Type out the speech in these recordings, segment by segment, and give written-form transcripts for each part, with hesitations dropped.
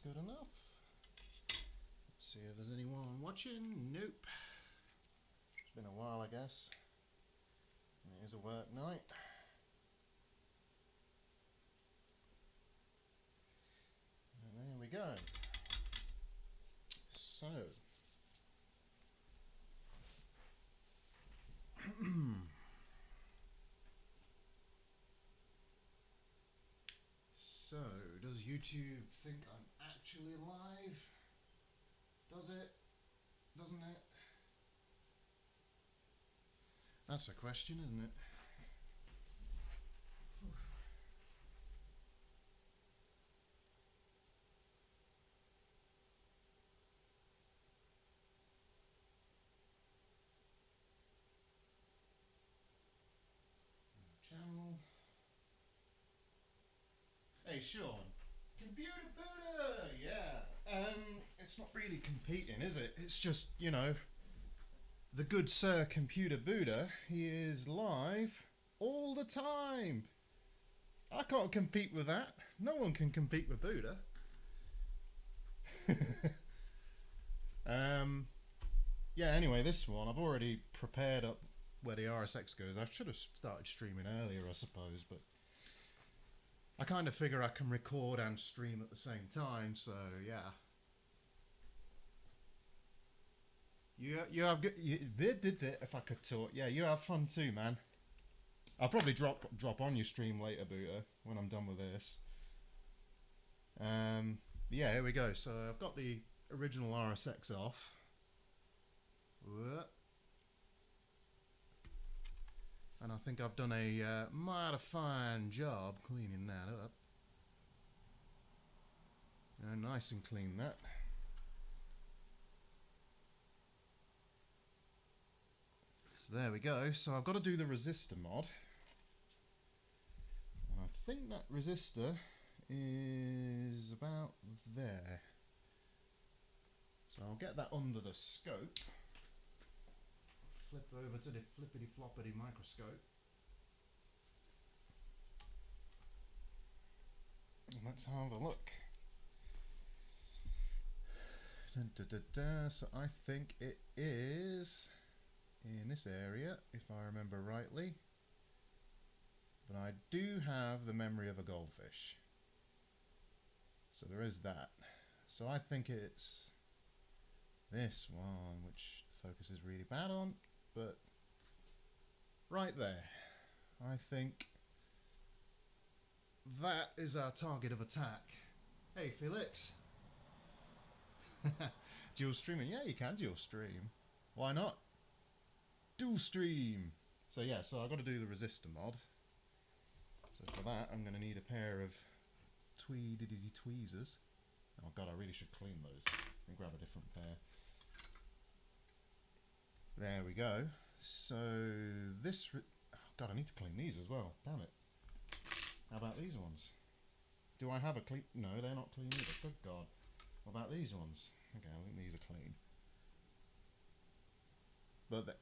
good enough. Let's see if there's anyone watching. Nope. It's been a while, I guess. And it is a work night. And there we go. So. So, does YouTube think I'm actually live? Does it? Doesn't it? That's a question, isn't it? Channel. Hey Sean, Computer Buddha, yeah. It's not really competing, is it? It's just, you know, the good Sir Computer Buddha, he is live all the time. I can't compete with that. No one can compete with Buddha. Yeah, anyway, this one, I've already prepared up where the RSX goes. I should have started streaming earlier, I suppose, but I kind of figure I can record and stream at the same time, so yeah. You have good. If I could talk, yeah, you have fun too, man. I'll probably drop on your stream later, Buddha, when I'm done with this. Yeah, here we go. So I've got the original RSX off. And I think I've done a mighty fine job cleaning that up. Nice and clean that. So there we go. So I've got to do the resistor mod. And I think that resistor is about there. So I'll get that under the scope. Flip over to the flippity floppity microscope. And let's have a look. So I think it is in this area, if I remember rightly. But I do have the memory of a goldfish. So there is that. So I think it's this one, which the focus is really bad on. But right there, I think that is our target of attack. Hey Felix. Dual streaming? Yeah, you can dual stream. Why not? Dual stream! So yeah, so I've got to do the resistor mod. So for that, I'm going to need a pair of tweezers. Oh god, I really should clean those and grab a different pair. There we go. So this... Oh god, I need to clean these as well. Damn it. How about these ones? Do I have a clean... No, they're not clean either. Good god. What about these ones? Okay, I think these are clean. But,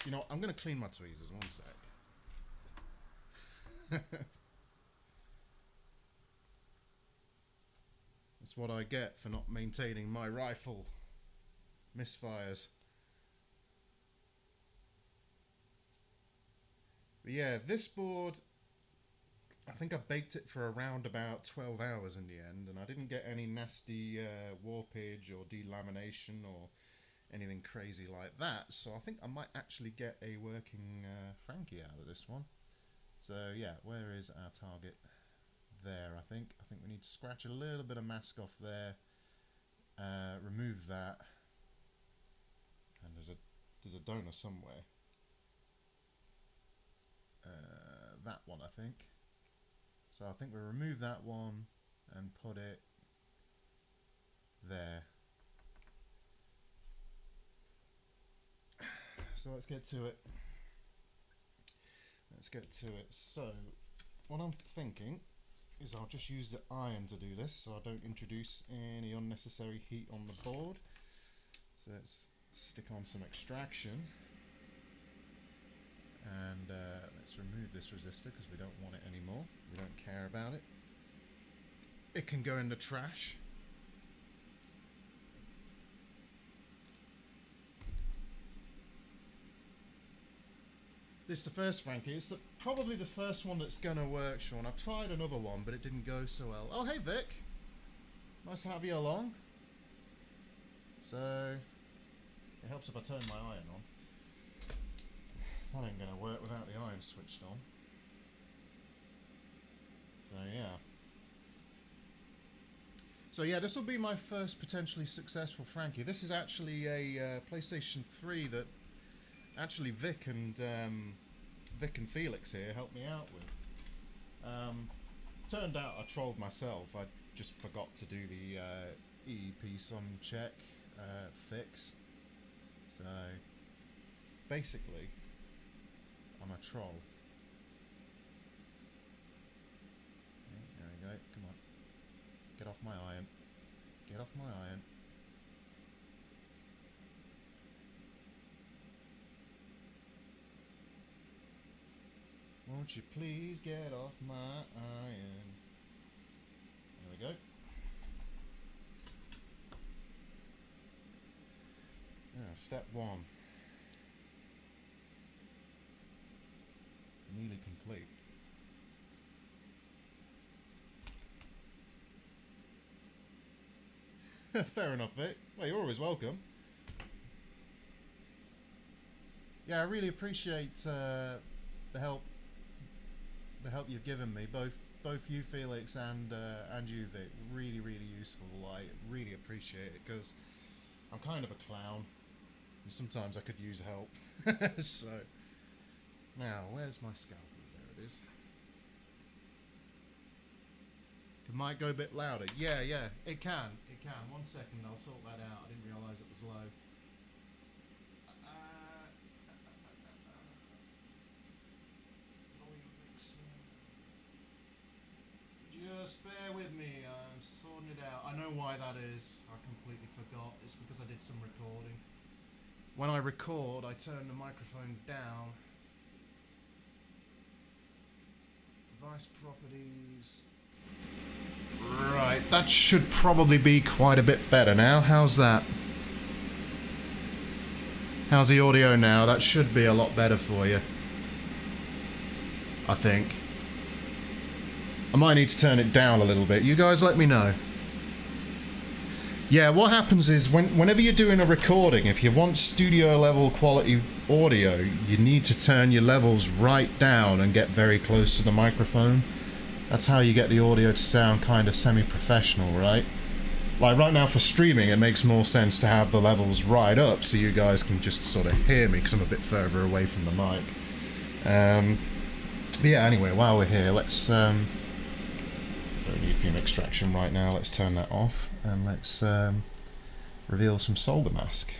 you know, I'm going to clean my tweezers. One sec. That's what I get for not maintaining my rifle. Misfires. But yeah, this board, I think I baked it for around about 12 hours in the end, and I didn't get any nasty warpage or delamination or anything crazy like that, so I think I might actually get a working Frankie out of this one. So yeah, where is our target? There, I think. I think we need to scratch a little bit of mask off there, remove that, and there's a donor somewhere. That one, I think. So I think we'll remove that one and put it there. So let's get to it. So what I'm thinking is I'll just use the iron to do this, so I don't introduce any unnecessary heat on the board. So let's stick on some extraction. And let's remove this resistor because we don't want it anymore. We don't care about it. It can go in the trash. This is the first, Frankie. It's probably the first one that's going to work, Sean. I've tried another one, but it didn't go so well. Oh, hey, Vic. Nice to have you along. So, it helps if I turn my iron on. That ain't going to work without the iron switched on. So yeah, this will be my first potentially successful Frankie. This is actually a PlayStation 3 that actually Vic and Felix here helped me out with. Turned out I trolled myself. I just forgot to do the EEP sum check fix. So basically, I'm a troll. There we go. Come on. Get off my iron. Get off my iron. Won't you please get off my iron? There we go. Step 1. Nearly complete. Fair enough, Vic. Well, you're always welcome. Yeah, I really appreciate the help you've given me, both you, Felix, and you, Vic. Really, really useful. I really appreciate it because I'm kind of a clown, and sometimes I could use help. So now, where's my scalpel? There it is. It might go a bit louder. Yeah, it can. 1 second, I'll sort that out. I didn't realise it was low. Just bear with me, I'm sorting it out. I know why that is. I completely forgot. It's because I did some recording. When I record, I turn the microphone down. Device properties. Right, that should probably be quite a bit better now. How's that? How's the audio now? That should be a lot better for you, I think. I might need to turn it down a little bit. You guys let me know. Yeah, what happens is whenever you're doing a recording, if you want studio level quality audio, you need to turn your levels right down and get very close to the microphone. That's how you get the audio to sound kind of semi-professional, right? Like right now for streaming, it makes more sense to have the levels right up so you guys can just sort of hear me because I'm a bit further away from the mic. But yeah, anyway, while we're here, let's... don't need fume extraction right now. Let's turn that off and let's reveal some solder mask.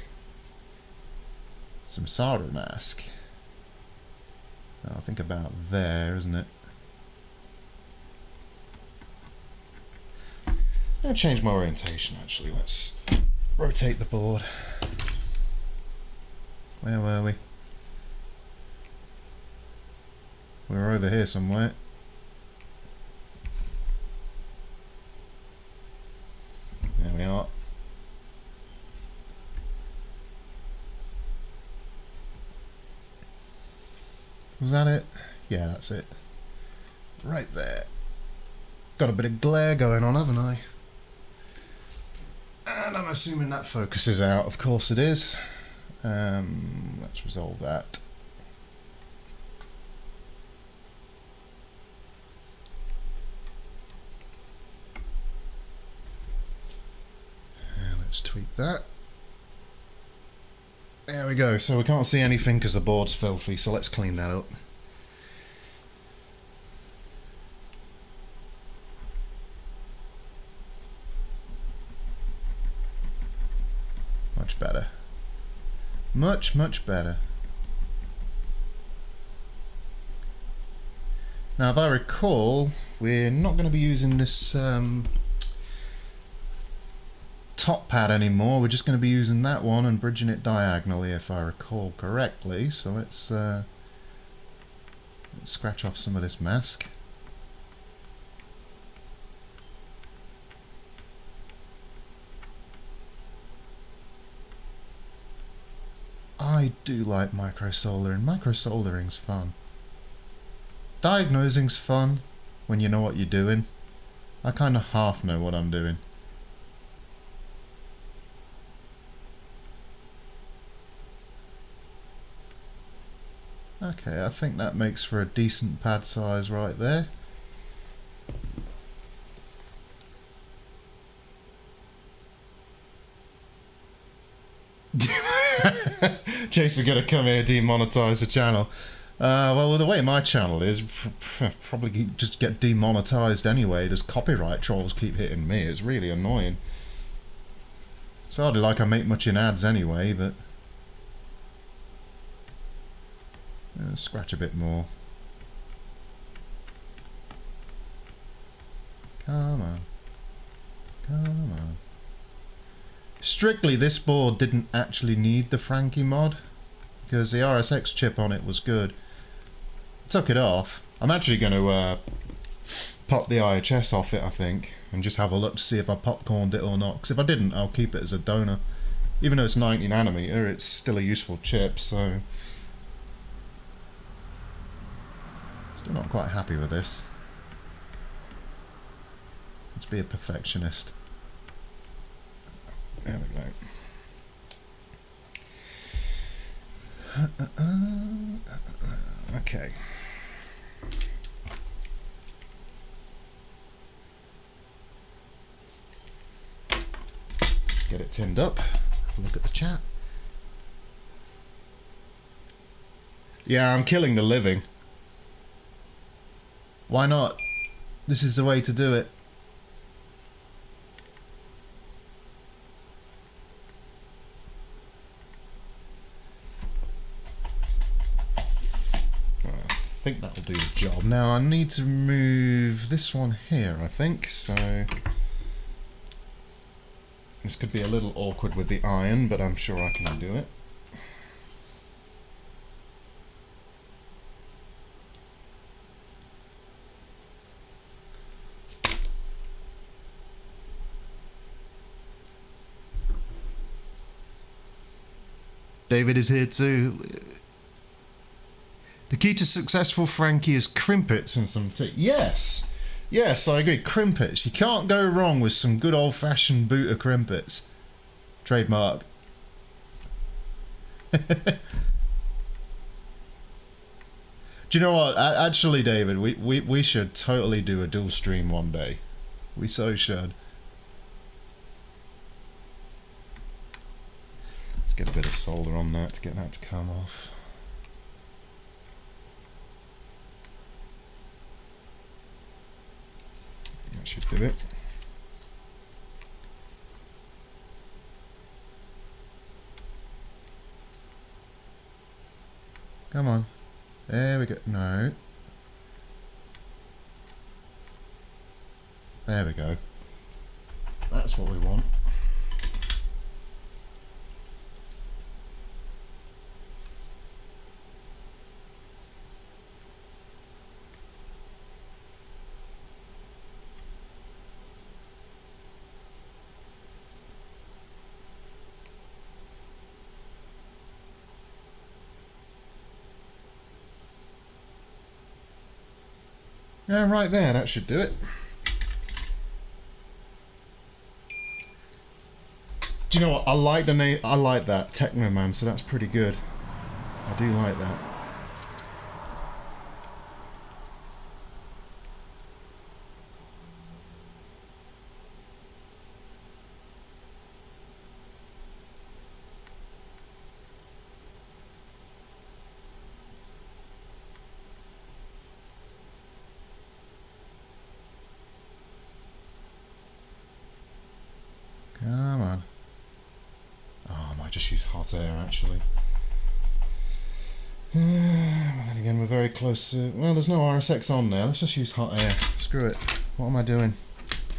Some solder mask. I think about there, isn't it? I'm going to change my orientation actually. Let's rotate the board. Where were we? We were over here somewhere. There we are. Was that it? Yeah, that's it. Right there. Got a bit of glare going on, haven't I? And I'm assuming that focuses out. Of course it is. Let's resolve that. And let's tweak that. There we go. So we can't see anything because the board's filthy, so let's clean that up. Much better. Much, much better. Now, if I recall, we're not going to be using this top pad anymore. We're just going to be using that one and bridging it diagonally, if I recall correctly. So let's scratch off some of this mask. I do like micro-soldering. Micro-soldering's fun. Diagnosing's fun when you know what you're doing. I kind of half know what I'm doing. Okay, I think that makes for a decent pad size right there. Jason's gonna come here, demonetize the channel. Well, the way my channel is, probably just get demonetized anyway. Just copyright trolls keep hitting me. It's really annoying. It's hardly like I make much in ads anyway, but scratch a bit more. Come on. Come on. Strictly, this board didn't actually need the Frankie mod, because the RSX chip on it was good. Took it off. I'm actually going to pop the IHS off it, I think, and just have a look to see if I popcorned it or not. Because if I didn't, I'll keep it as a donor. Even though it's 90nm, it's still a useful chip, so... Still not quite happy with this. Let's be a perfectionist. There we go. Okay. Get it tinned up. Have a look at the chat. Yeah, I'm killing the living. Why not? This is the way to do it. I think that'll do the job. Now I need to move this one here, I think, so this could be a little awkward with the iron, but I'm sure I can do it. David is here too. The key to successful Frankie is crimpets and some tea. Yes! Yes, I agree. Crimpets. You can't go wrong with some good old-fashioned boot of crimpets. Trademark. Do you know what? Actually, David, we should totally do a dual stream one day. We so should. Let's get a bit of solder on that to get that to come off. That should do it. Come on. There we go. No. There we go. That's what we want. And right there, that should do it. Do you know what? I like the name. I like that Technoman, so that's pretty good. I do like that. Come on. Oh, I might just use hot air, actually. But then again, we're very close to... Well, there's no RSX on there. Let's just use hot air. Screw it. What am I doing?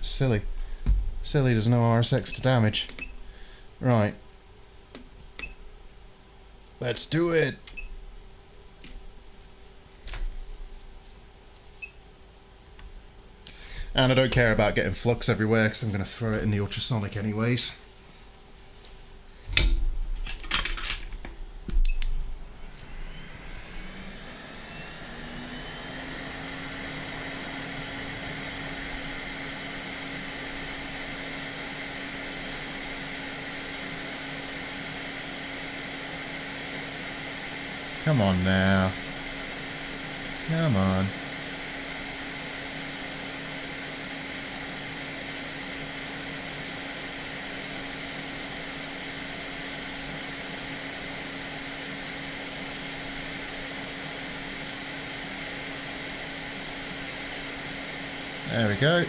Silly. Silly, there's no RSX to damage. Right. Let's do it. And I don't care about getting flux everywhere because I'm going to throw it in the ultrasonic anyways. Come on now. Come on. There we go.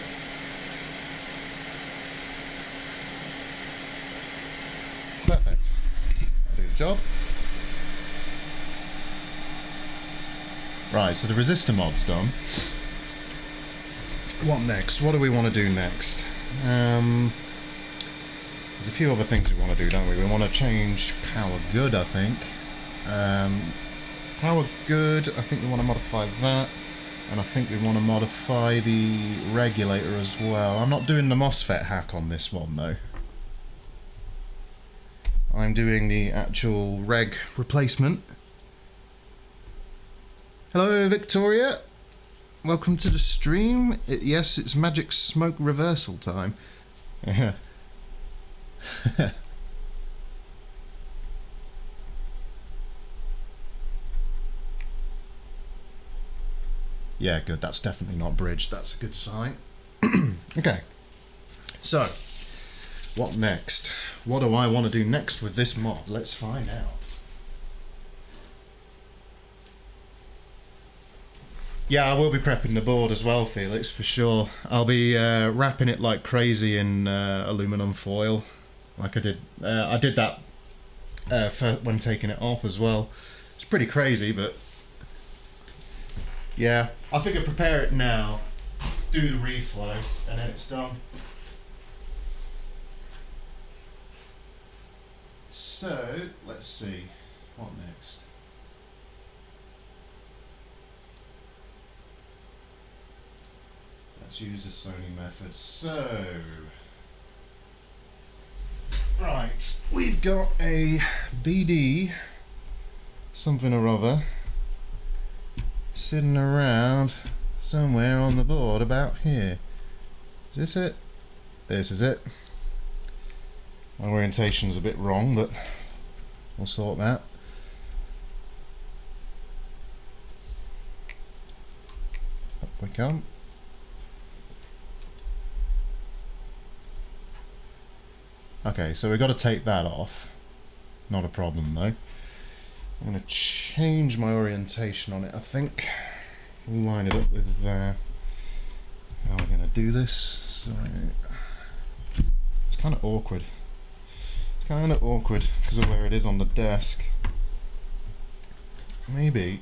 Perfect. That'll do the job. Right, so the resistor mod's done. What next? What do we want to do next? There's a few other things we want to do, don't we? We want to change power good, I think. Power good, I think we want to modify that. And I think we want to modify the regulator as well. I'm not doing the MOSFET hack on this one though. I'm doing the actual reg replacement. Hello Victoria, welcome to the stream. Yes, it's magic smoke reversal time. Yeah, good. That's definitely not bridged. That's a good sign. Okay. So, what next? What do I want to do next with this mod? Let's find out. Yeah, I will be prepping the board as well, Felix, for sure. I'll be wrapping it like crazy in aluminum foil, like I did. I did that when taking it off as well. It's pretty crazy, but yeah, I think I prepare it now, do the reflow, and then it's done. So, let's see, what next? Let's use the Sony Method. So, right, we've got a BD something or other sitting around somewhere on the board about here. Is this it? This is it. My orientation's a bit wrong, but we'll sort that. Up we come. Okay, so we've got to take that off. Not a problem though. I'm going to change my orientation on it, I think. We'll line it up with how we're going to do this. So it's kind of awkward. It's kind of awkward because of where it is on the desk. Maybe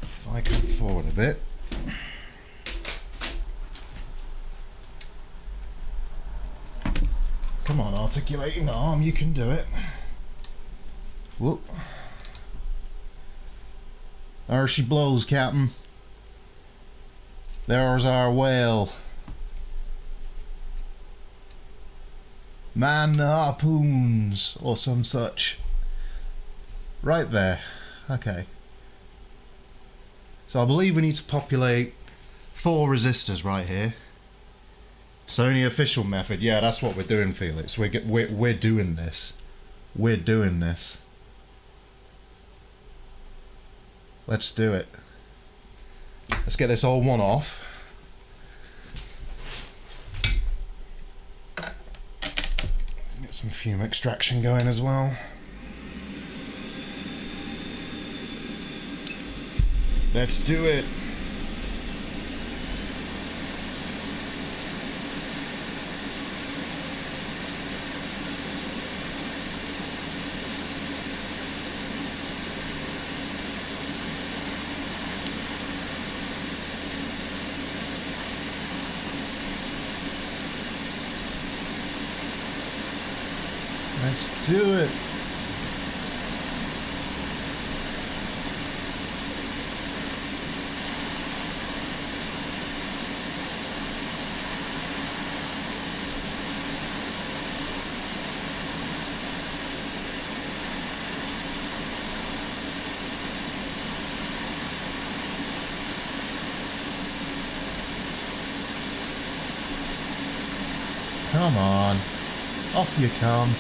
if I come forward a bit. Come on, articulating the arm, you can do it. Whoop. There she blows, Captain. There's our whale. Man the harpoons, or some such. Right there. Okay. So I believe we need to populate 4 resistors right here. Sony official method. Yeah, that's what we're doing, Felix. We're doing this. We're doing this. Let's do it. Let's get this all one off. Get some fume extraction going as well. Let's do it. Let's do it. Come on, off you come.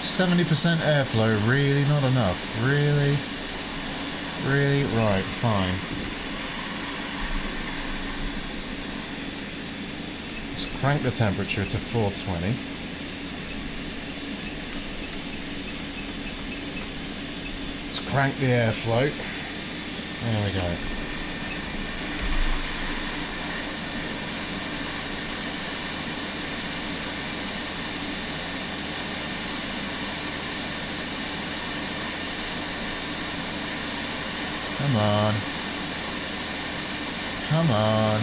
70% airflow, really not enough. Really? Really? Right, fine. Let's crank the temperature to 420. Let's crank the airflow. There we go. Come on. Come on.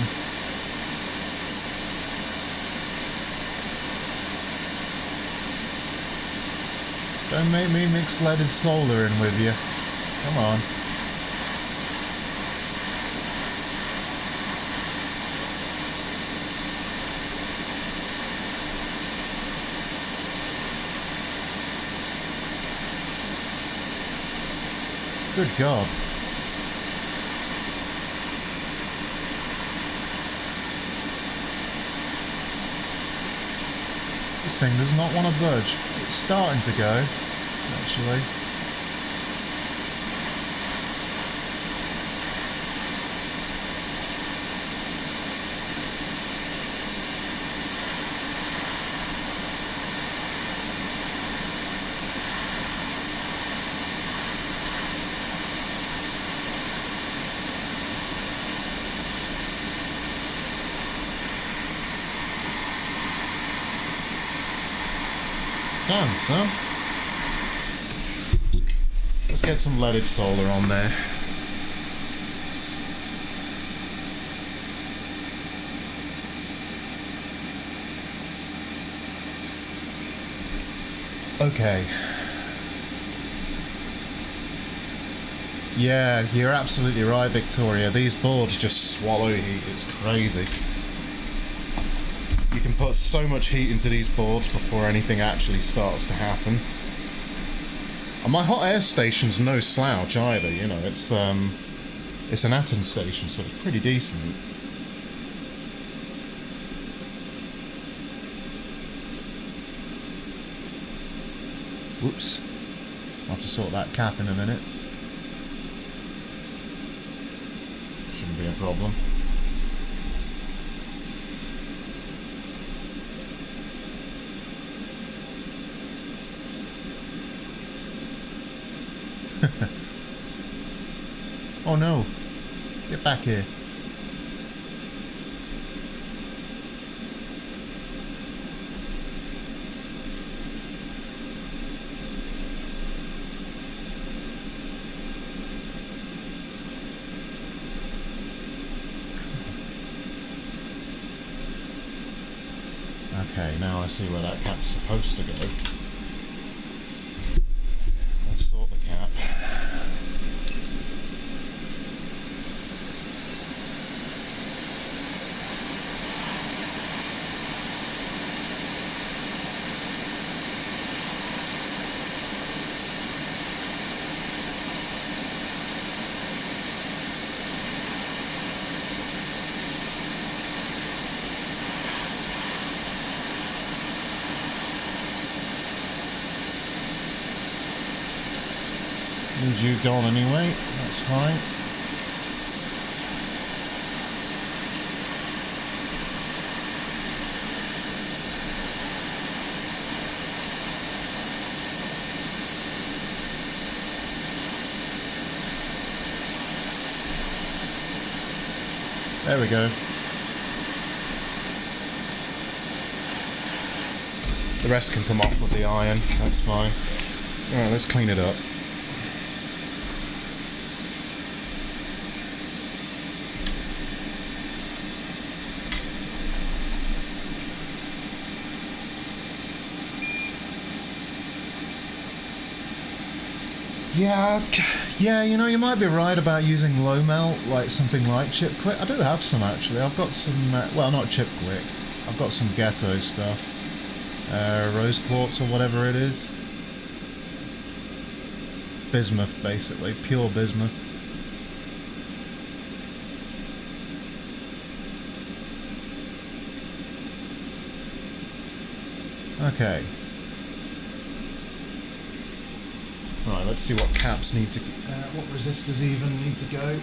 Don't make me mix leaded solar in with you. Come on. Good God. This thing does not want to budge. It's starting to go, actually. Damn, son. Let's get some leaded solar on there. Okay. Yeah, you're absolutely right, Victoria. These boards just swallow heat. It's crazy. You can put so much heat into these boards before anything actually starts to happen. And my hot air station's no slouch either, you know, it's an atom station, so it's pretty decent. Whoops. I'll have to sort that cap in a minute. Shouldn't be a problem. Oh no! Get back here. Okay, now I see where that cap's supposed to go. Let's sort the cap. Need you gone anyway, that's fine. There we go. The rest can come off with the iron, that's fine. Alright, let's clean it up. Yeah, you know, you might be right about using low melt, like something like Chip Quick. I do have some actually. I've got some, well, not Chip Quick. I've got some ghetto stuff. Rose quartz or whatever it is. Bismuth, basically. Pure bismuth. Okay. Right, let's see what caps need to, what resistors even need to go.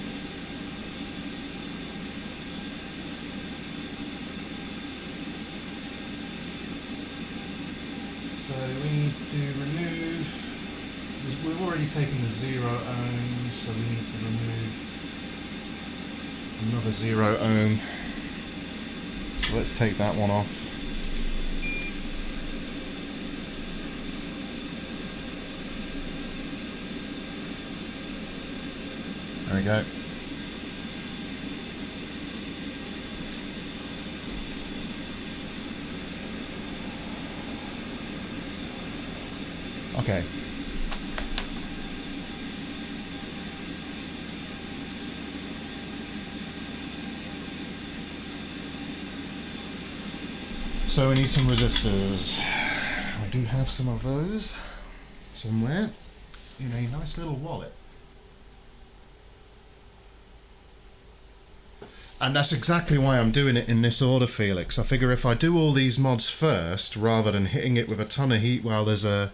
So we need to remove, we've already taken the 0 ohm, so we need to remove another 0 ohm. So let's take that one off. There we go. Okay. So we need some resistors. I do have some of those somewhere in a nice little wallet. And that's exactly why I'm doing it in this order, Felix. I figure if I do all these mods first, rather than hitting it with a ton of heat while there's a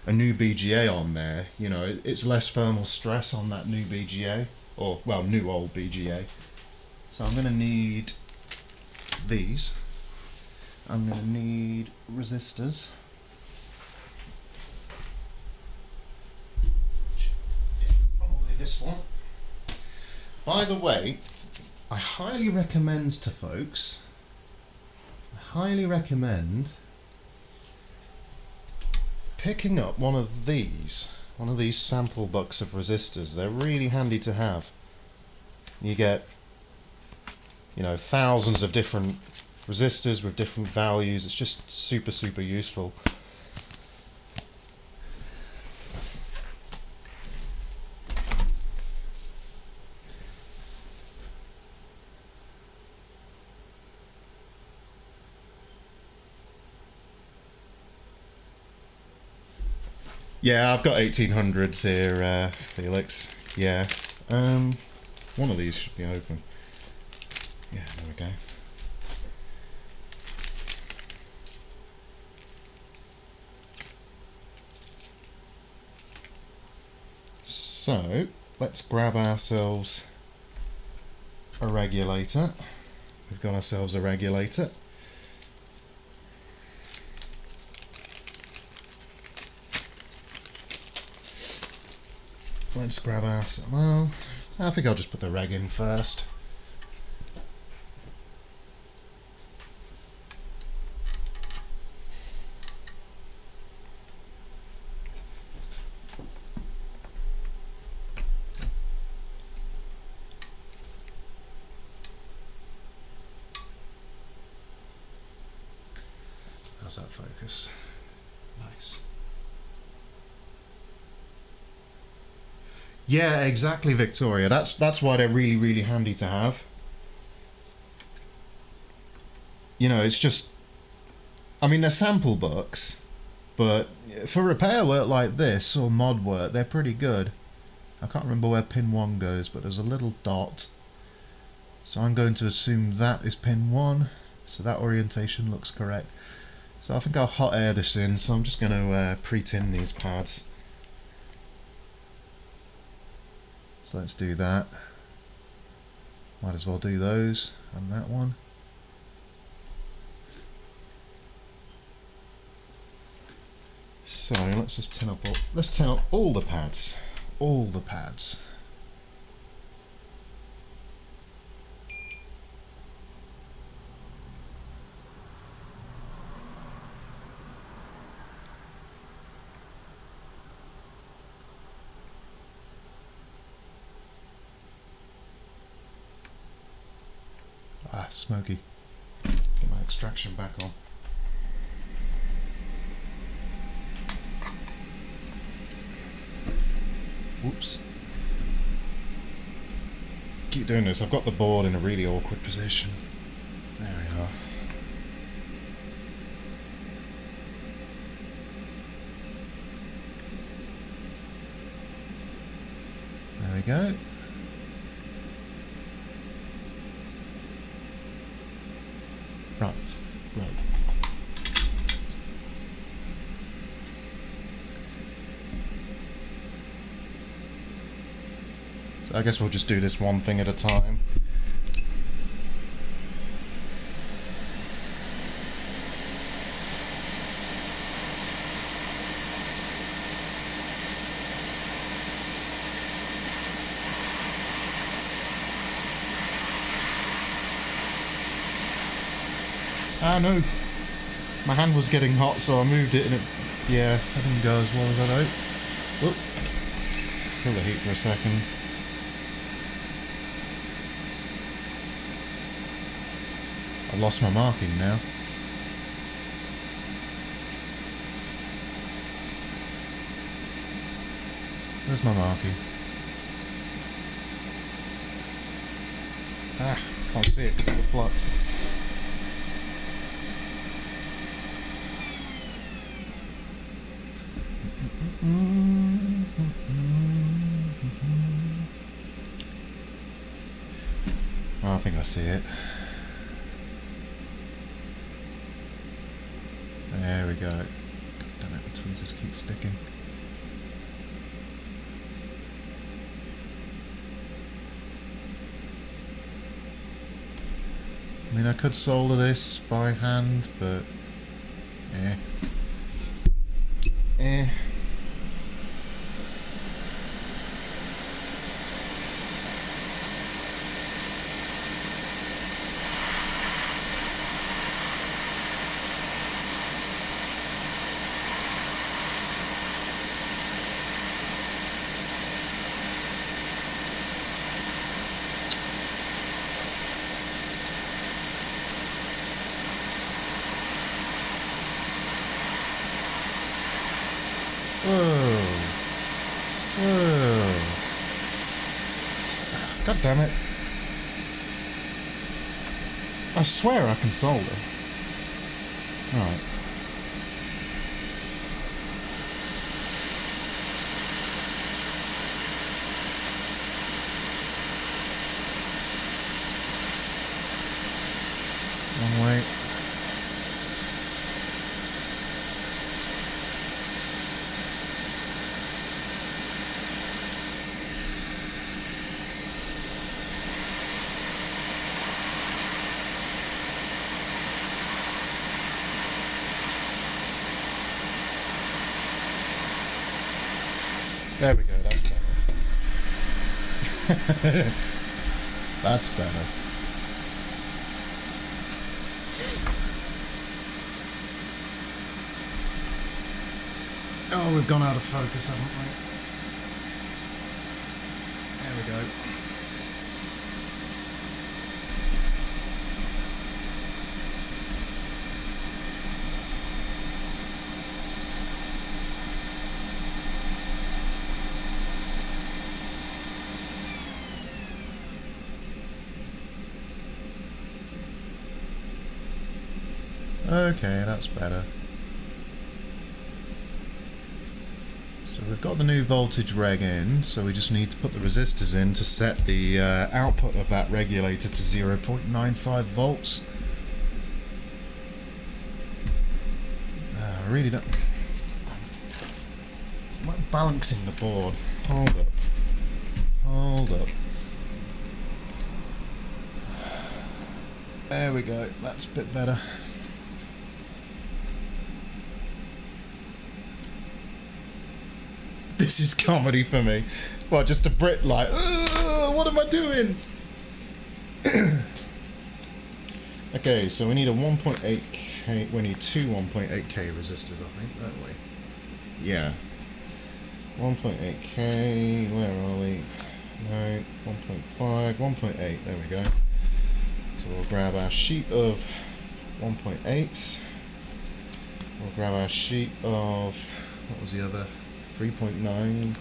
new BGA on there, you know, it's less thermal stress on that new BGA, or, well, new old BGA. So I'm going to need these. I'm going to need resistors. Probably this one. By the way, I highly recommend to folks, picking up one of these sample bucks of resistors. They're really handy to have. You get, you know, thousands of different resistors with different values. It's just super, super useful. Yeah, I've got 1800s here, Felix. Yeah. One of these should be open. Yeah, there we go. So, let's grab ourselves a regulator. We've got ourselves a regulator. Let's grab ourselves, well, I think I'll just put the reg in first. How's that focus? Nice. Yeah, exactly, Victoria. That's why they're really, really handy to have. You know, it's just, I mean, they're sample books, but for repair work like this or mod work, they're pretty good. I can't remember where pin 1 goes, but there's a little dot. So I'm going to assume that is pin 1. So that orientation looks correct. So I think I'll hot air this in. So I'm just going to pre-tin these pads. So let's do that. Might as well do those and that one. So let's just tin up all the pads. All the pads. Ah, smoky. Get my extraction back on. Whoops. Keep doing this. I've got the board in a really awkward position. There we are. There we go. Right, right. I guess we'll just do this one thing at a time. Ah no! My hand was getting hot, so I moved it and it... yeah, that didn't go as well as I'd hoped. Whoop! Kill the heat for a second. I've lost my marking now. Where's my marking? Ah, can't see it because of the flux. Oh, I think I see it. There we go. God damn it, the tweezers keep sticking. I mean, I could solder this by hand, but... eh. Whoa. God damn it. I swear I can solder. Alright. Wrong way. There we go, that's better. That's better. Oh, we've gone out of focus, haven't we? There we go. Okay, that's better. So we've got the new voltage reg in, so we just need to put the resistors in to set the output of that regulator to 0.95 volts. I really don't... I'm not balancing the board. Hold up. Hold up. There we go, that's a bit better. This is comedy for me. Well, just a Brit like, what am I doing? Okay, so we need a 1.8k, we need two 1.8k resistors, I think, don't we? Yeah. 1.8k, where are we? No, 1.5, 1.8, there we go. So we'll grab our sheet of 1.8s. We'll grab our sheet of, what was the other? 3.9. 3.9.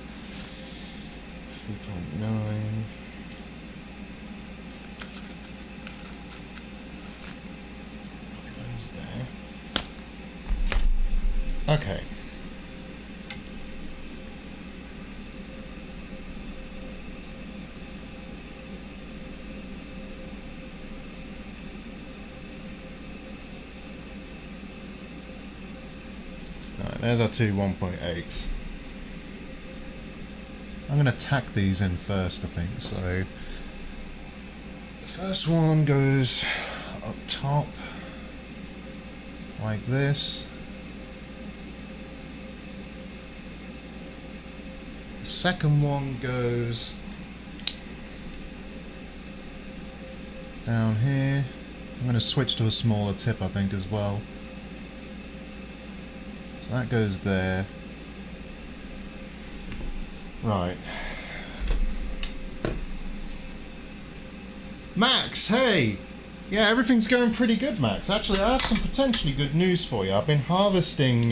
Those there. Okay. Alright, there's our two 1.8s. I'm going to tack these in first, I think. So the first one goes up top like this. The second one goes down here. I'm going to switch to a smaller tip, I think, as well. So that goes there. Right. Max, hey! Yeah, everything's going pretty good, Max. Actually, I have some potentially good news for you. I've been harvesting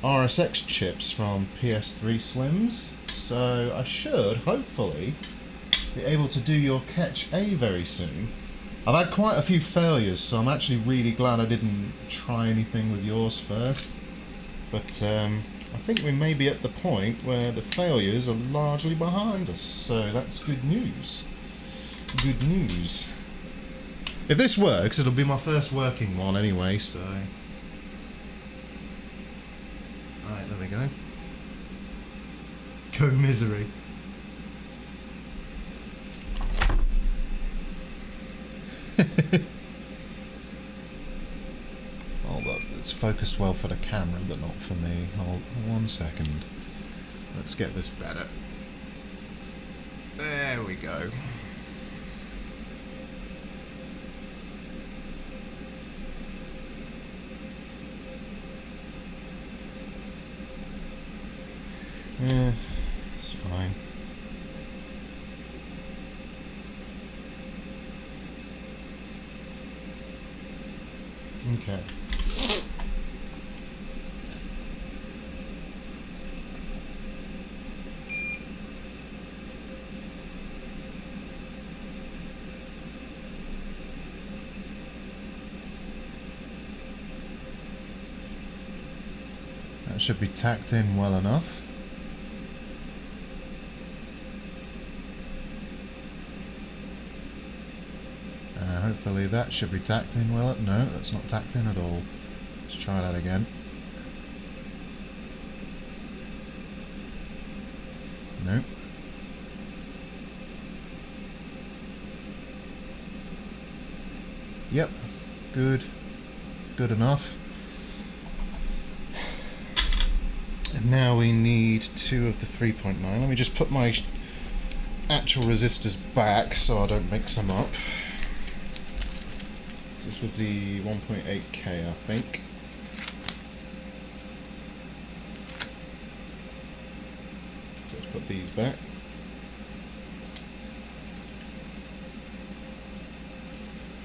RSX chips from PS3 Slims, so I should, hopefully, be able to do your Catch A very soon. I've had quite a few failures, so I'm actually really glad I didn't try anything with yours first. But I think we may be at the point where the failures are largely behind us, so that's good news. Good news. If this works, it'll be my first working one anyway, so... Alright, there we go. Go misery. Hold up, it's focused well for the camera, but not for me. Hold 1 second. Let's get this better. There we go. Yeah, it's fine. Okay. That should be tacked in well enough. Hopefully that should be tacked in well. No, that's not tacked in at all. Let's try that again. No. Yep, good. Good enough. And now we need 2 of the 3.9. Let me just put my actual resistors back so I don't mix them up. This was the 1.8K, I think. Let's put these back.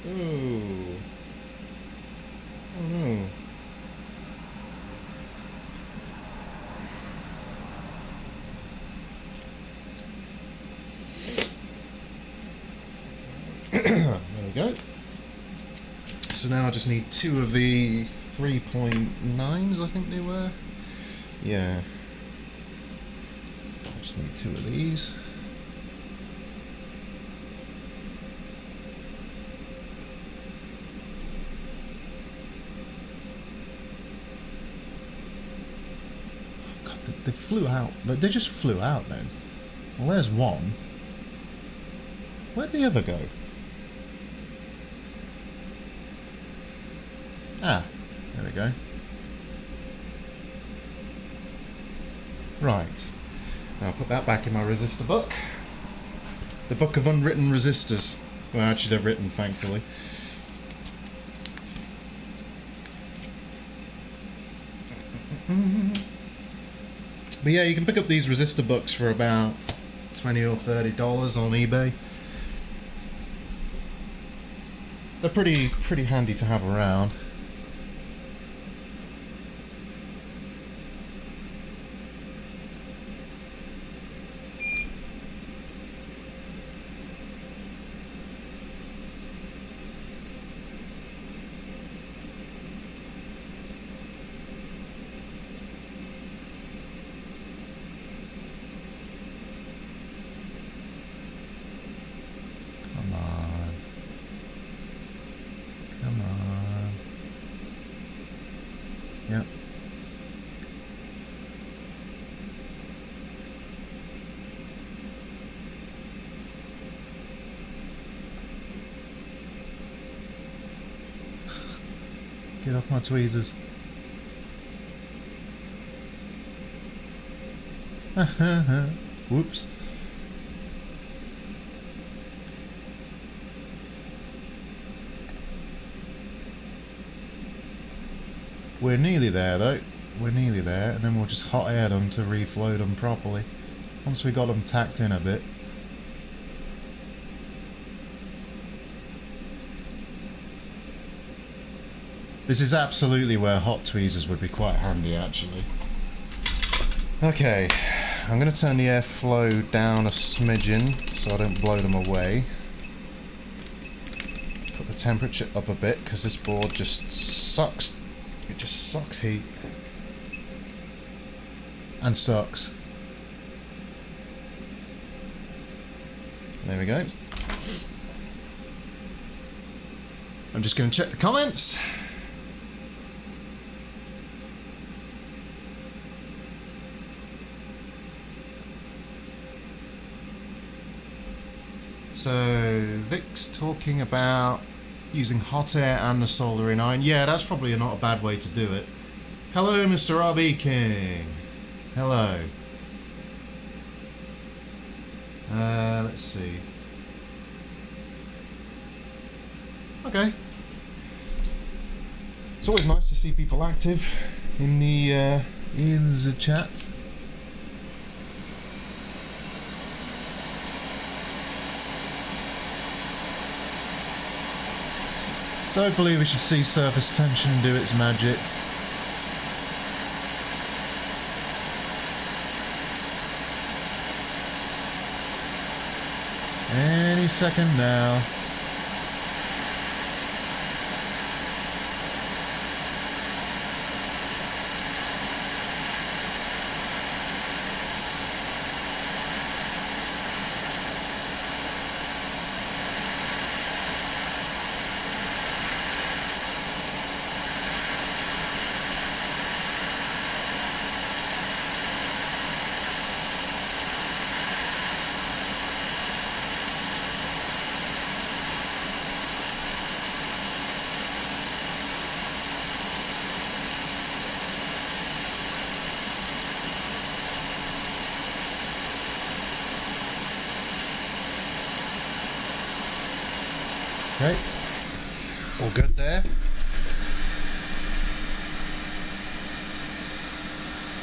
Ooh. Oh no. There we go. So now I just need 2 of the 3.9s, I think they were. Yeah. I just need 2 of these. God, they flew out. They just flew out then. Well, there's one. Where'd the other go? Ah, there we go. Right. I'll put that back in my resistor book. The book of unwritten resistors. Well, actually they're written, thankfully. But yeah, you can pick up these resistor books for about $20 or $30 on eBay. They're pretty handy to have around. Get off my tweezers. Whoops. We're nearly there though. We're nearly there, and then we'll just hot air them to reflow them properly. Once we got them tacked in a bit. This is absolutely where hot tweezers would be quite handy actually. Okay, I'm going to turn the airflow down a smidgen so I don't blow them away. Put the temperature up a bit because this board just sucks. It just sucks heat. And sucks. There we go. I'm just going to check the comments. So, Vic's talking about using hot air and the soldering iron. Yeah, that's probably not a bad way to do it. Hello, Mr. RB King. Hello. Let's see. Okay. It's always nice to see people active in the chat. So hopefully we should see surface tension do its magic. Any second now. Okay, all good there.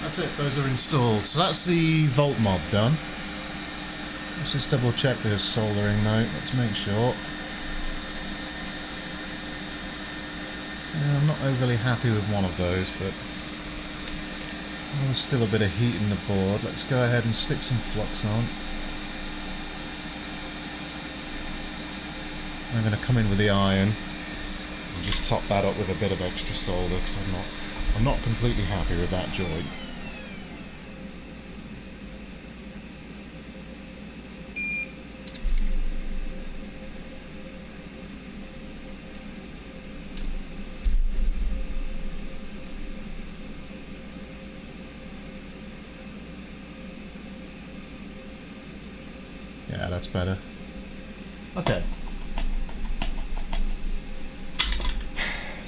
That's it, those are installed. So that's the volt mod done. Let's just double check this soldering though, let's make sure. I'm not overly happy with one of those, but there's still a bit of heat in the board. Let's go ahead and stick some flux on. I'm going to come in with the iron and just top that up with a bit of extra solder because I'm not completely happy with that joint. Yeah, that's better. Okay.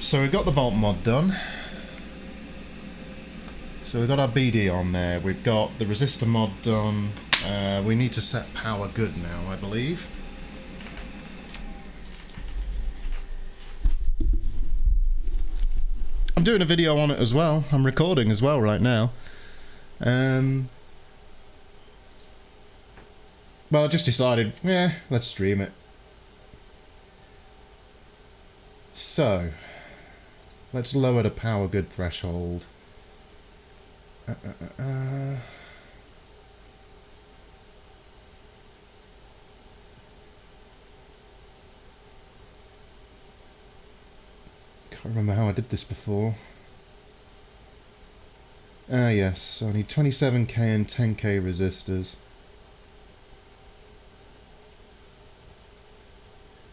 So we've got the volt mod done. So we've got our BD on there. We've got the resistor mod done. We need to set power good now, I believe. I'm doing a video on it as well. I'm recording as well right now. Well, I just decided, yeah, let's stream it. So, let's lower the power good threshold. Can't remember how I did this before. Yes, so I need 27k and 10k resistors.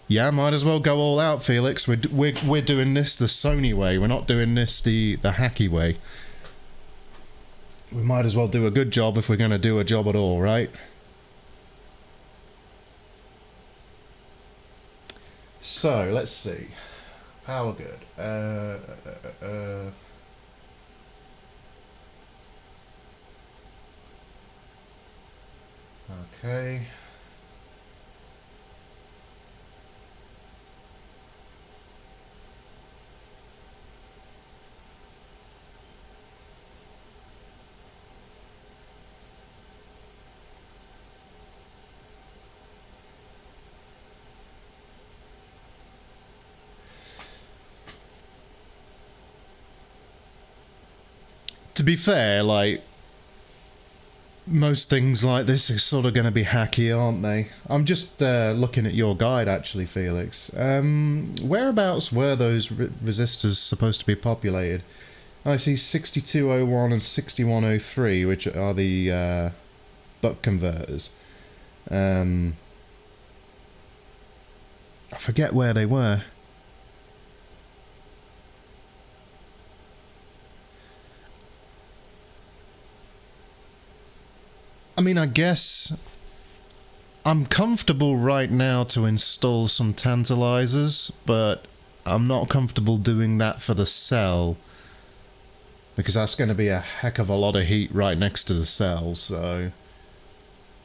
Yeah, might as well go all out, Felix. We're doing this the Sony way. We're not doing this the hacky way. We might as well do a good job if we're going to do a job at all, right? So, let's see. Power good. Okay. To be fair, like, most things like this are sort of going to be hacky, aren't they? I'm just looking at your guide, actually, Felix. Whereabouts were those resistors supposed to be populated? I see 6201 and 6103, which are the buck converters. I forget where they were. I mean, I guess I'm comfortable right now to install some tantalizers, but I'm not comfortable doing that for the cell, because that's going to be a heck of a lot of heat right next to the cell, so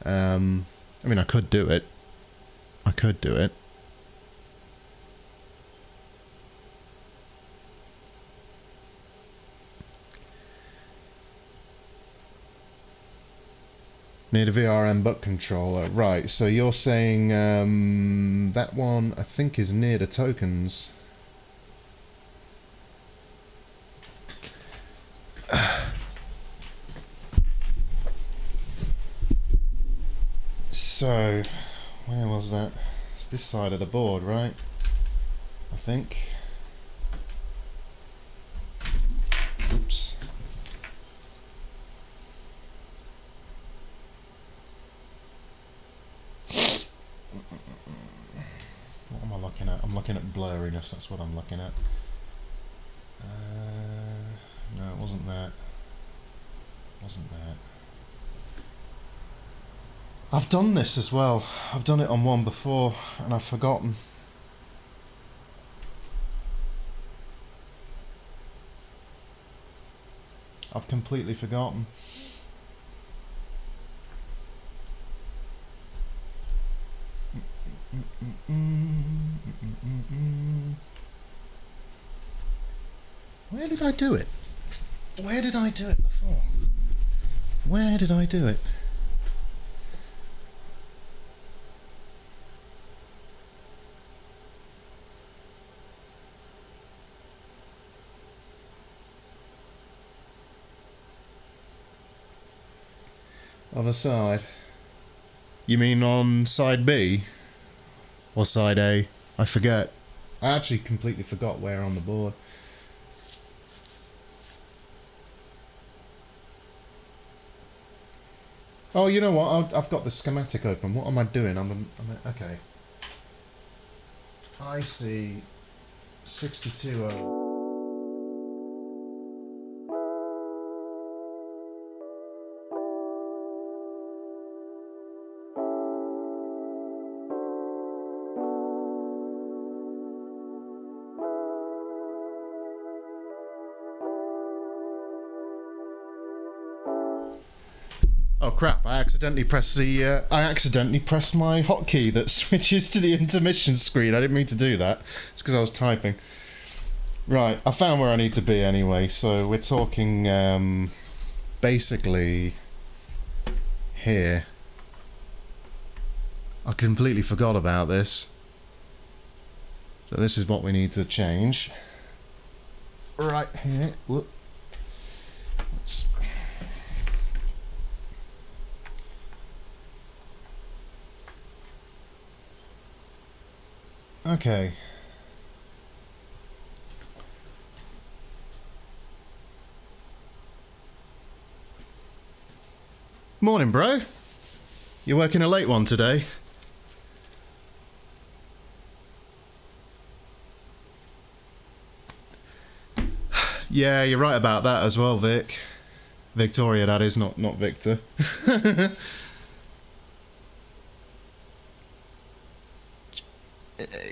I mean, I could do it. I could do it. Need a VRM butt controller. Right, so you're saying that one, I think, is near the tokens. So, where was that? It's this side of the board, right? I think. Oops. What am I looking at? I'm looking at blurriness, that's what I'm looking at. No, it wasn't that. It wasn't that. I've done this as well. I've done it on one before, and I've forgotten. I've completely forgotten. Where did I do it? Where did I do it before? Where did I do it? Other side. You mean on side B? Or side A? I forget. I actually completely forgot where on the board. Oh, you know what? I've got the schematic open. What am I doing? Okay. I see 62. Oh crap, I accidentally pressed my hotkey that switches to the intermission screen. I didn't mean to do that. It's because I was typing. Right, I found where I need to be anyway, so we're talking basically here. I completely forgot about this. So this is what we need to change. Right here. Whoop. Okay. Morning, bro. You working a late one today? Yeah, you're right about that as well, Vic. Victoria, that is, not Victor.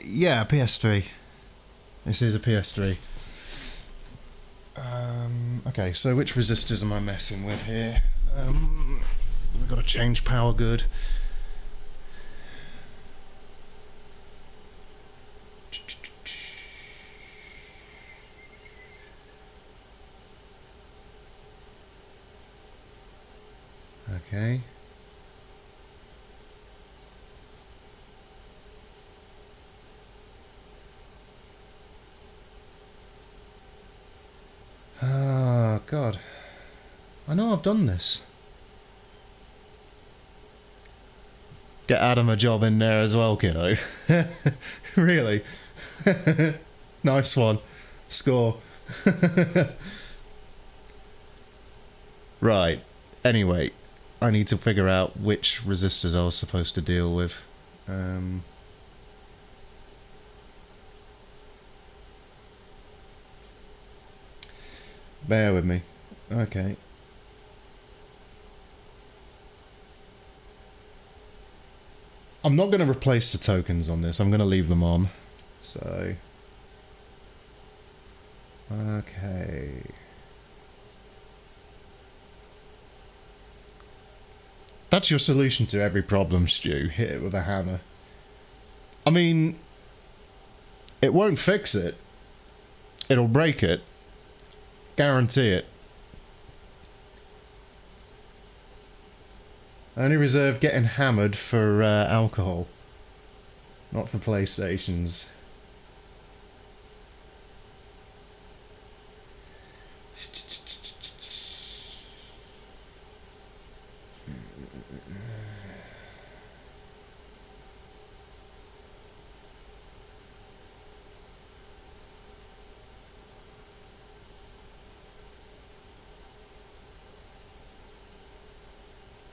Yeah, PS3. This is a PS3. Okay, so which resistors am I messing with here? We've got to change power good. Okay. Oh, God. I know I've done this. Get Adam a job in there as well, kiddo. Really? Nice one. Score. Right. Anyway, I need to figure out which resistors I was supposed to deal with. Bear with me. Okay. I'm not going to replace the tokens on this. I'm going to leave them on. So. Okay. That's your solution to every problem, Stu. Hit it with a hammer. I mean, it won't fix it. It'll break it. Guarantee it. I only reserve getting hammered for alcohol. Not for PlayStations.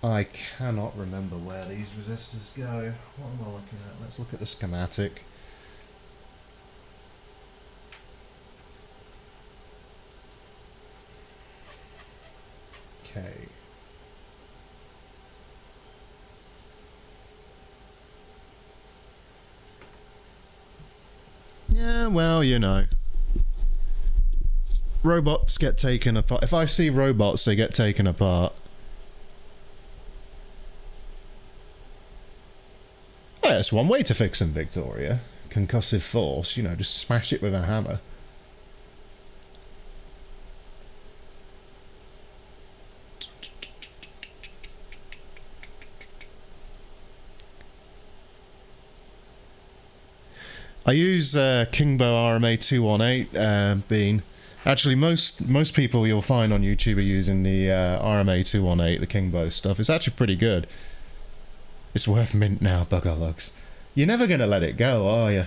I cannot remember where these resistors go. What am I looking at? Let's look at the schematic. Okay. Yeah, well, you know. Robots get taken apart. If I see robots, they get taken apart. Yeah, that's one way to fix them, Victoria. Concussive force, you know, just smash it with a hammer. I use Kingbo RMA 218 bean. Actually, most people you'll find on YouTube are using the RMA 218, the Kingbo stuff. It's actually pretty good. It's worth mint now, Buggerlugs. You're never going to let it go, are you?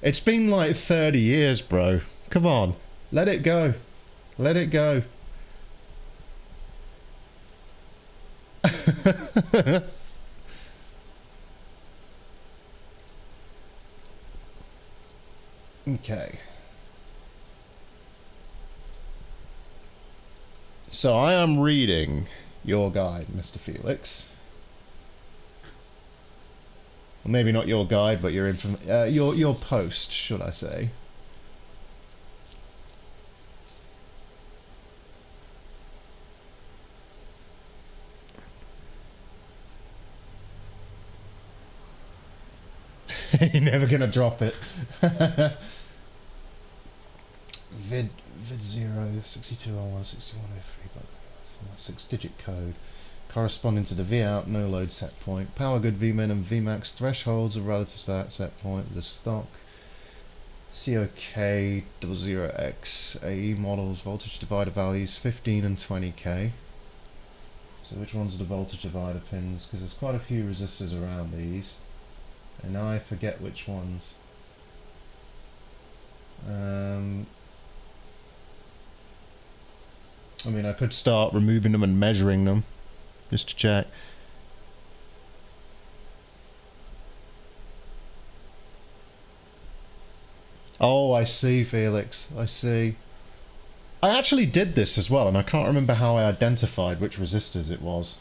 It's been like 30 years, bro. Come on. Let it go. Let it go. Okay. So I am reading your guide, Mr. Felix. Well, maybe not your guide, but your your post, should I say? You're never gonna drop it. vid 062016103 but 6-digit code corresponding to the VOUT no load set point. Power good Vmin and Vmax thresholds are relative to that set point. The stock COK 00X AE models voltage divider values 15 and 20k. So which ones are the voltage divider pins? Because there's quite a few resistors around these, and now I forget which ones. I mean, I could start removing them and measuring them, just to check. Oh, I see, Felix. I see. I actually did this as well, and I can't remember how I identified which resistors it was.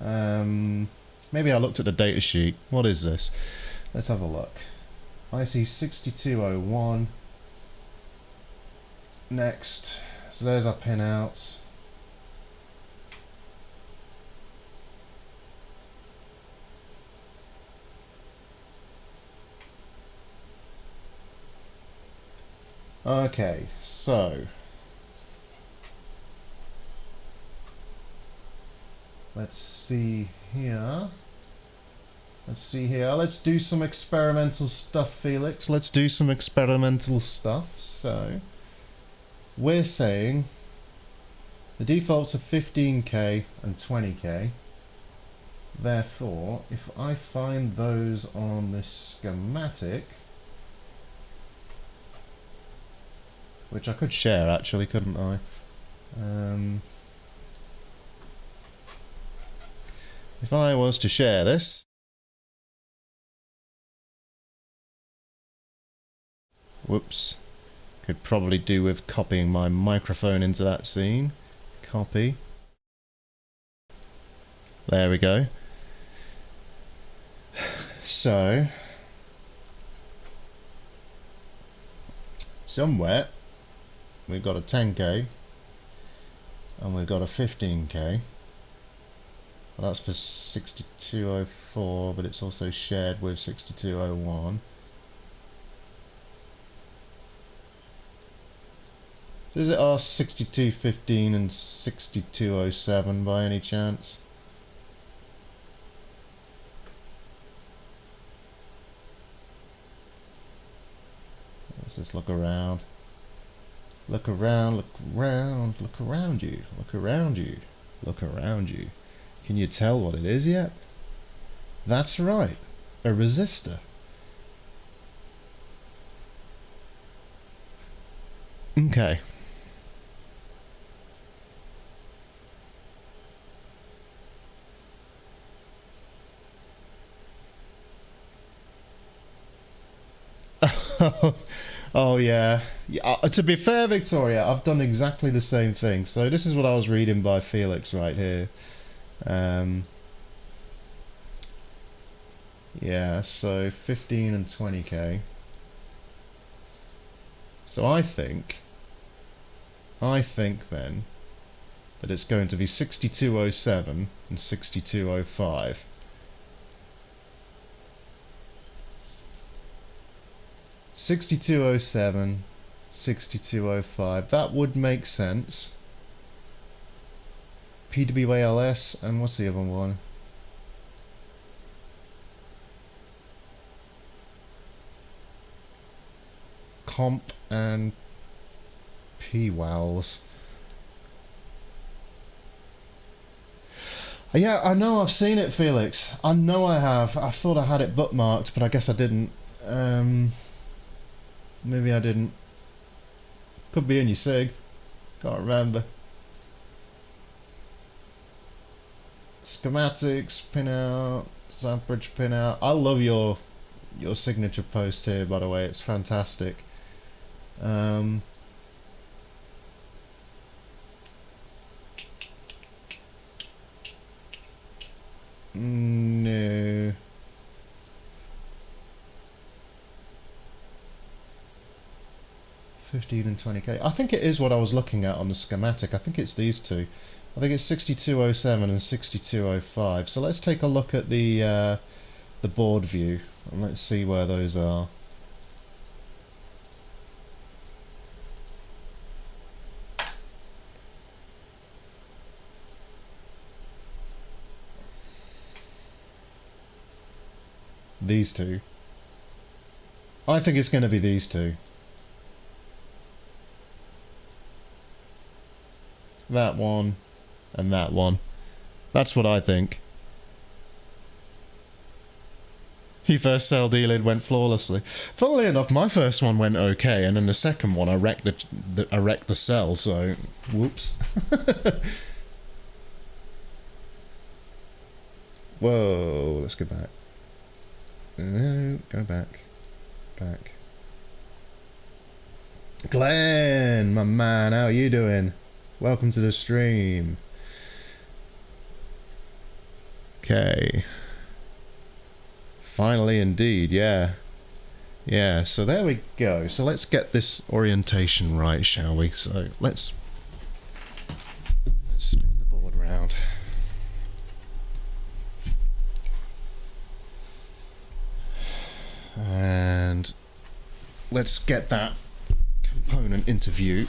Maybe I looked at the datasheet. What is this? Let's have a look. IC 6201. Next. So there's our pinouts. Okay, so let's see here. Let's do some experimental stuff, Felix. Let's do some experimental stuff. So we're saying the defaults are 15K and 20K. Therefore, if I find those on this schematic, which I could share actually, couldn't I? If I was to share this, whoops, could probably do with copying my microphone into that scene. Copy. There we go. So, somewhere we've got a 10K and we've got a 15K. Well, that's for 6204, but it's also shared with 6201. Is it our 6215 and 6207 by any chance? Let's just look around. Look around, look around, look around you, look around you, look around you. Can you tell what it is yet? That's right, a resistor. Okay. Oh yeah. To be fair, Victoria, I've done exactly the same thing. So this is what I was reading by Felix right here. Yeah, so 15 and 20K. So I think then that it's going to be 6207 and 6205. $6207, $6205. That would make sense. PWALS, and what's the other one? Comp and PWALS. Yeah, I know I've seen it, Felix. I know I have. I thought I had it bookmarked, but I guess I didn't. Maybe I didn't. Could be in your SIG. Can't remember. Schematics, pinout, Zambridge pinout. I love your signature post here, by the way. It's fantastic. No. $15 and $20K. I think it is what I was looking at on the schematic. I think it's these two. I think it's 6207 and 6205. So let's take a look at the board view and let's see where those are. These two. I think it's going to be these two. That one and that one. That's what I think. Your first cell dealing went flawlessly. Funnily enough, my first one went okay, and then the second one I wrecked the cell, so whoops. Whoa, let's go back. No, go back. Back. Glenn, my man, how are you doing? Welcome to the stream. Okay. Finally, indeed, yeah. Yeah, so there we go. So let's get this orientation right, shall we? So let's spin the board round. And let's get that component into view.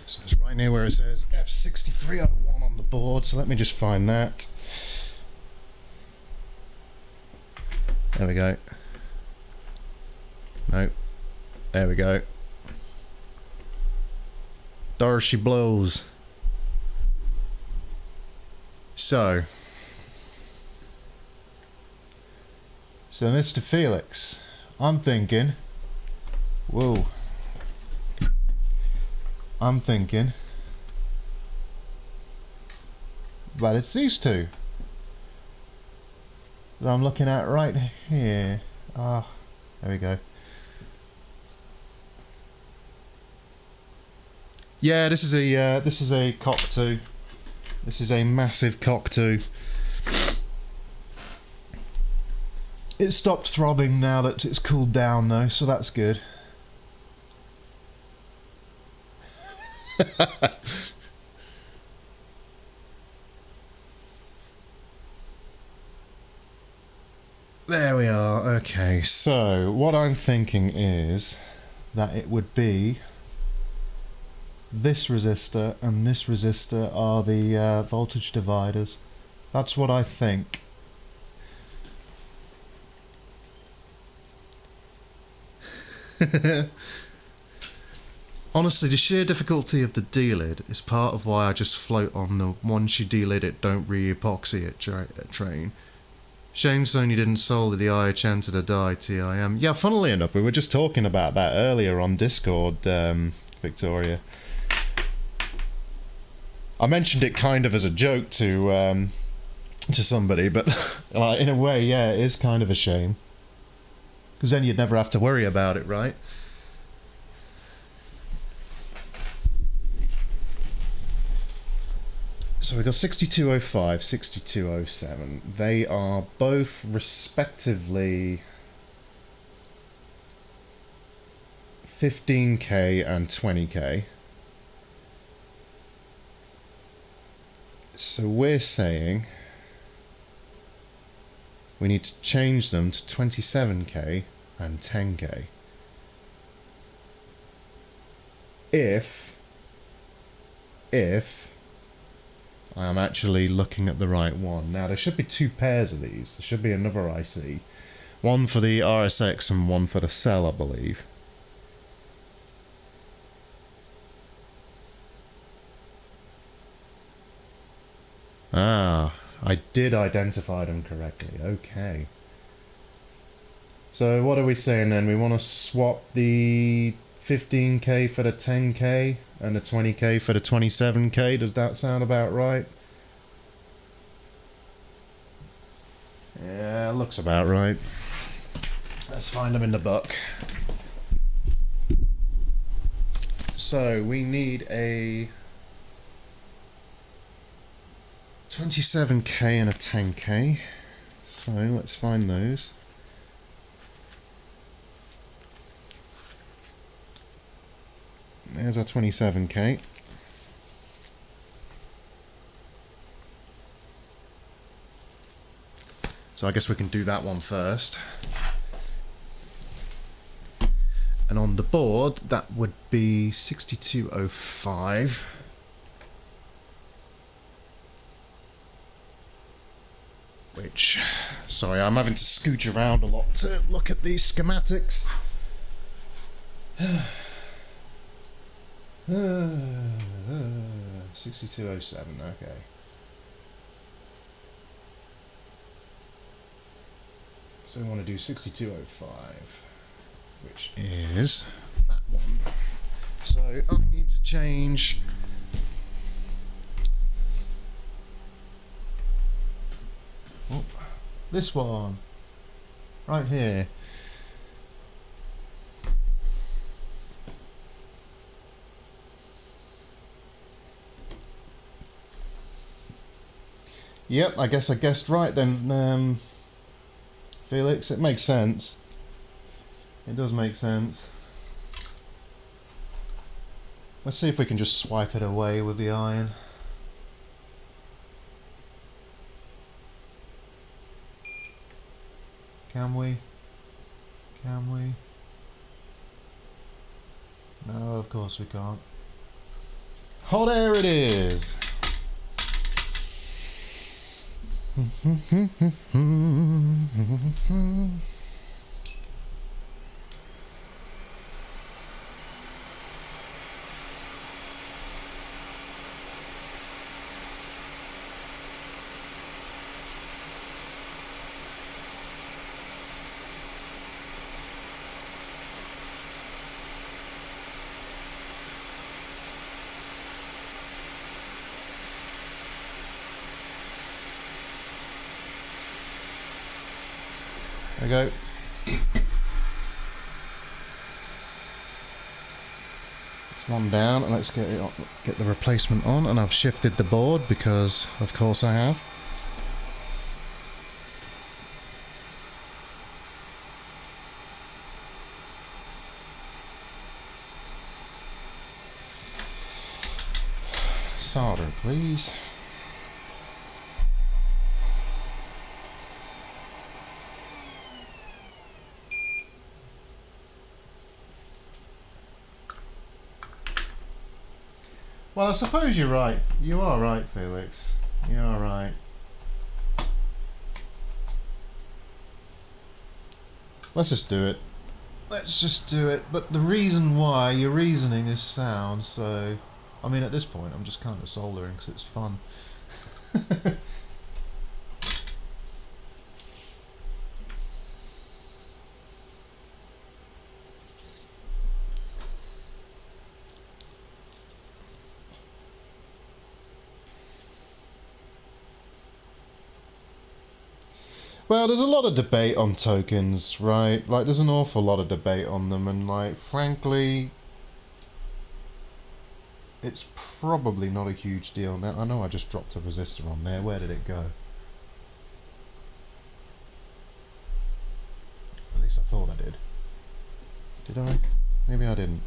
So it's right near where it says F6301 on the board, so let me just find that. There we go. No. There we go. There she blows. So Mr. Felix, I'm thinking, but it's these two that I'm looking at right here. Ah, there we go. Yeah, this is a cockatoo. This is a massive cockatoo. It stopped throbbing now that it's cooled down though, so that's good. There we are. Okay, so what I'm thinking is that it would be this resistor and this resistor are the voltage dividers. That's what I think. Honestly, the sheer difficulty of the D-lid is part of why I just float on the once you D-lid it, don't re-epoxy it train. Shame Sony didn't solder the IHN to the die TIM. Yeah, funnily enough, we were just talking about that earlier on Discord, Victoria. I mentioned it kind of as a joke to somebody, but like, in a way, yeah, it is kind of a shame. Because then you'd never have to worry about it, right? So we've got 6205, 6207. They are both respectively 15K and 20K. So we're saying we need to change them to 27K and 10K. If I am actually looking at the right one. Now there should be two pairs of these. There should be another IC. One for the RSX and one for the cell, I believe. Ah, I did identify them correctly. Okay. So what are we saying then? We want to swap the 15K for the 10K and the 20K for the 27K. Does that sound about right? Yeah, looks about right. Let's find them in the book. So we need a 27K and a 10K. So let's find those. There's our 27K. So I guess we can do that one first. And on the board, that would be 6205. Which, sorry, I'm having to scooch around a lot to look at these schematics. 6207, okay. So we want to do 6205, which is that one. So I need to change this one right here. Yep, I guess I guessed right then, Felix. It makes sense. It does make sense. Let's see if we can just swipe it away with the iron. Can we? Can we? No, of course we can't. Hot air it is! There we go. It's one down, and let's get it on, get the replacement on. And I've shifted the board because, of course, I have. Solder, please. Well, I suppose you're right. You are right, Felix. You are right. Let's just do it. Let's just do it. But the reason why, your reasoning is sound, so... I mean, at this point, I'm just kind of soldering because it's fun. Well, there's a lot of debate on tokens, right? Like, there's an awful lot of debate on them, and, like, frankly, it's probably not a huge deal now. I know I just dropped a resistor on there. Where did it go? At least I thought I did. Did I? Maybe I didn't.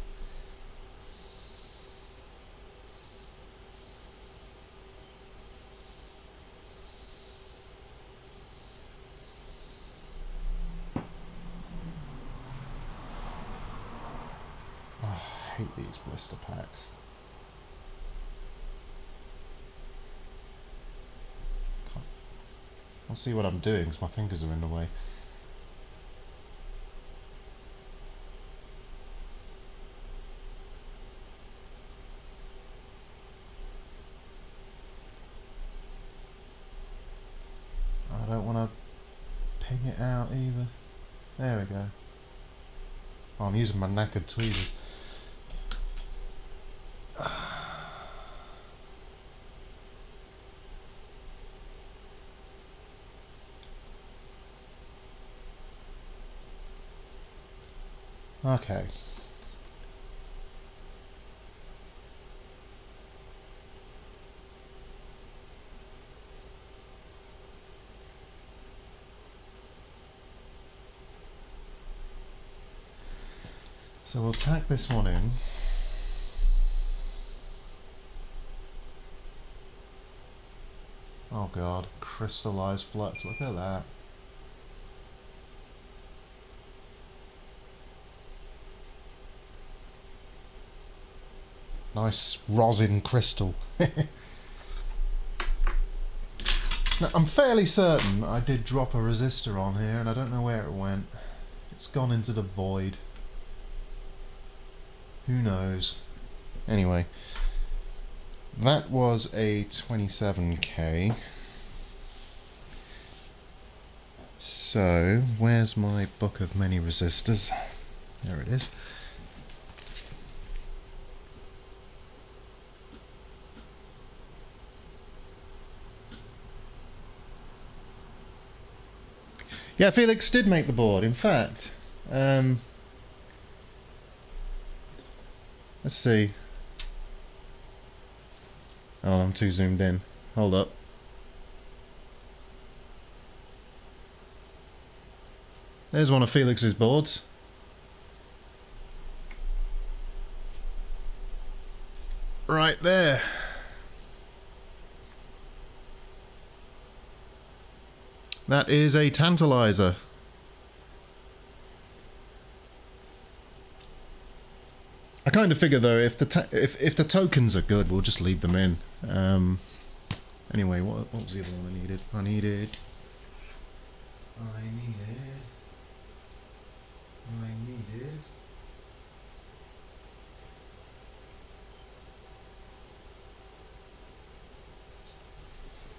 I hate these blister packs. I'll see what I'm doing because my fingers are in the way. I don't want to ping it out either. There we go. Oh, I'm using my knackered tweezers. Okay. So we'll tack this one in. Oh god, crystallized flux, look at that. Nice rosin crystal. Now, I'm fairly certain I did drop a resistor on here and I don't know where it went. It's gone into the void. Who knows? Anyway, that was a 27k. So, where's my book of many resistors? There it is. Yeah, Felix did make the board. In fact, let's see. Oh, I'm too zoomed in. Hold up. There's one of Felix's boards. Right there. That is a tantalizer. I kind of figure though, if the tokens are good, we'll just leave them in. Anyway, what was the other one I needed? I needed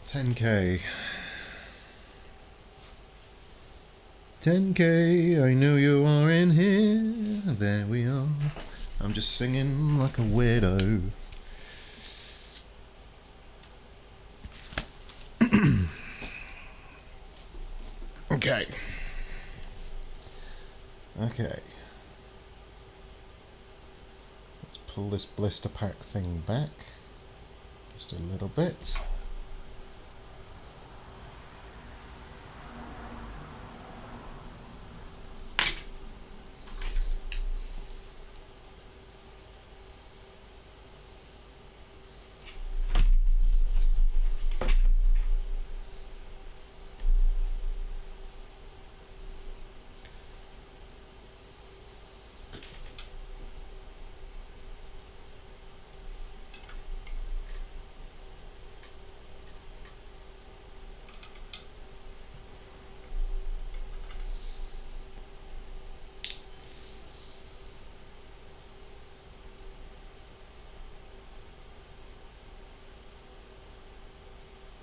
10K. 10K, I know you are in here. There we are. I'm just singing like a weirdo. Okay. Okay. Let's pull this blister pack thing back. Just a little bit.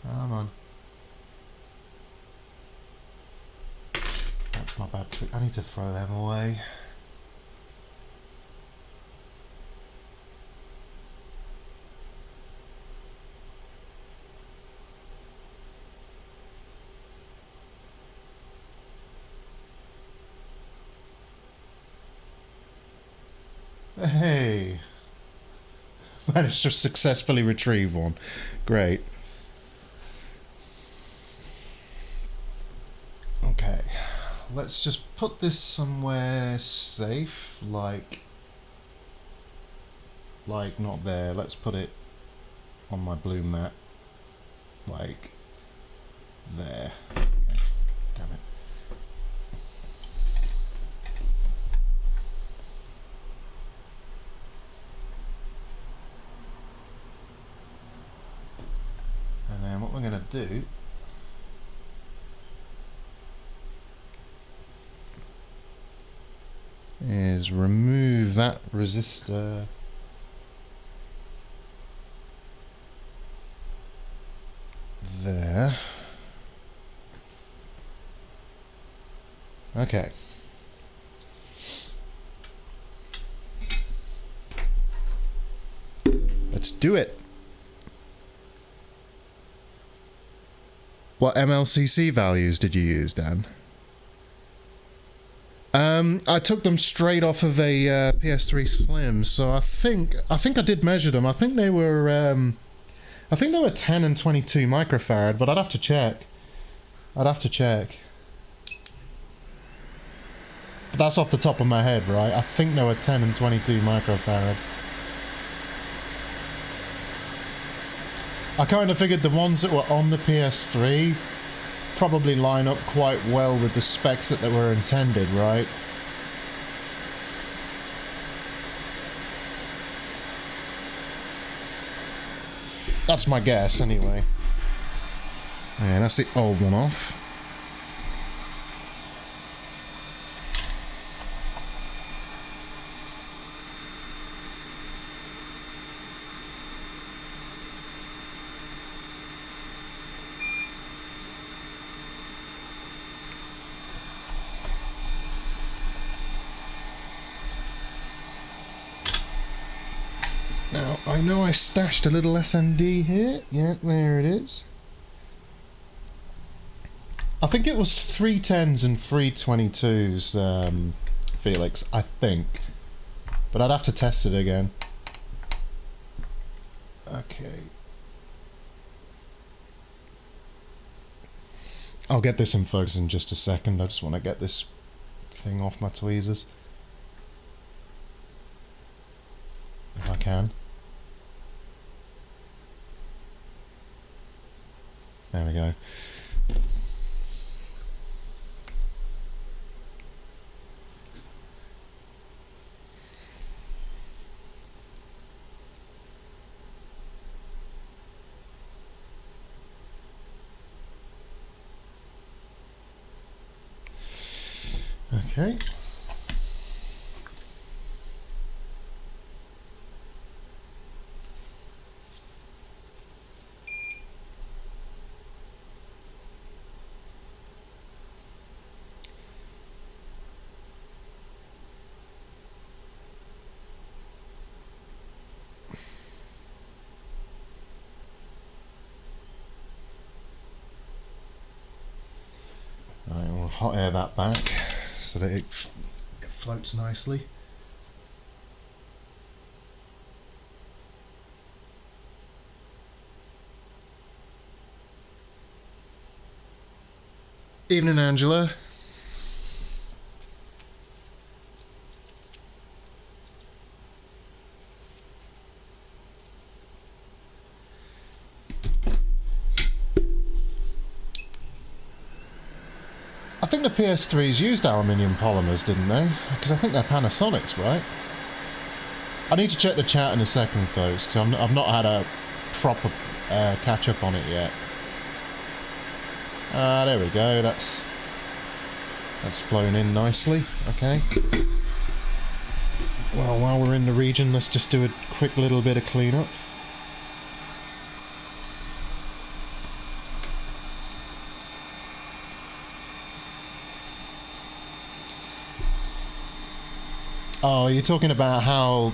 Come on. That's my bad trick. I need to throw them away. Hey. Managed to successfully retrieve one. Great. Okay, let's just put this somewhere safe, like not there. Let's put it on my blue mat, like there. Okay. Damn it. And then what we're gonna do is remove that resistor there. Okay. Let's do it. What MLCC values did you use, Dan? I took them straight off of a PS3 Slim, so I think I did measure them. I think they were 10 and 22 microfarad, but I'd have to check. But that's off the top of my head, right? I think they were 10 and 22 microfarad. I kind of figured the ones that were on the PS3 probably line up quite well with the specs that they were intended, right? That's my guess, anyway. And that's the old one off. Now, I know I stashed a little SMD here. Yeah, there it is. I think it was 310s and 322s, Felix, I think. But I'd have to test it again. Okay. I'll get this in focus in just a second. I just want to get this thing off my tweezers. If I can. There we go. Okay. Right, we'll hot air that back so that it floats nicely. Evening, Angela. I think the PS3s used aluminium polymers, didn't they? Because I think they're Panasonics, right? I need to check the chat in a second, folks, because I've not had a proper catch up on it yet. There we go. That's flown in nicely. Okay. Well, while we're in the region, let's just do a quick little bit of cleanup. Oh, you're talking about how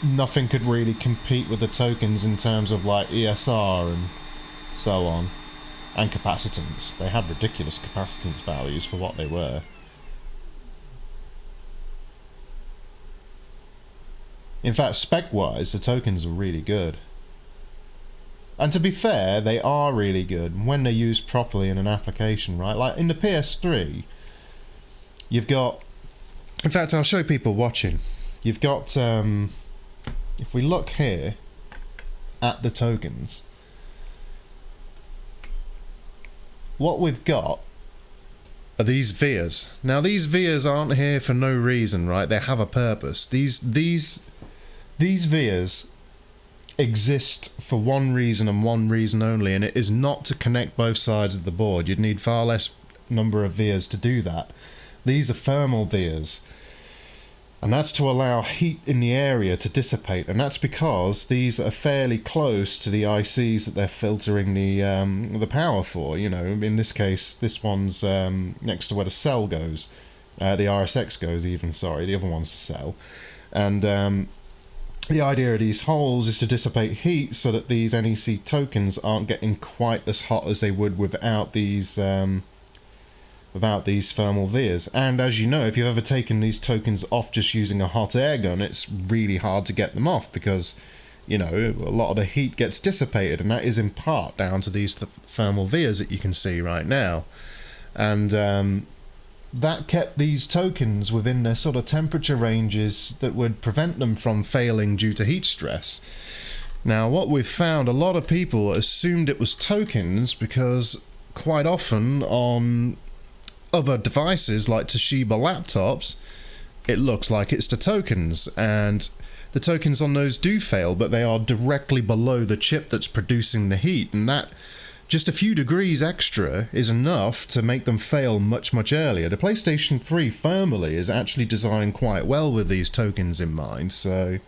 nothing could really compete with the tokens in terms of like ESR and so on, and capacitance. They had ridiculous capacitance values for what they were. In fact, spec-wise, the tokens are really good. And to be fair, they are really good when they're used properly in an application, right? Like in the PS3, you've got... In fact, I'll show people watching. You've got, if we look here at the tokens, what we've got are these vias. Now, these vias aren't here for no reason, right? They have a purpose. These vias exist for one reason and one reason only, and it is not to connect both sides of the board. You'd need far less number of vias to do that. These are thermal vias, and that's to allow heat in the area to dissipate, and that's because these are fairly close to the ICs that they're filtering the power for. You know, in this case, this one's next to where the cell goes, the RSX goes even, sorry, the other one's the cell. And the idea of these holes is to dissipate heat so that these NEC tokens aren't getting quite as hot as they would without these thermal vias. And as you know, if you've ever taken these tokens off just using a hot air gun, it's really hard to get them off because, you know, a lot of the heat gets dissipated, and that is in part down to these thermal vias that you can see right now. And that kept these tokens within their sort of temperature ranges that would prevent them from failing due to heat stress. Now, what we've found, a lot of people assumed it was tokens because quite often on other devices like Toshiba laptops, it looks like it's the tokens, and the tokens on those do fail, but they are directly below the chip that's producing the heat, and that just a few degrees extra is enough to make them fail much, much earlier. The PlayStation 3 thermally is actually designed quite well with these tokens in mind, so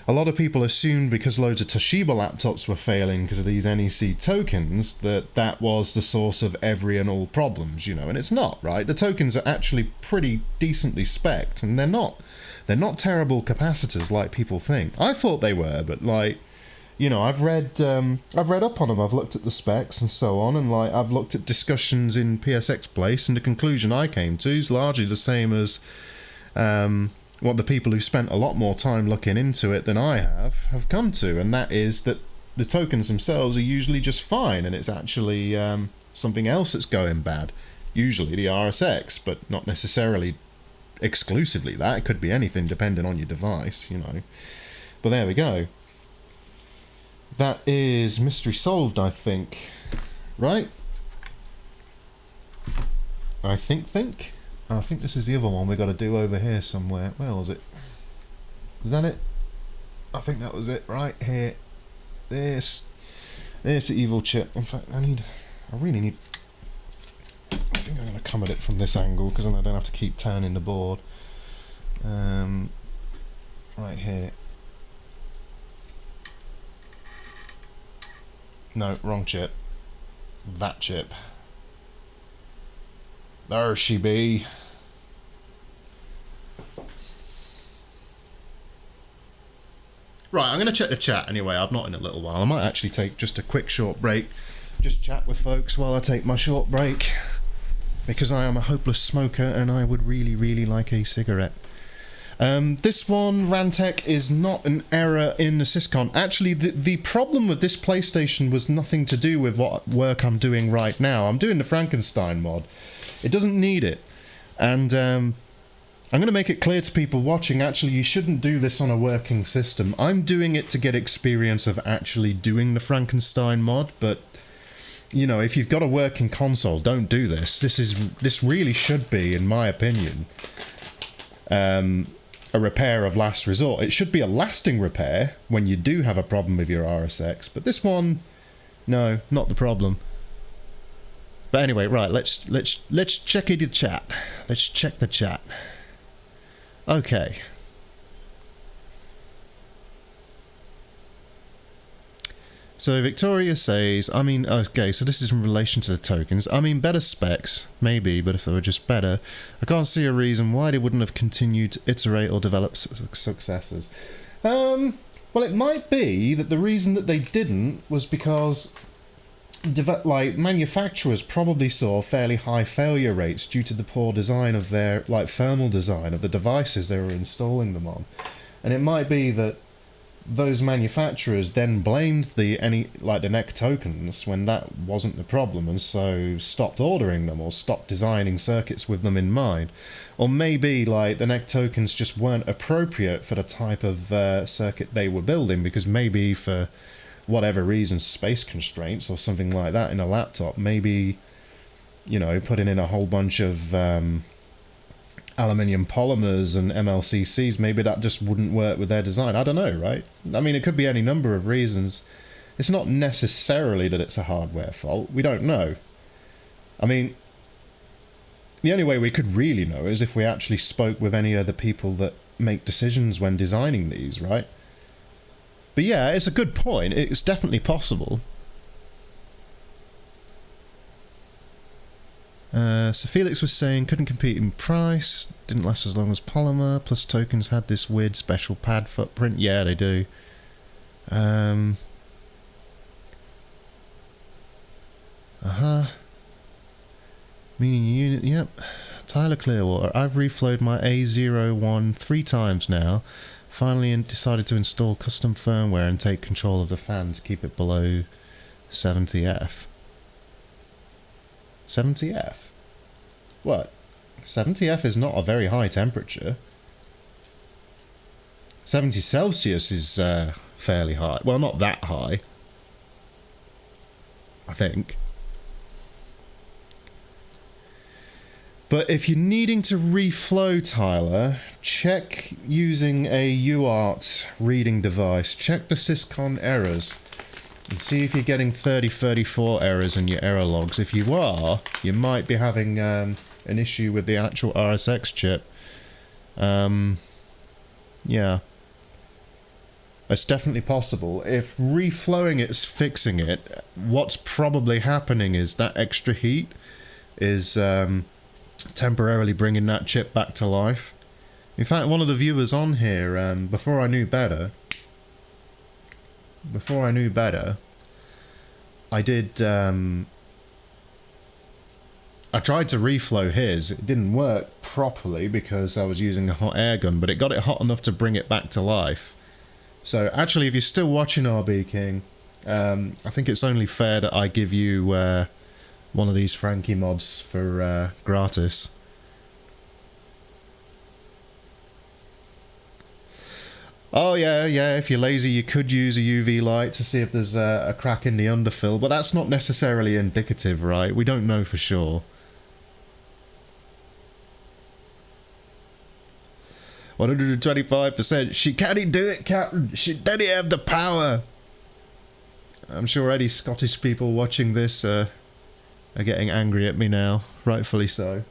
a lot of people assumed because loads of Toshiba laptops were failing because of these NEC tokens that was the source of every and all problems, you know, and it's not, right? The tokens are actually pretty decently spec'd, and they're not terrible capacitors like people think. I thought they were, but like, you know, I've read up on them, I've looked at the specs and so on, and like I've looked at discussions in PSX Place, and the conclusion I came to is largely the same as what the people who spent a lot more time looking into it than I have come to, and that is that the tokens themselves are usually just fine, and it's actually something else that's going bad. usually the RSX, but not necessarily exclusively that. It could be anything depending on your device, you know. But there we go. That is mystery solved, I think. Right? I think this is the other one we got to do over here somewhere. Where was it? Was that it? I think that was it right here. There's the evil chip. In fact, I really need, I think I'm going to come at it from this angle because then I don't have to keep turning the board. Right here. No, wrong chip. That chip. There she be. Right, I'm going to check the chat anyway. I'm not in a little while. I might actually take just a quick short break. Just chat with folks while I take my short break. Because I am a hopeless smoker and I would really, really like a cigarette. This one, Rantec, is not an error in the Syscon. Actually, the problem with this PlayStation was nothing to do with what work I'm doing right now. I'm doing the Frankenstein mod. It doesn't need it. And I'm going to make it clear to people watching, actually, you shouldn't do this on a working system. I'm doing it to get experience of actually doing the Frankenstein mod, but, you know, if you've got a working console, don't do this. This really should be, in my opinion, a repair of last resort. It should be a lasting repair when you do have a problem with your RSX, but this one, no, not the problem. But anyway, right, let's check the chat. Let's check the chat. Okay. So Victoria says, I mean, okay, so this is in relation to the tokens. I mean, better specs, maybe, but if they were just better, I can't see a reason why they wouldn't have continued to iterate or develop successors. Well, it might be that the reason that they didn't was because manufacturers probably saw fairly high failure rates due to the poor design of their thermal design of the devices they were installing them on, and it might be that those manufacturers then blamed the NEC tokens when that wasn't the problem, and so stopped ordering them or stopped designing circuits with them in mind. Or maybe the NEC tokens just weren't appropriate for the type of circuit they were building, because maybe for whatever reason, space constraints or something like that in a laptop, maybe, you know, putting in a whole bunch of aluminium polymers and MLCCs, maybe that just wouldn't work with their design. I don't know, right? I mean, it could be any number of reasons. It's not necessarily that it's a hardware fault. We don't know. I mean, the only way we could really know is if we actually spoke with any other people that make decisions when designing these, right? But yeah, it's a good point. It's definitely possible. So Felix was saying couldn't compete in price, didn't last as long as polymer, plus tokens had this weird special pad footprint. Yeah, they do. Meaning unit, yep. Tyler Clearwater, I've reflowed my A01 3 times now. Finally decided to install custom firmware and take control of the fan to keep it below 70F. 70F? What? 70F is not a very high temperature. 70 Celsius is fairly high. Well, not that high, I think. But if you're needing to reflow, Tyler, check using a UART reading device. Check the Syscon errors and see if you're getting 3034 errors in your error logs. If you are, you might be having an issue with the actual RSX chip. Yeah. It's definitely possible. If reflowing it's fixing it, what's probably happening is that extra heat is temporarily bringing that chip back to life. In fact, one of the viewers on here, before I knew better, I did, I tried to reflow his. It didn't work properly because I was using a hot air gun, but it got it hot enough to bring it back to life. So actually, if you're still watching RB King, I think it's only fair that I give you one of these Frankie mods for gratis. Oh yeah, if you're lazy you could use a UV light to see if there's a crack in the underfill, but that's not necessarily indicative, right? We don't know for sure. 125%. She can't do it, Captain. She doesn't have the power. I'm sure any Scottish people watching this are getting angry at me now. Rightfully so.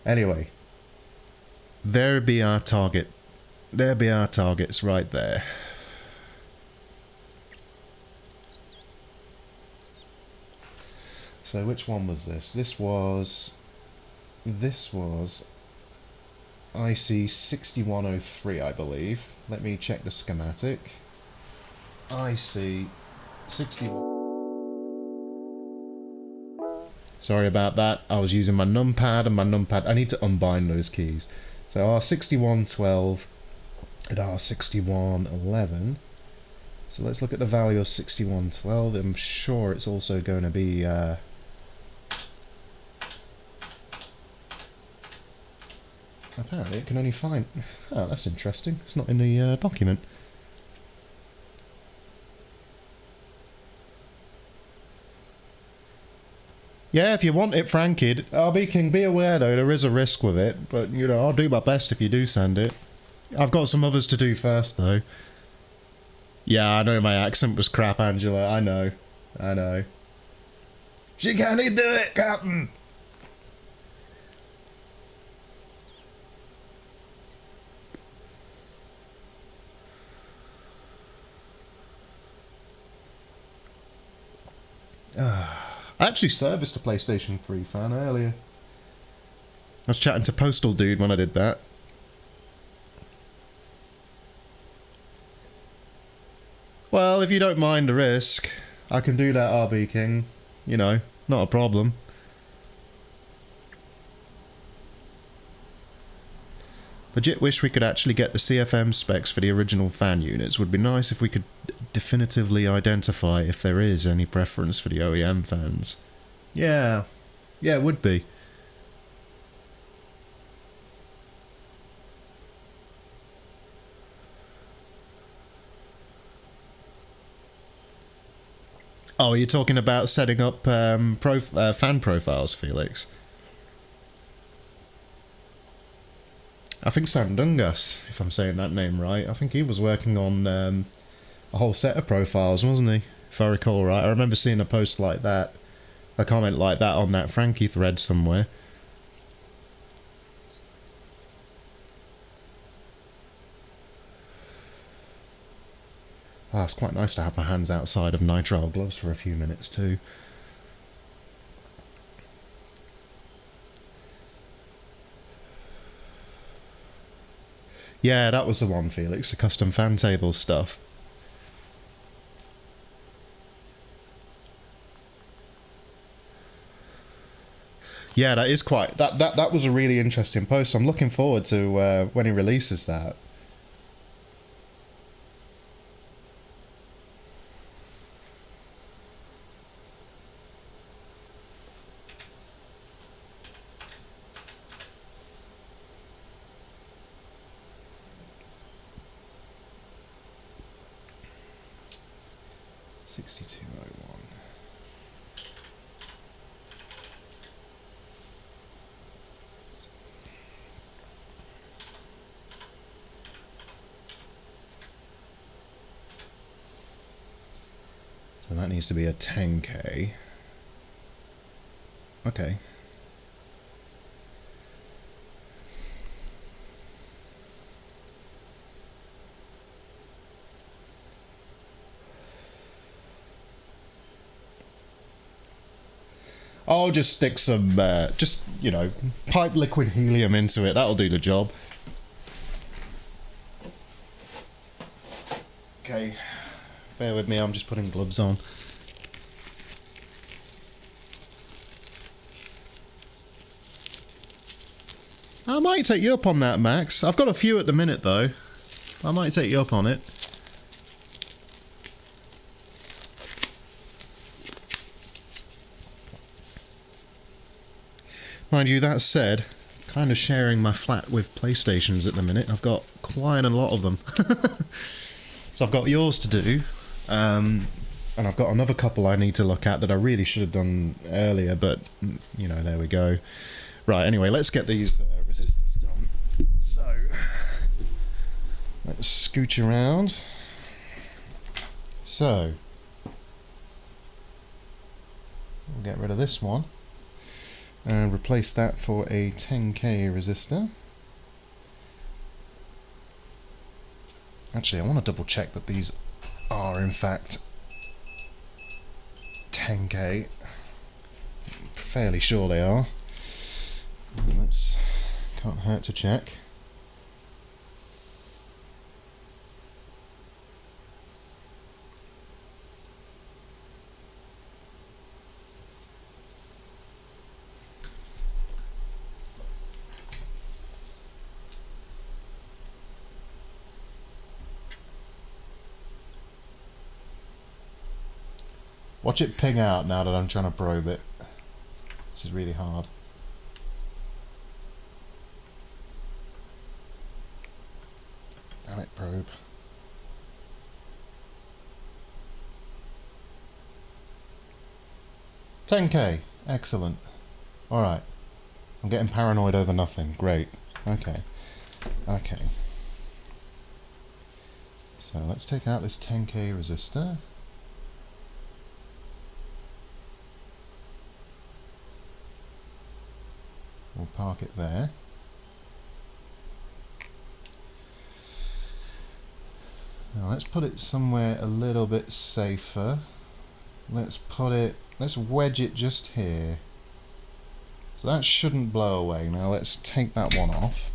Anyway. There be our target. There be our targets right there. So which one was this? This was IC 6103, I believe. Let me check the schematic. IC 61. Sorry about that. I was using my numpad and my numpad. I need to unbind those keys. So R6112 and R6111. So let's look at the value of 6112. I'm sure it's also going to be apparently it can only find... Oh, that's interesting. It's not in the document. Yeah, if you want it Frankied, RB King, be aware though, there is a risk with it, but you know, I'll do my best if you do send it. I've got some others to do first though. Yeah, I know my accent was crap, Angela, I know. I know. She can't do it, Captain! I actually serviced a PlayStation 3 fan earlier. I was chatting to Postal Dude when I did that. Well, if you don't mind the risk, I can do that, RB King. You know, not a problem. Legit wish we could actually get the CFM specs for the original fan units. Would be nice if we could definitively identify if there is any preference for the OEM fans. Yeah. Yeah, it would be. Oh, you're talking about setting up fan profiles, Felix? I think Sandungas, if I'm saying that name right, I think he was working on a whole set of profiles, wasn't he? If I recall right. I remember seeing a post like that, a comment like that on that Frankie thread somewhere. Ah, it's quite nice to have my hands outside of nitrile gloves for a few minutes too. Yeah, that was the one, Felix, the custom fan table stuff. Yeah, that is quite... That was a really interesting post. I'm looking forward to when he releases that. So that needs to be a 10K. Okay. I'll just stick some, just, you know, pipe liquid helium into it. That'll do the job. Okay. Bear with me, I'm just putting gloves on. I might take you up on that, Max. I've got a few at the minute, though. I might take you up on it. Mind you, that said, kind of sharing my flat with PlayStations at the minute. I've got quite a lot of them. So I've got yours to do, and I've got another couple I need to look at that I really should have done earlier, but, you know, there we go. Right, anyway, let's get these resistors done. So, let's scooch around. So, we'll get rid of this one and replace that for a 10k resistor. Actually, I want to double check that these are in fact 10k. Fairly sure they are. Can't hurt to check. Watch it ping out now that I'm trying to probe it. This is really hard. Damn it, probe. $10k. Excellent. Alright. I'm getting paranoid over nothing. Great. Okay. Okay. So let's take out this 10k resistor. We'll park it there. Now let's put it somewhere a little bit safer. Let's wedge it just here. So that shouldn't blow away. Now let's take that one off.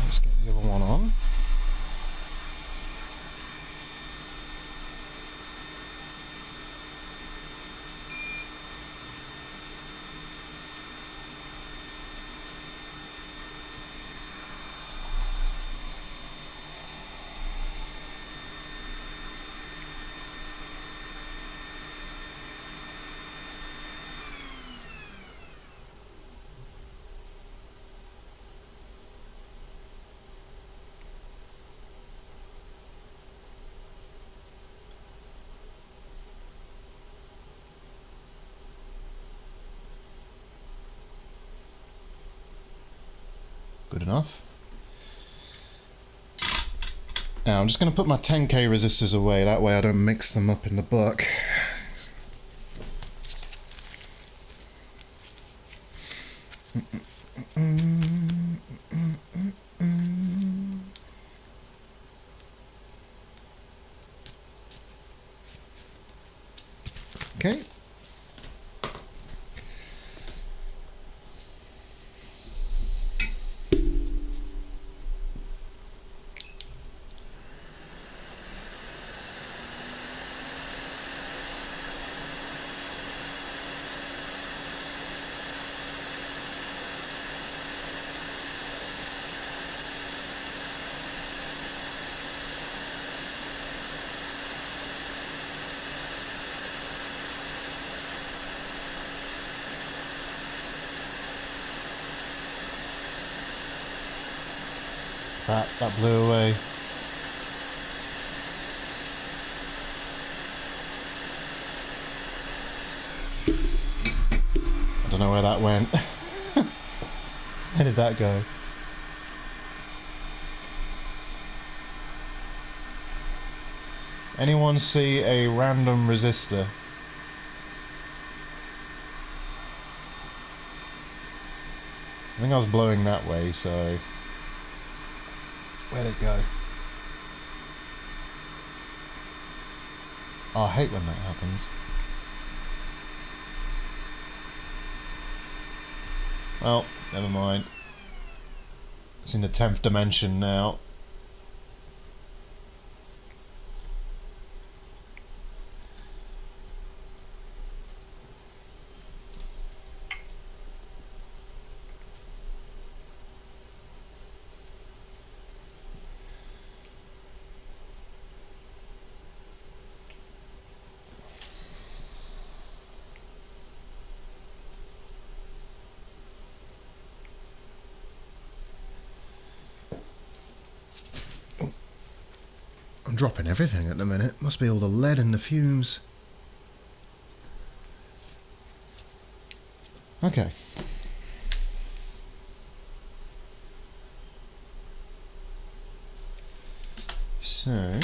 Let's get the other one on. Good enough. Now I'm just going to put my 10k resistors away, that way I don't mix them up in the book. Okay. That blew away. I don't know where that went. Where did that go? Anyone see a random resistor? I think I was blowing that way, so... Where'd it go? Oh, I hate when that happens. Well, never mind. It's in the 10th dimension now. I'm dropping everything at the minute. Must be all the lead in the fumes. Okay. So...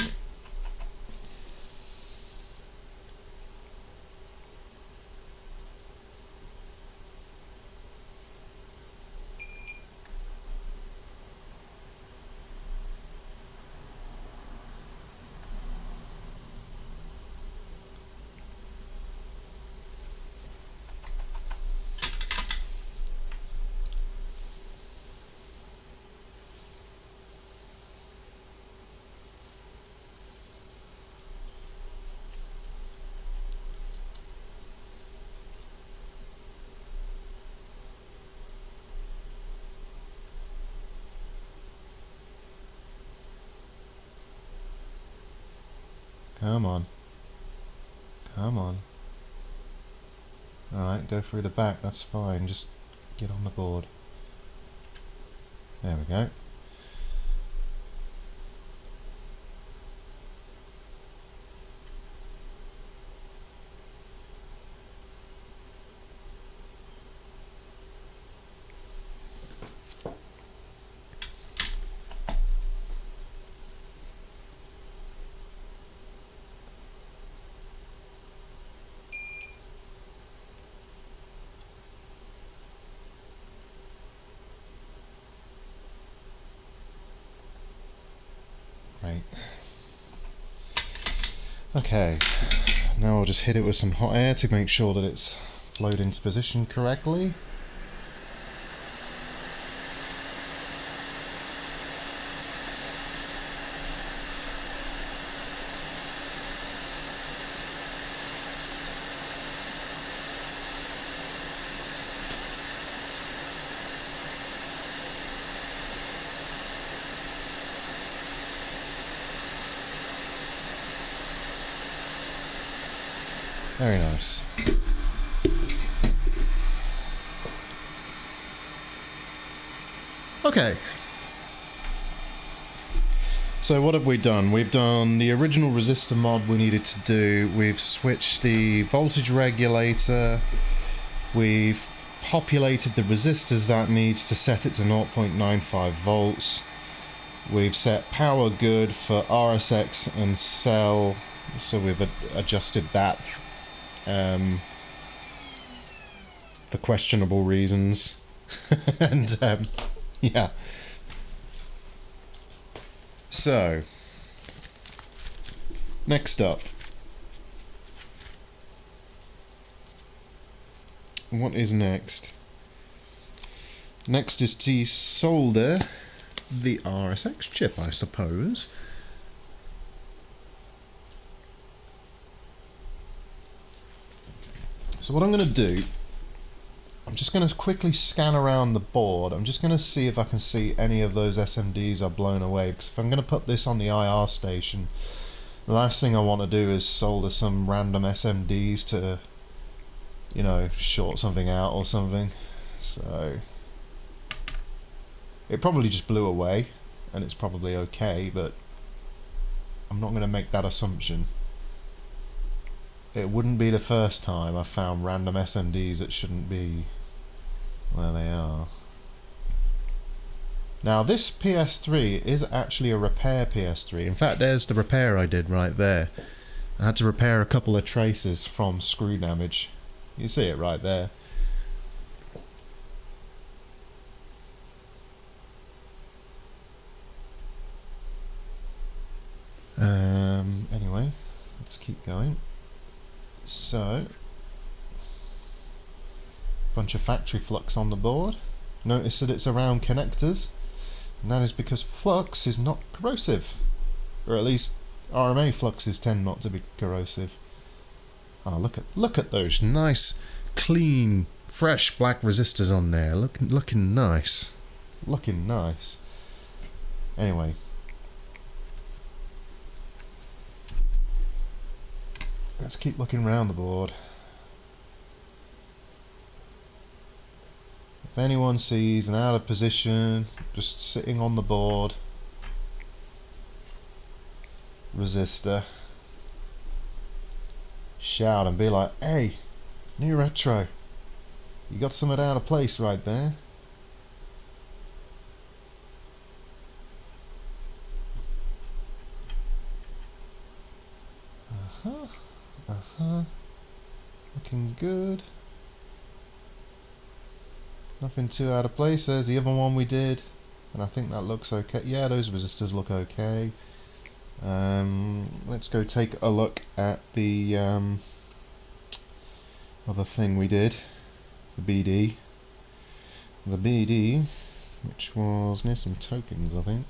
Come on. Come on. Alright, go through the back, that's fine. Just get on the board. There we go. Right. Okay, now I'll just hit it with some hot air to make sure that it's flowed into position correctly. Very nice. Okay. So what have we done? We've done the original resistor mod we needed to do. We've switched the voltage regulator. We've populated the resistors that needs to set it to 0.95 volts. We've set power good for RSX and cell. So we've adjusted that for questionable reasons. And yeah. So next up, what is next? Next is to solder the RSX chip, I suppose. So what I'm going to do, I'm just going to quickly scan around the board. I'm just going to see if I can see any of those SMDs are blown away, because if I'm going to put this on the IR station, the last thing I want to do is solder some random SMDs to, you know, short something out or something. So it probably just blew away and it's probably okay, but I'm not going to make that assumption. It wouldn't be the first time I've found random SMDs that shouldn't be where they are. Now this PS3 is actually a repair PS3. In fact, there's the repair I did right there. I had to repair a couple of traces from screw damage. You see it right there. Anyway, Let's keep going. So, bunch of factory flux on the board. Notice that it's around connectors, and that is because flux is not corrosive, or at least RMA fluxes tend not to be corrosive. Oh, look at those nice, clean, fresh black resistors on there. Looking nice, looking nice. Anyway, let's keep looking around the board. If anyone sees an out of position, just sitting on the board resistor, shout and be like, "Hey, new retro, you got something out of place right there." Looking good. Nothing too out of place. There's the other one we did, and I think that looks okay. Yeah, those resistors look okay. Let's go take a look at the other thing we did, the BD. The BD, which was near some tokens, I think.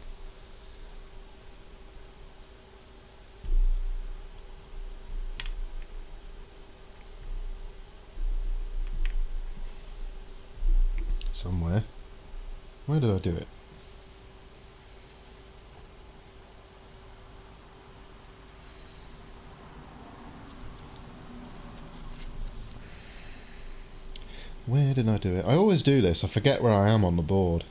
Somewhere. Where did I do it? Where did I do it? I always do this. I forget where I am on the board.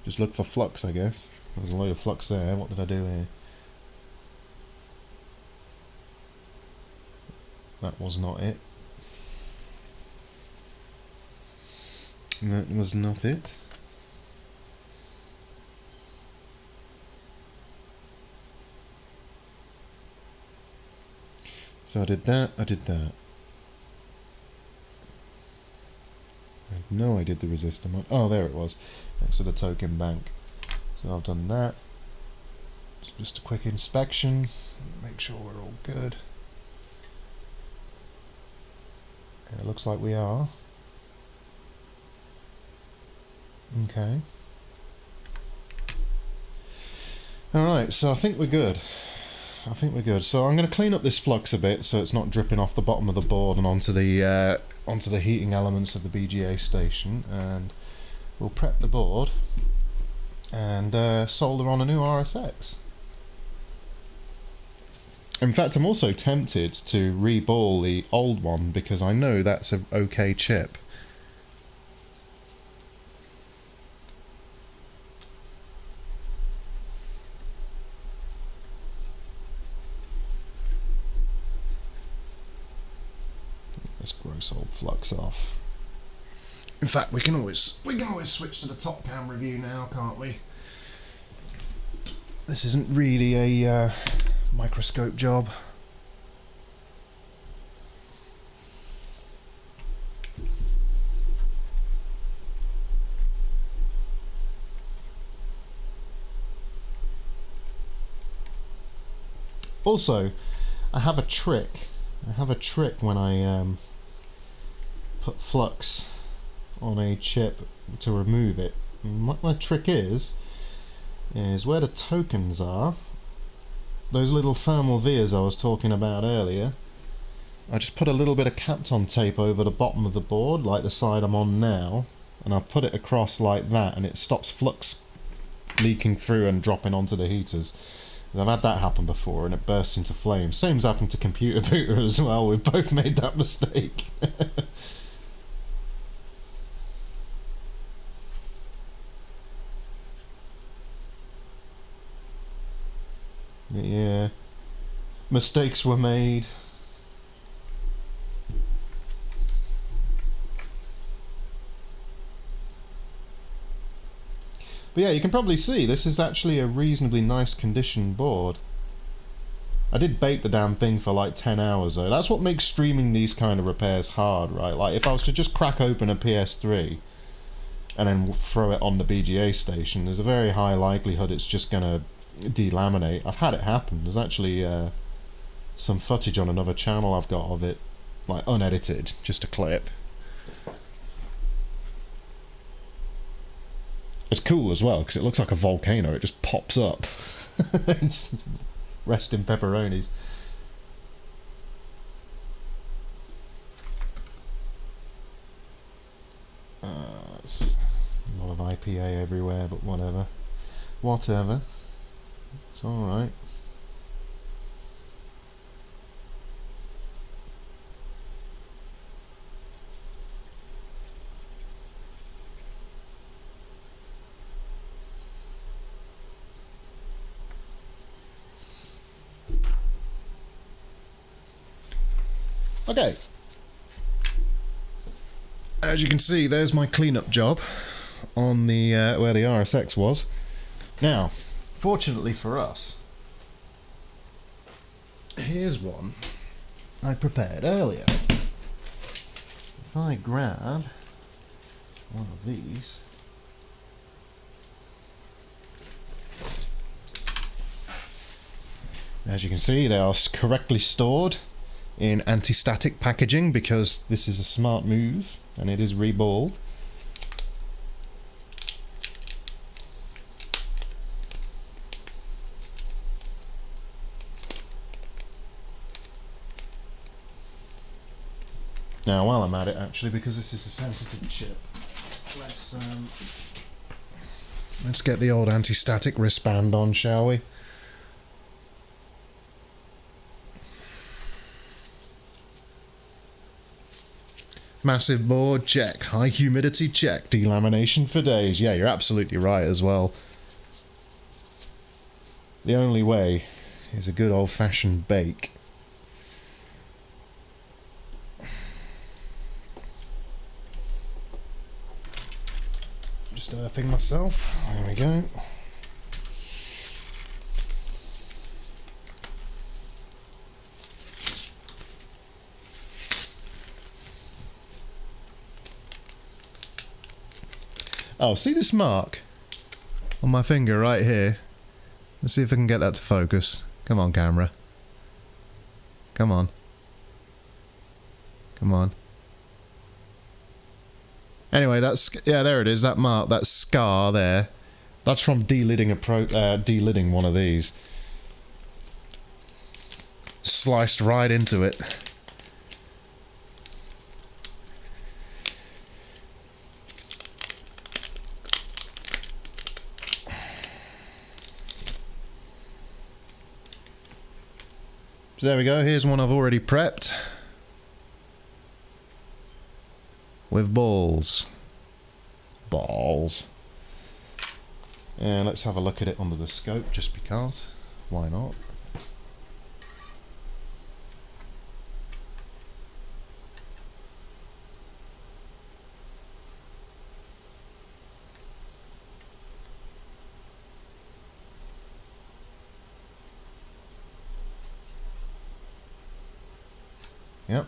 Just look for flux, I guess. There's a load of flux there. What did I do here? That was not it. That was not it. So I did that, I did that. I know I did the resistor mod. Oh, there it was, next to the token bank. So I've done that. So just a quick inspection, make sure we're all good. And it looks like we are. Okay. Alright, so I think we're good. So I'm going to clean up this flux a bit so it's not dripping off the bottom of the board and onto the heating elements of the BGA station, and we'll prep the board and solder on a new RSX. In fact, I'm also tempted to reball the old one because I know that's an okay chip. This gross old flux off. In fact, we can always switch to the top cam review now, can't we? This isn't really a microscope job. Also, I have a trick. When I put flux on a chip to remove it. And what my trick is where the tokens are, those little thermal vias I was talking about earlier, I just put a little bit of Kapton tape over the bottom of the board, like the side I'm on now, and I put it across like that, and it stops flux leaking through and dropping onto the heaters. I've had that happen before and it bursts into flames. Same's happened to Computer Booter as well. We've both made that mistake. Yeah. Mistakes were made. But yeah, you can probably see this is actually a reasonably nice condition board. I did bake the damn thing for like 10 hours though. That's what makes streaming these kind of repairs hard, right? Like if I was to just crack open a PS3 and then throw it on the BGA station, there's a very high likelihood it's just gonna delaminate. I've had it happen. There's actually some footage on another channel I've got of it, like unedited, just a clip. It's cool as well because it looks like a volcano. It just pops up. Rest in pepperonis. It's a lot of IPA everywhere, but whatever. Whatever. It's alright. Okay. As you can see, there's my cleanup job on the where the RSX was. Now, fortunately for us, here's one I prepared earlier. If I grab one of these, as you can see, they are correctly stored in anti-static packaging because this is a smart move and it is reballed. Now while I'm at it, actually, because this is a sensitive chip, let's get the old anti-static wristband on, shall we? Massive board, check. High humidity, check. Delamination for days. Yeah, you're absolutely right as well. The only way is a good old-fashioned bake. Just earthing myself. There we go. Oh, see this mark on my finger right here? Let's see if I can get that to focus. Come on, camera. Come on. Come on. Anyway, that's, yeah, there it is, that mark, that scar there. That's from delidding delidding one of these. Sliced right into it. So there we go, here's one I've already prepped. With balls. Balls. And let's have a look at it under the scope, just because. Why not? Yep,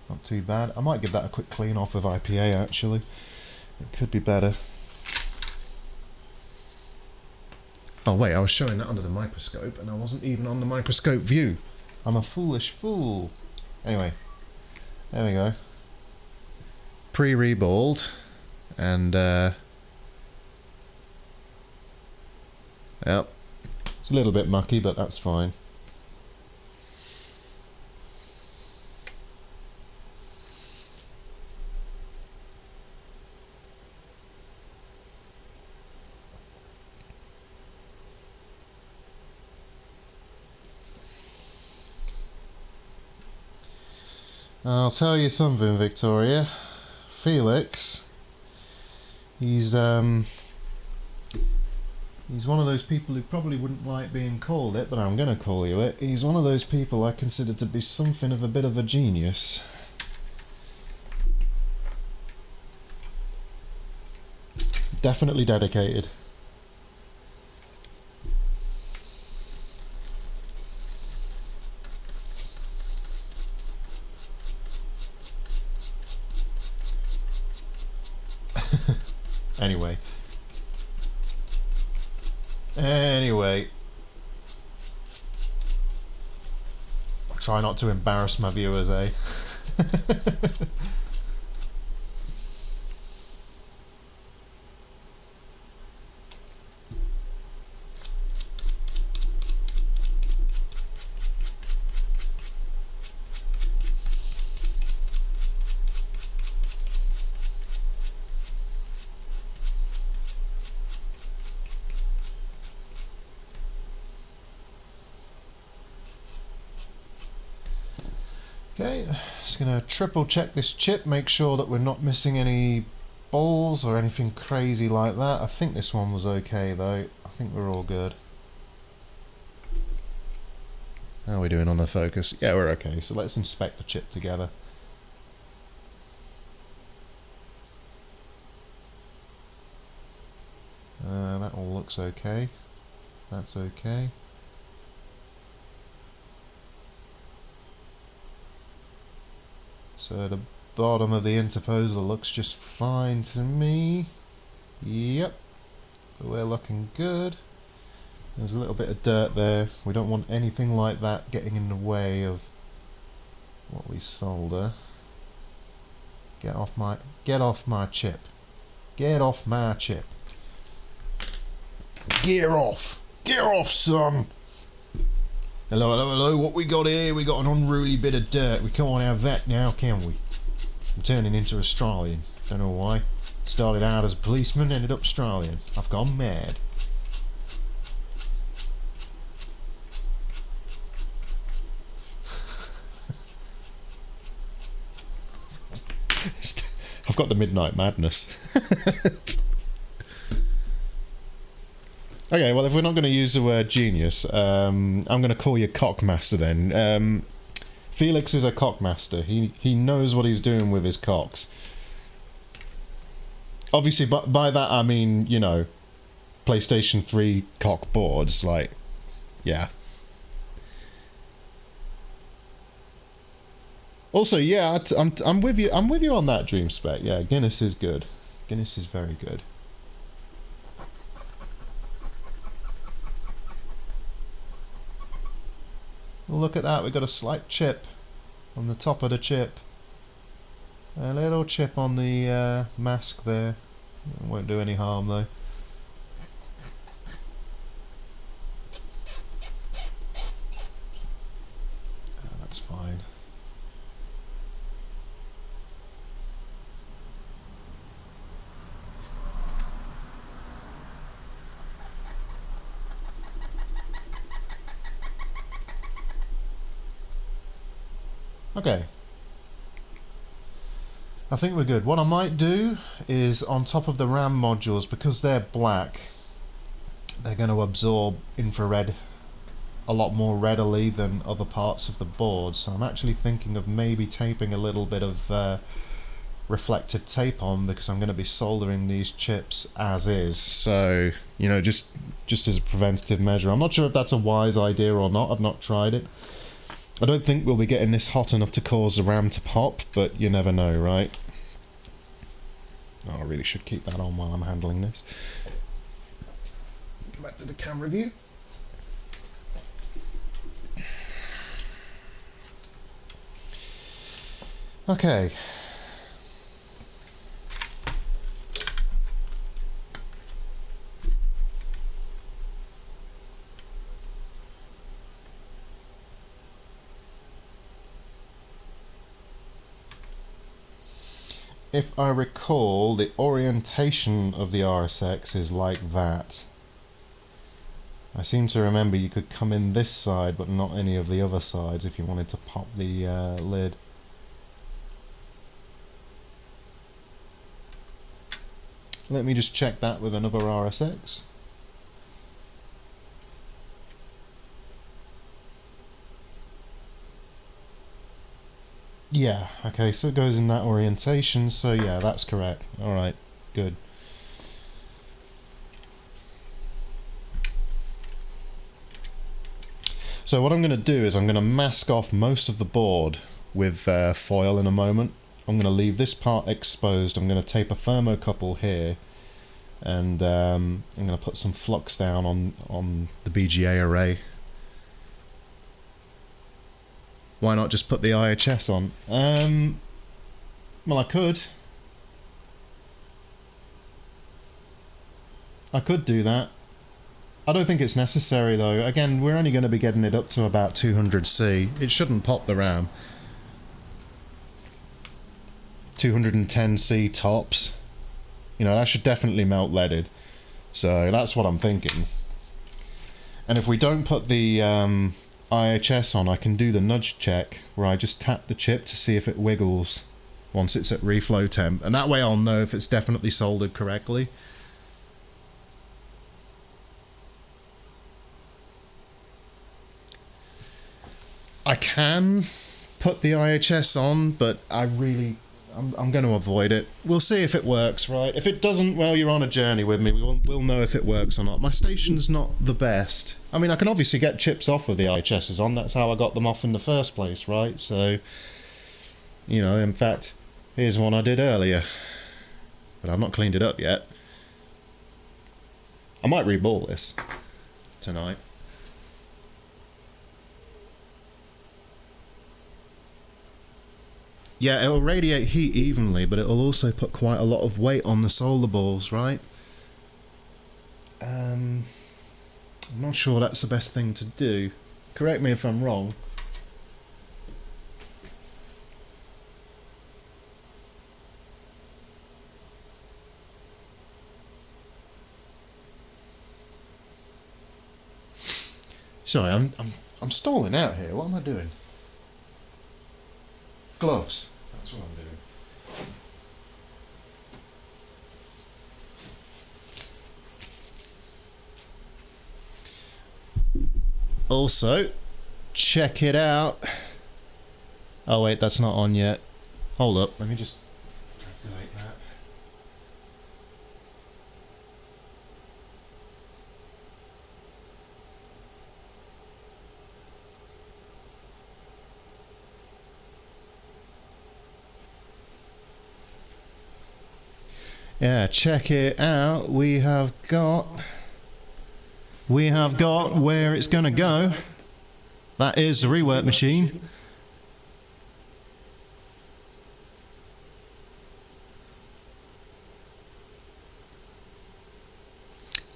not too bad. I might give that a quick clean off with IPA actually. It could be better. Oh wait, I was showing that under the microscope and I wasn't even on the microscope view. I'm a foolish fool. Anyway, there we go. Pre-reballed and yep, it's a little bit mucky but that's fine. I'll tell you something, Victoria. Felix, he's one of those people who probably wouldn't like being called it, but I'm going to call you it. He's one of those people I consider to be something of a bit of a genius. Definitely dedicated. Anyway. Try not to embarrass my viewers, eh? Okay, just gonna triple check this chip, make sure that we're not missing any balls or anything crazy like that. I think this one was okay though. I think we're all good. How are we doing on the focus? Yeah, we're okay. So let's inspect the chip together. That all looks okay. That's okay. So the bottom of the interposer looks just fine to me. Yep, we're looking good. There's a little bit of dirt there. We don't want anything like that getting in the way of what we solder. Get off my chip. Get off my chip. Gear off! Gear off, son! Hello, hello, hello, what we got here? We got an unruly bit of dirt. We can't have that now, can we? I'm turning into Australian. Don't know why. Started out as a policeman, ended up Australian. I've gone mad. I've got the midnight madness. Okay, well, if we're not going to use the word genius, I'm going to call you cockmaster then. Felix is a cockmaster. He knows what he's doing with his cocks. Obviously, by that I mean, you know, PlayStation 3 cock boards, like, yeah. Also, yeah, I'm with you. I'm with you on that, Dream Spec. Yeah, Guinness is good. Guinness is very good. Look at that, we've got a slight chip on the top of the chip. A little chip on the mask there. It won't do any harm though. That's fine. Okay. I think we're good. What I might do is on top of the RAM modules, because they're black, they're going to absorb infrared a lot more readily than other parts of the board. So I'm actually thinking of maybe taping a little bit of reflective tape on, because I'm going to be soldering these chips as is. So, you know, just as a preventative measure. I'm not sure if that's a wise idea or not. I've not tried it. I don't think we'll be getting this hot enough to cause the RAM to pop, but you never know, right? Oh, I really should keep that on while I'm handling this. Go back to the camera view. Okay. If I recall, the orientation of the RSX is like that. I seem to remember you could come in this side, but not any of the other sides if you wanted to pop the lid. Let me just check that with another RSX. Yeah, okay, so it goes in that orientation, so yeah, that's correct. Alright, good. So what I'm going to do is I'm going to mask off most of the board with foil in a moment. I'm going to leave this part exposed. I'm going to tape a thermocouple here, And I'm going to put some flux down on the BGA array. Why not just put the IHS on? Well, I could. I could do that. I don't think it's necessary though. Again, we're only going to be getting it up to about 200C. It shouldn't pop the RAM. 210C tops. You know, that should definitely melt leaded. So that's what I'm thinking. And if we don't put the IHS on, I can do the nudge check where I just tap the chip to see if it wiggles once it's at reflow temp. And that way I'll know if it's definitely soldered correctly. I can put the IHS on, but I'm going to avoid it. We'll see if it works, right? If it doesn't, well, you're on a journey with me. We'll know if it works or not. My station's not the best. I mean, I can obviously get chips off with the IHSs on. That's how I got them off in the first place, right? So, you know, in fact, here's one I did earlier. But I've not cleaned it up yet. I might reball this tonight. Yeah, it'll radiate heat evenly, but it'll also put quite a lot of weight on the solder balls, right? I'm not sure that's the best thing to do. Correct me if I'm wrong. Sorry, I'm stalling out here. What am I doing? Gloves. That's what I'm doing. Also, check it out. Oh wait, that's not on yet. Hold up, let me just activate that. Yeah, check it out. We have got where it's gonna go. That is the rework machine.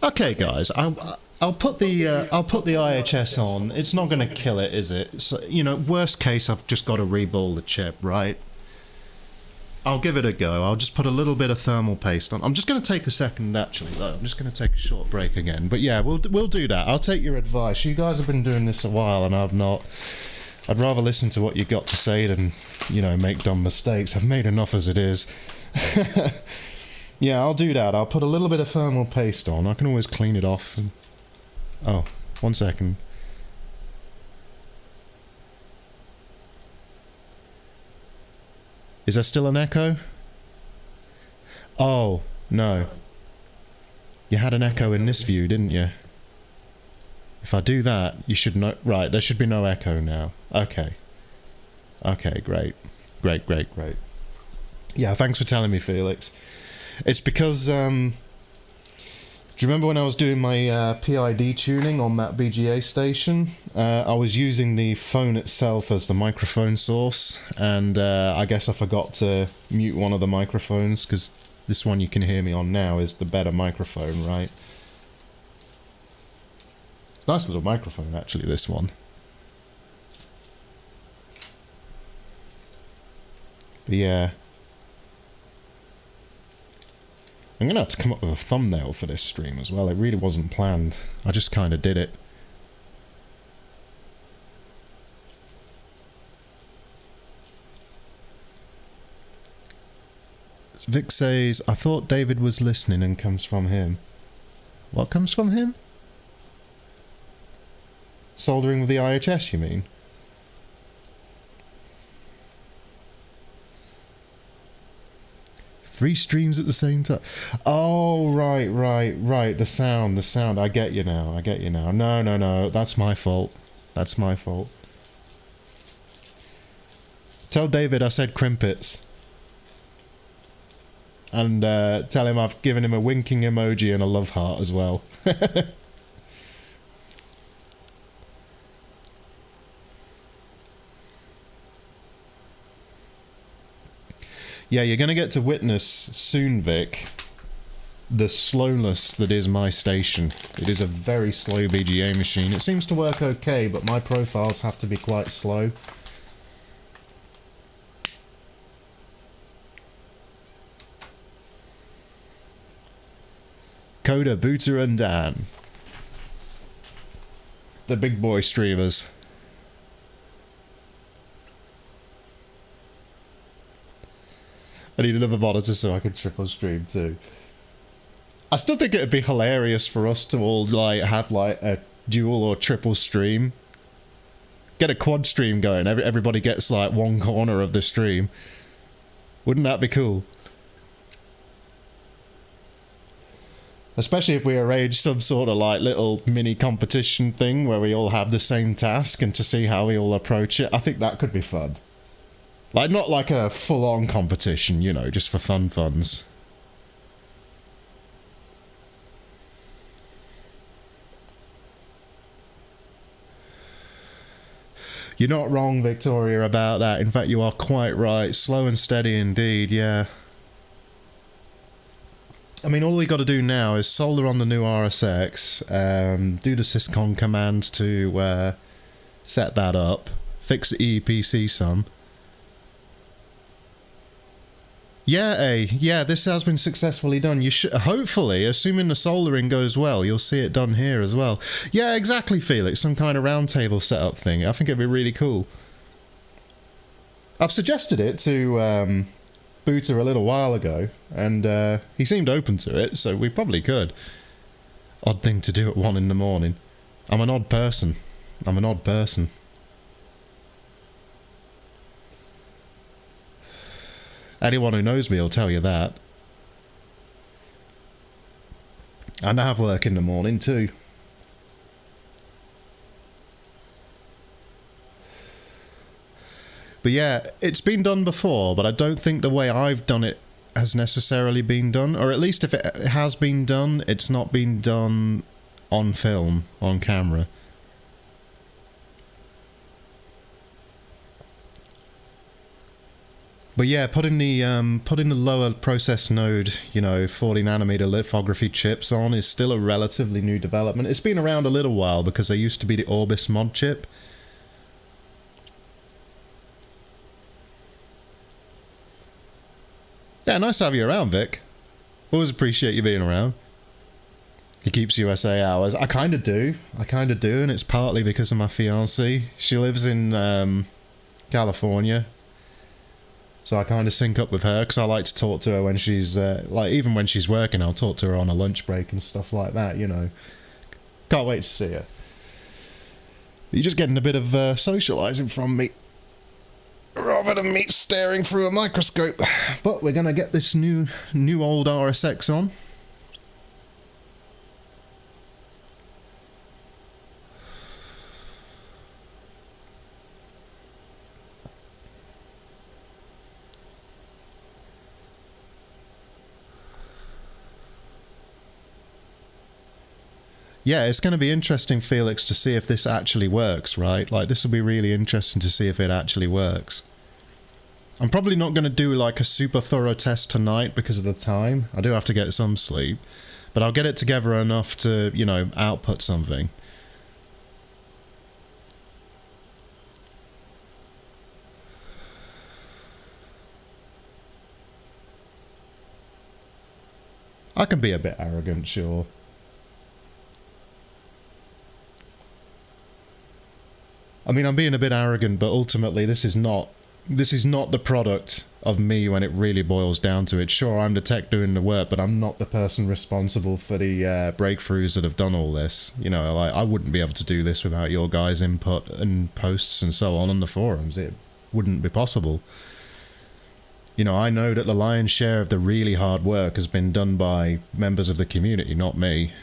Okay, guys, I'll put the IHS on. It's not gonna kill it, is it? So, you know, worst case, I've just got to reball the chip, right? I'll give it a go. I'll just put a little bit of thermal paste on. I'm just going to take a second, actually, though. I'm just going to take a short break again. But yeah, we'll do that. I'll take your advice. You guys have been doing this a while, and I've not. I'd rather listen to what you've got to say than, you know, make dumb mistakes. I've made enough as it is. Yeah, I'll do that. I'll put a little bit of thermal paste on. I can always clean it off. And... Oh, 1 second. Is there still an echo? Oh, no. You had an echo in this view, didn't you? If I do that, you should know... Right, there should be no echo now. Okay. Okay, great. Great. Yeah, thanks for telling me, Felix. It's because... Do you remember when I was doing my PID tuning on that BGA station? I was using the phone itself as the microphone source, and I guess I forgot to mute one of the microphones, because this one you can hear me on now is the better microphone, right? It's a nice little microphone, actually, this one. But yeah. I'm going to have to come up with a thumbnail for this stream as well. It really wasn't planned. I just kind of did it. Vic says, I thought David was listening and comes from him. What comes from him? Soldering with the IHS, you mean? Three streams at the same time. Oh, right. The sound. I get you now. No. That's my fault. Tell David I said crimpets. And tell him I've given him a winking emoji and a love heart as well. Yeah, you're going to get to witness soon, Vic, the slowness that is my station. It is a very slow BGA machine. It seems to work okay, but my profiles have to be quite slow. Coda, Booter and Dan. The big boy streamers. I need another monitor so I can triple stream too. I still think it'd be hilarious for us to all like have like a dual or triple stream. Get a quad stream going. Everybody gets like one corner of the stream. Wouldn't that be cool? Especially if we arrange some sort of like little mini competition thing where we all have the same task and to see how we all approach it. I think that could be fun. Like, not like a full-on competition, you know, just for funs. You're not wrong, Victoria, about that. In fact, you are quite right. Slow and steady indeed, yeah. I mean, all we got to do now is solder on the new RSX, do the syscon command to set that up, fix the EEPC some. Yeah, this has been successfully done. You should, hopefully, assuming the soldering goes well, you'll see it done here as well. Yeah, exactly, Felix. Some kind of roundtable setup thing. I think it'd be really cool. I've suggested it to Booter a little while ago, and he seemed open to it, so we probably could. Odd thing to do at 1 in the morning. I'm an odd person. Anyone who knows me will tell you that. And I have work in the morning too. But yeah, it's been done before, but I don't think the way I've done it has necessarily been done. Or at least if it has been done, it's not been done on film, on camera. But yeah, putting the lower process node, you know, 40 nanometer lithography chips on is still a relatively new development. It's been around a little while because there used to be the Orbis mod chip. Yeah, nice to have you around, Vic. Always appreciate you being around. He keeps USA hours. I kind of do, and it's partly because of my fiancée. She lives in California. So I kind of sync up with her because I like to talk to her when she's, like, even when she's working, I'll talk to her on a lunch break and stuff like that, you know. Can't wait to see her. You're just getting a bit of socialising from me. Rather than me staring through a microscope. But we're going to get this new old RSX on. Yeah, it's going to be interesting, Felix, to see if this actually works, right? Like, this will be really interesting to see if it actually works. I'm probably not going to do, like, a super thorough test tonight because of the time. I do have to get some sleep. But I'll get it together enough to, you know, output something. I can be a bit arrogant, sure. I mean, I'm being a bit arrogant, but ultimately this is not the product of me when it really boils down to it. Sure, I'm the tech doing the work, but I'm not the person responsible for the breakthroughs that have done all this. You know, I wouldn't be able to do this without your guys' input and posts and so on the forums. It wouldn't be possible. You know, I know that the lion's share of the really hard work has been done by members of the community, not me.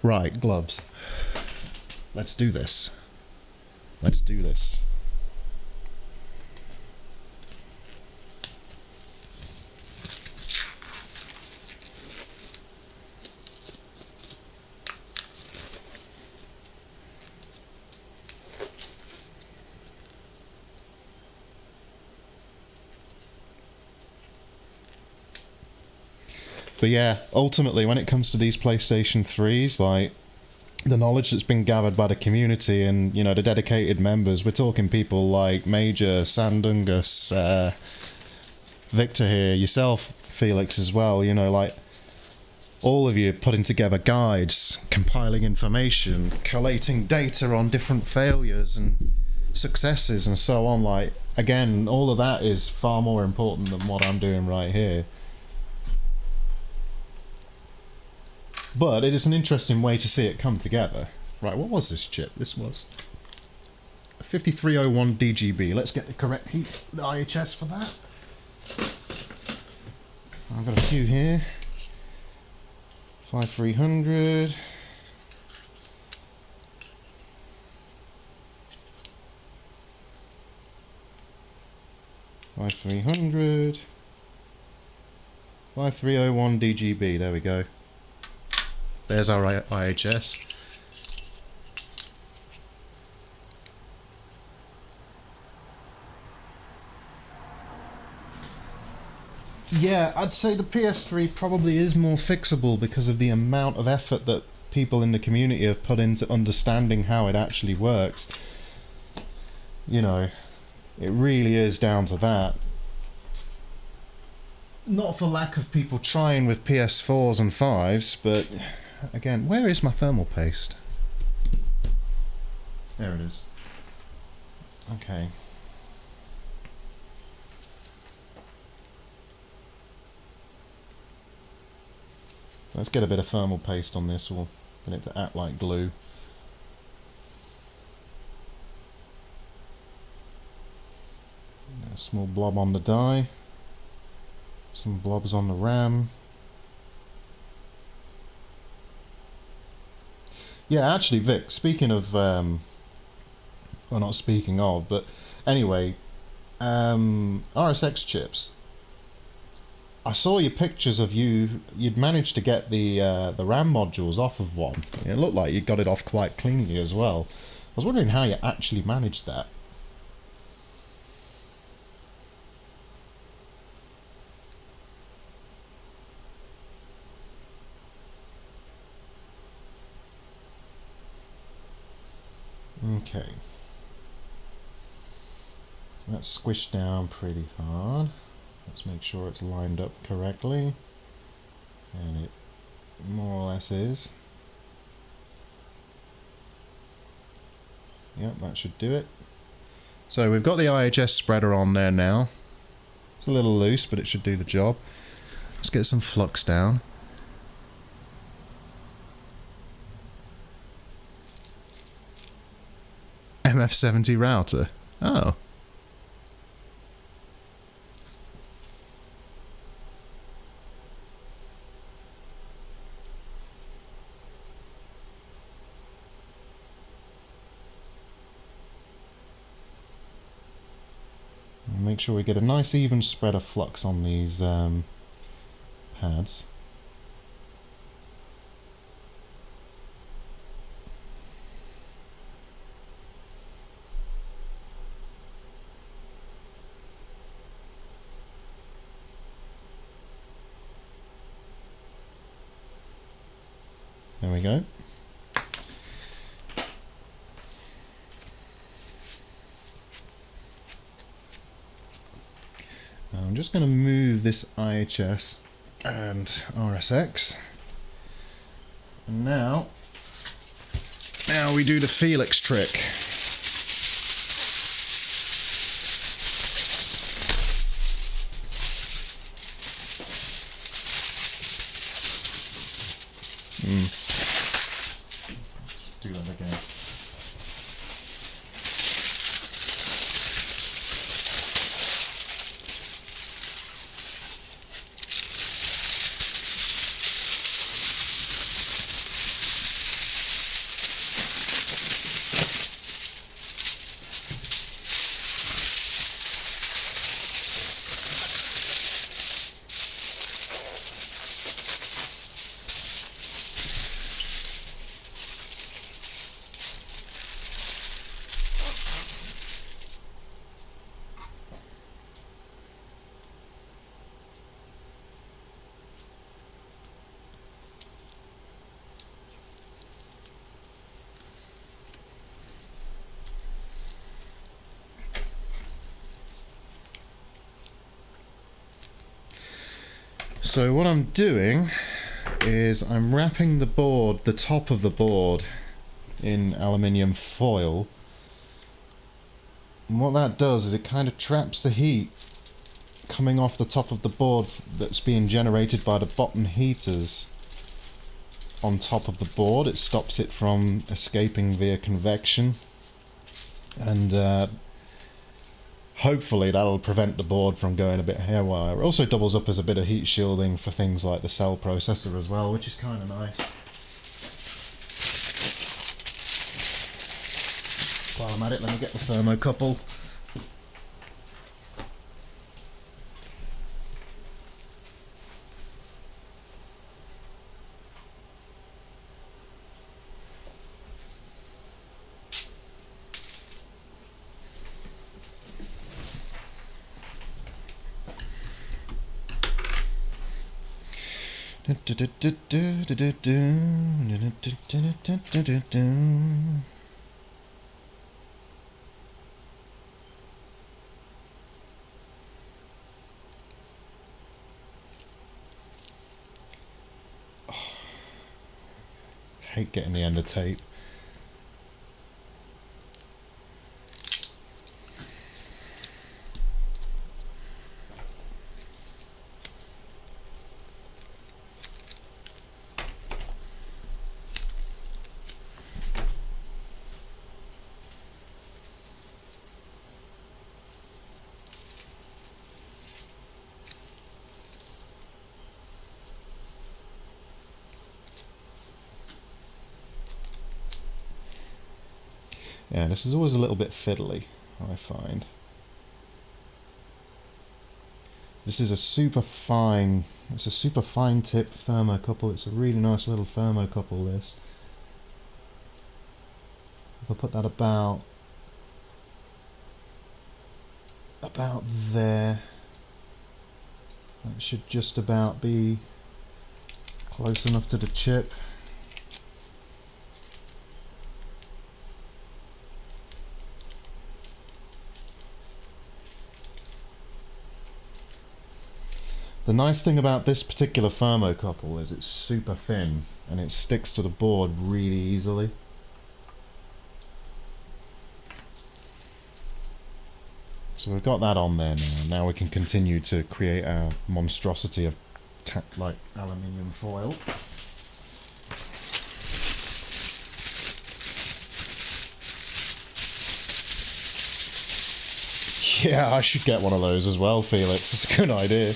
Right, gloves. let's do this. Let's do this. But yeah, ultimately, when it comes to these PlayStation 3s, like, the knowledge that's been gathered by the community and, you know, the dedicated members, we're talking people like Major, Sandungus, Victor here, yourself, Felix, as well, you know, like, all of you putting together guides, compiling information, collating data on different failures and successes and so on, like, again, all of that is far more important than what I'm doing right here. But it is an interesting way to see it come together. Right, what was this chip? This was a 5301 DGB. Let's get the correct heat, the IHS for that. I've got a few here. 5300. Five 300. 5301 DGB. There we go. There's our IHS. Yeah, I'd say the PS3 probably is more fixable because of the amount of effort that people in the community have put into understanding how it actually works. You know, it really is down to that. Not for lack of people trying with PS4s and 5s, but again, where is my thermal paste? There it is. Okay. Let's get a bit of thermal paste on this, we'll get it to act like glue. A small blob on the die. Some blobs on the RAM. Yeah, actually, Vic, speaking of, well, not speaking of, but anyway, RSX chips. I saw your pictures of you'd managed to get the RAM modules off of one. It looked like you got it off quite cleanly as well. I was wondering how you actually managed that. Okay, so that's squished down pretty hard. Let's make sure it's lined up correctly, and it more or less is. Yep, that should do it. So we've got the IHS spreader on there now. It's a little loose, but it should do the job. Let's get some flux down. MF70 router. Oh. Make sure we get a nice even spread of flux on these pads. There we go. I'm just going to move this IHS and RSX. And now we do the Felix trick. Do that again. So what I'm doing is I'm wrapping the board, the top of the board, in aluminium foil. And what that does is it kind of traps the heat coming off the top of the board that's being generated by the bottom heaters on top of the board. It stops it from escaping via convection, and hopefully that'll prevent the board from going a bit haywire. It also doubles up as a bit of heat shielding for things like the cell processor as well, which is kind of nice. While I'm at it, let me get the thermocouple. Hate getting the end of tape. Yeah, this is always a little bit fiddly, I find. This is a super fine, it's a super fine tip thermocouple. It's a really nice little thermocouple, this. If I put that about there, that should just about be close enough to the chip. The nice thing about this particular thermocouple is it's super thin and it sticks to the board really easily. So we've got that on there now. Now we can continue to create our monstrosity of like aluminium foil. Yeah, I should get one of those as well, Felix. It's a good idea.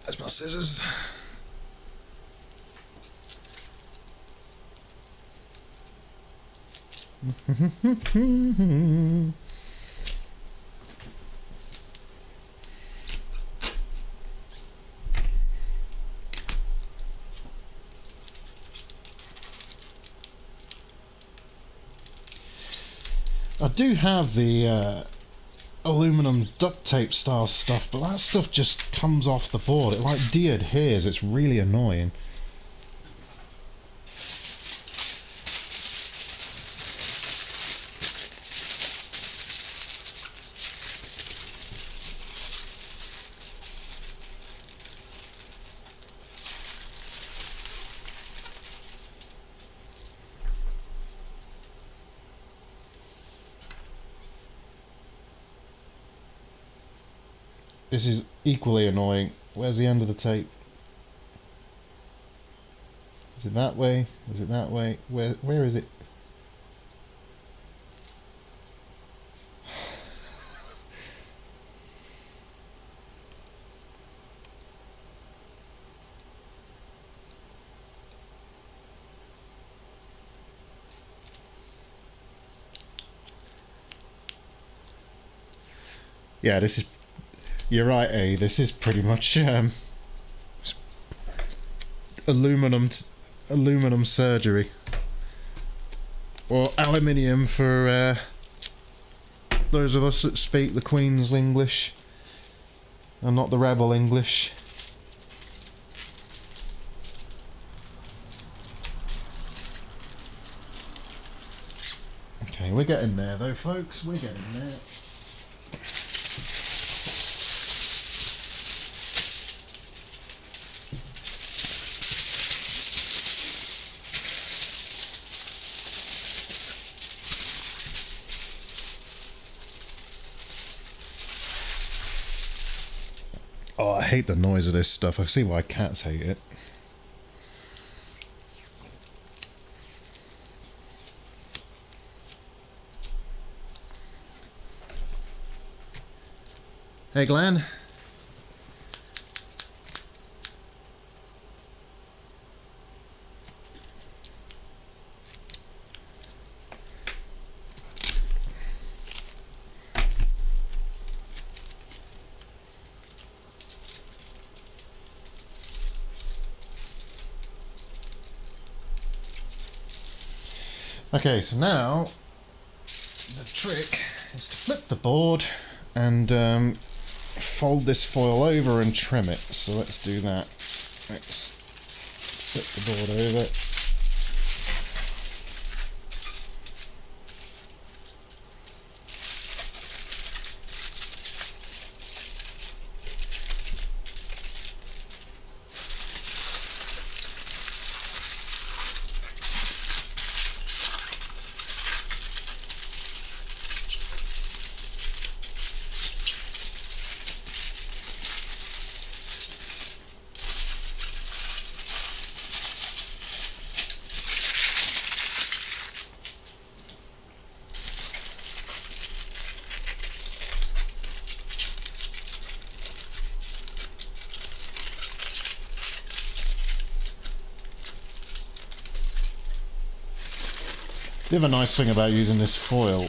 There's my scissors. I do have the aluminum duct tape style stuff, but that stuff just comes off the board. It like de-adheres. It's really annoying. This is equally annoying. Where's the end of the tape? Is it that way? Is it that way? Where is it? Yeah, this is... You're right, A. This is pretty much aluminum surgery. Or aluminium for those of us that speak the Queen's English and not the Rebel English. Okay, we're getting there though, folks. We're getting there. Oh, I hate the noise of this stuff. I see why cats hate it. Hey, Glenn. Okay, so now the trick is to flip the board and fold this foil over and trim it. So let's do that. Let's flip the board over. The other nice thing about using this foil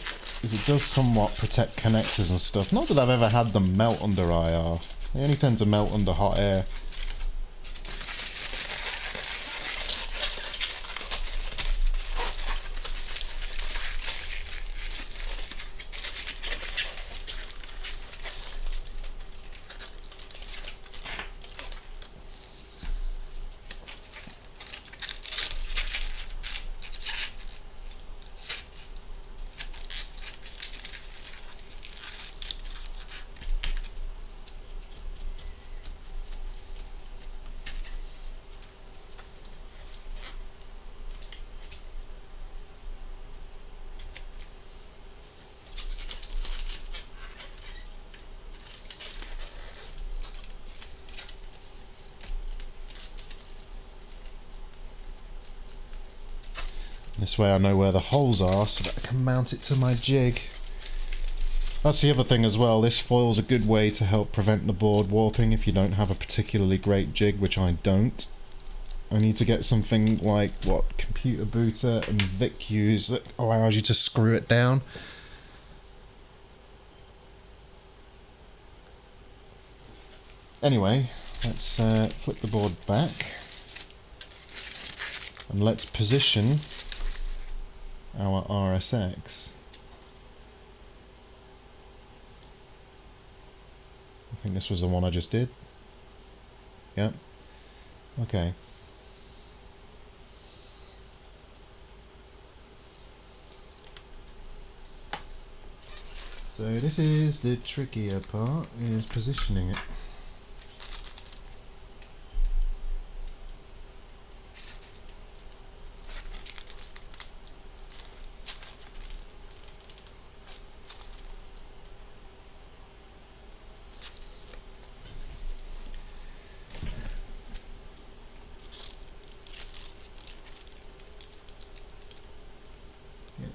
is it does somewhat protect connectors and stuff. Not that I've ever had them melt under IR. They only tend to melt under hot air. This way I know where the holes are so that I can mount it to my jig. That's the other thing as well, this foil's a good way to help prevent the board warping if you don't have a particularly great jig, which I don't. I need to get something like what Computer Booter and Vic use that allows you to screw it down. Anyway, let's flip the board back and let's position our RSX. I think this was the one I just did. Yep. Okay. So this is the trickier part, is positioning it.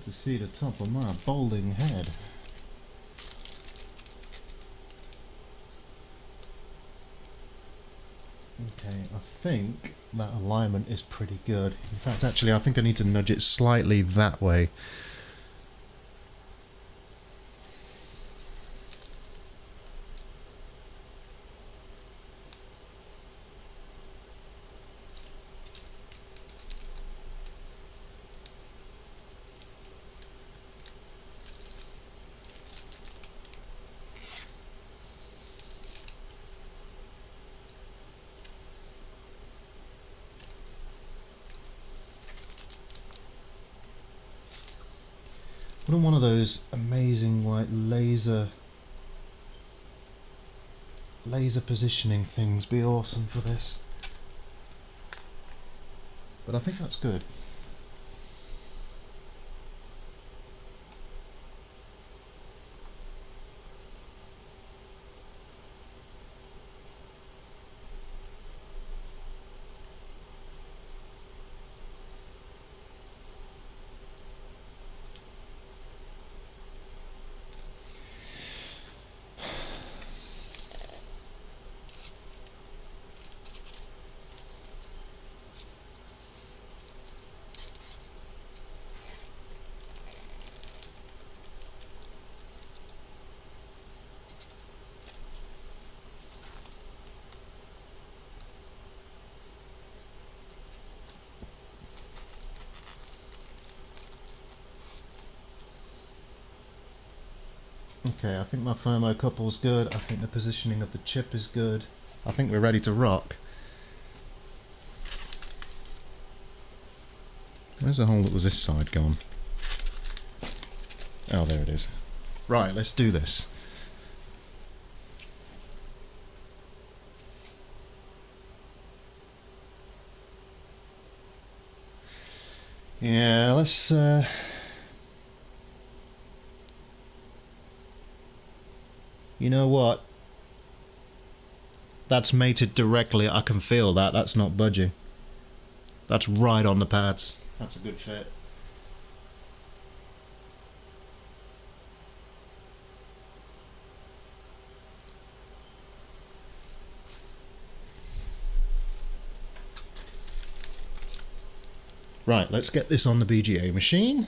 To see the top of my balding head. Okay, I think that alignment is pretty good. In fact, actually, I think I need to nudge it slightly that way. Wouldn't one of those amazing like laser positioning things be awesome for this? But I think that's good. Okay, I think my thermocouple's good. I think the positioning of the chip is good. I think we're ready to rock. Where's the hole that was this side gone? Oh, there it is. Right, let's do this. Yeah, let's you know what? That's mated directly. I can feel that. That's not budging. That's right on the pads. That's a good fit. Right, let's get this on the BGA machine.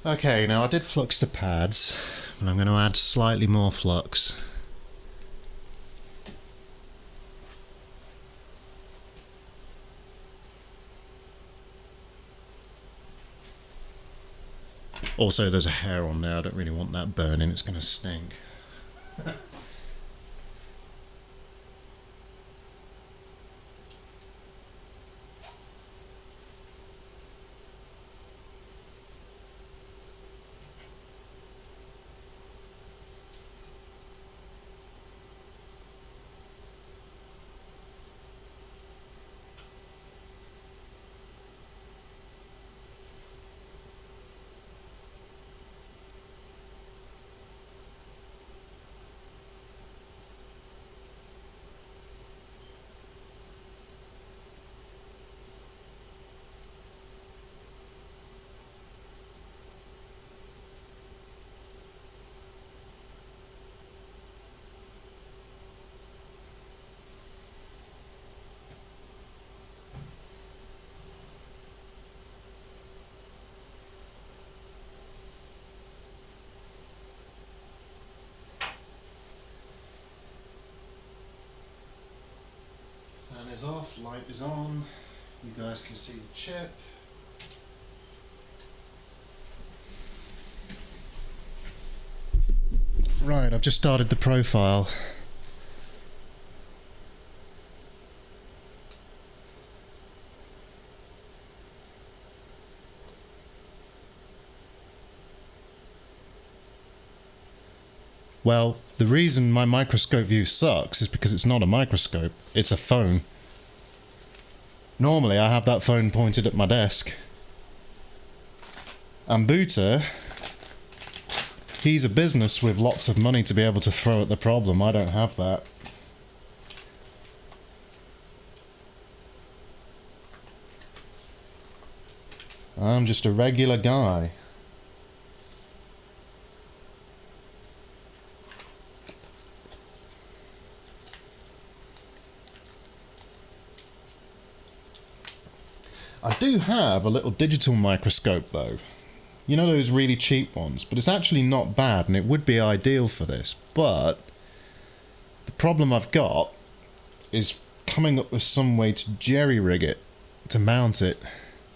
Okay, now I did flux the pads, and I'm going to add slightly more flux. Also, there's a hair on there. I don't really want that burning. It's going to stink. Fan is off, light is on. You guys can see the chip. Right, I've just started the profile. Well, the reason my microscope view sucks is because it's not a microscope, it's a phone. Normally I have that phone pointed at my desk. And Booter, he's a business with lots of money to be able to throw at the problem. I don't have that. I'm just a regular guy. I do have a little digital microscope though. You know those really cheap ones, but it's actually not bad and it would be ideal for this. But the problem I've got is coming up with some way to jerry-rig it, to mount it.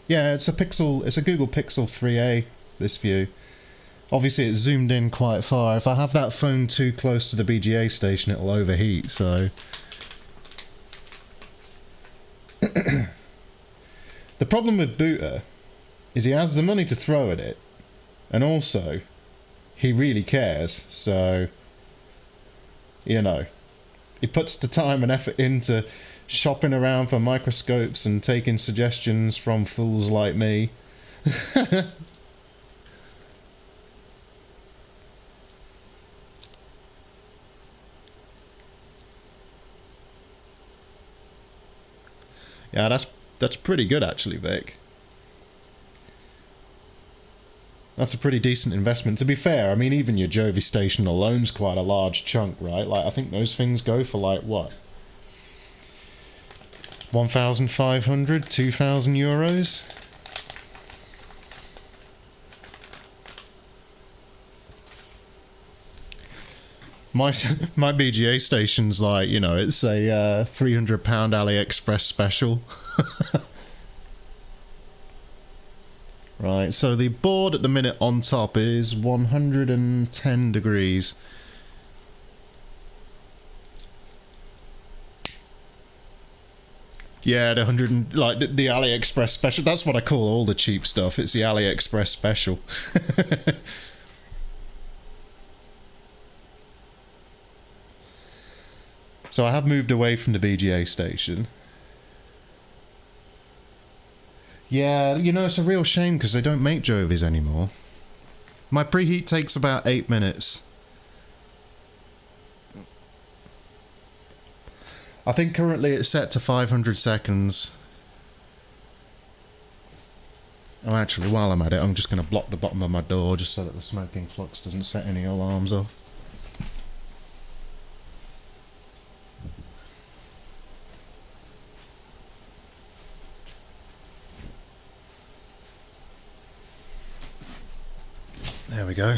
Yeah, it's a Google Pixel 3a, this view. Obviously it's zoomed in quite far. If I have that phone too close to the BGA station, it'll overheat, so... The problem with Booter is he has the money to throw at it, and also, he really cares, so, you know, he puts the time and effort into shopping around for microscopes and taking suggestions from fools like me. Yeah, that's pretty good actually, Vic. That's a pretty decent investment. To be fair, I mean, even your Jovi station alone's quite a large chunk, right? Like, I think those things go for like, what? 1,500, 2,000 euros? My BGA station's like, you know, it's a £300 AliExpress special. Right, so the board at the minute on top is 110 degrees. Yeah, the the AliExpress special. That's what I call all the cheap stuff. It's the AliExpress special. So I have moved away from the BGA station. Yeah, you know, it's a real shame because they don't make Jovis anymore. My preheat takes about 8 minutes. I think currently it's set to 500 seconds. Oh, actually, while I'm at it, I'm just going to block the bottom of my door just so that the smoking flux doesn't set any alarms off. There we go.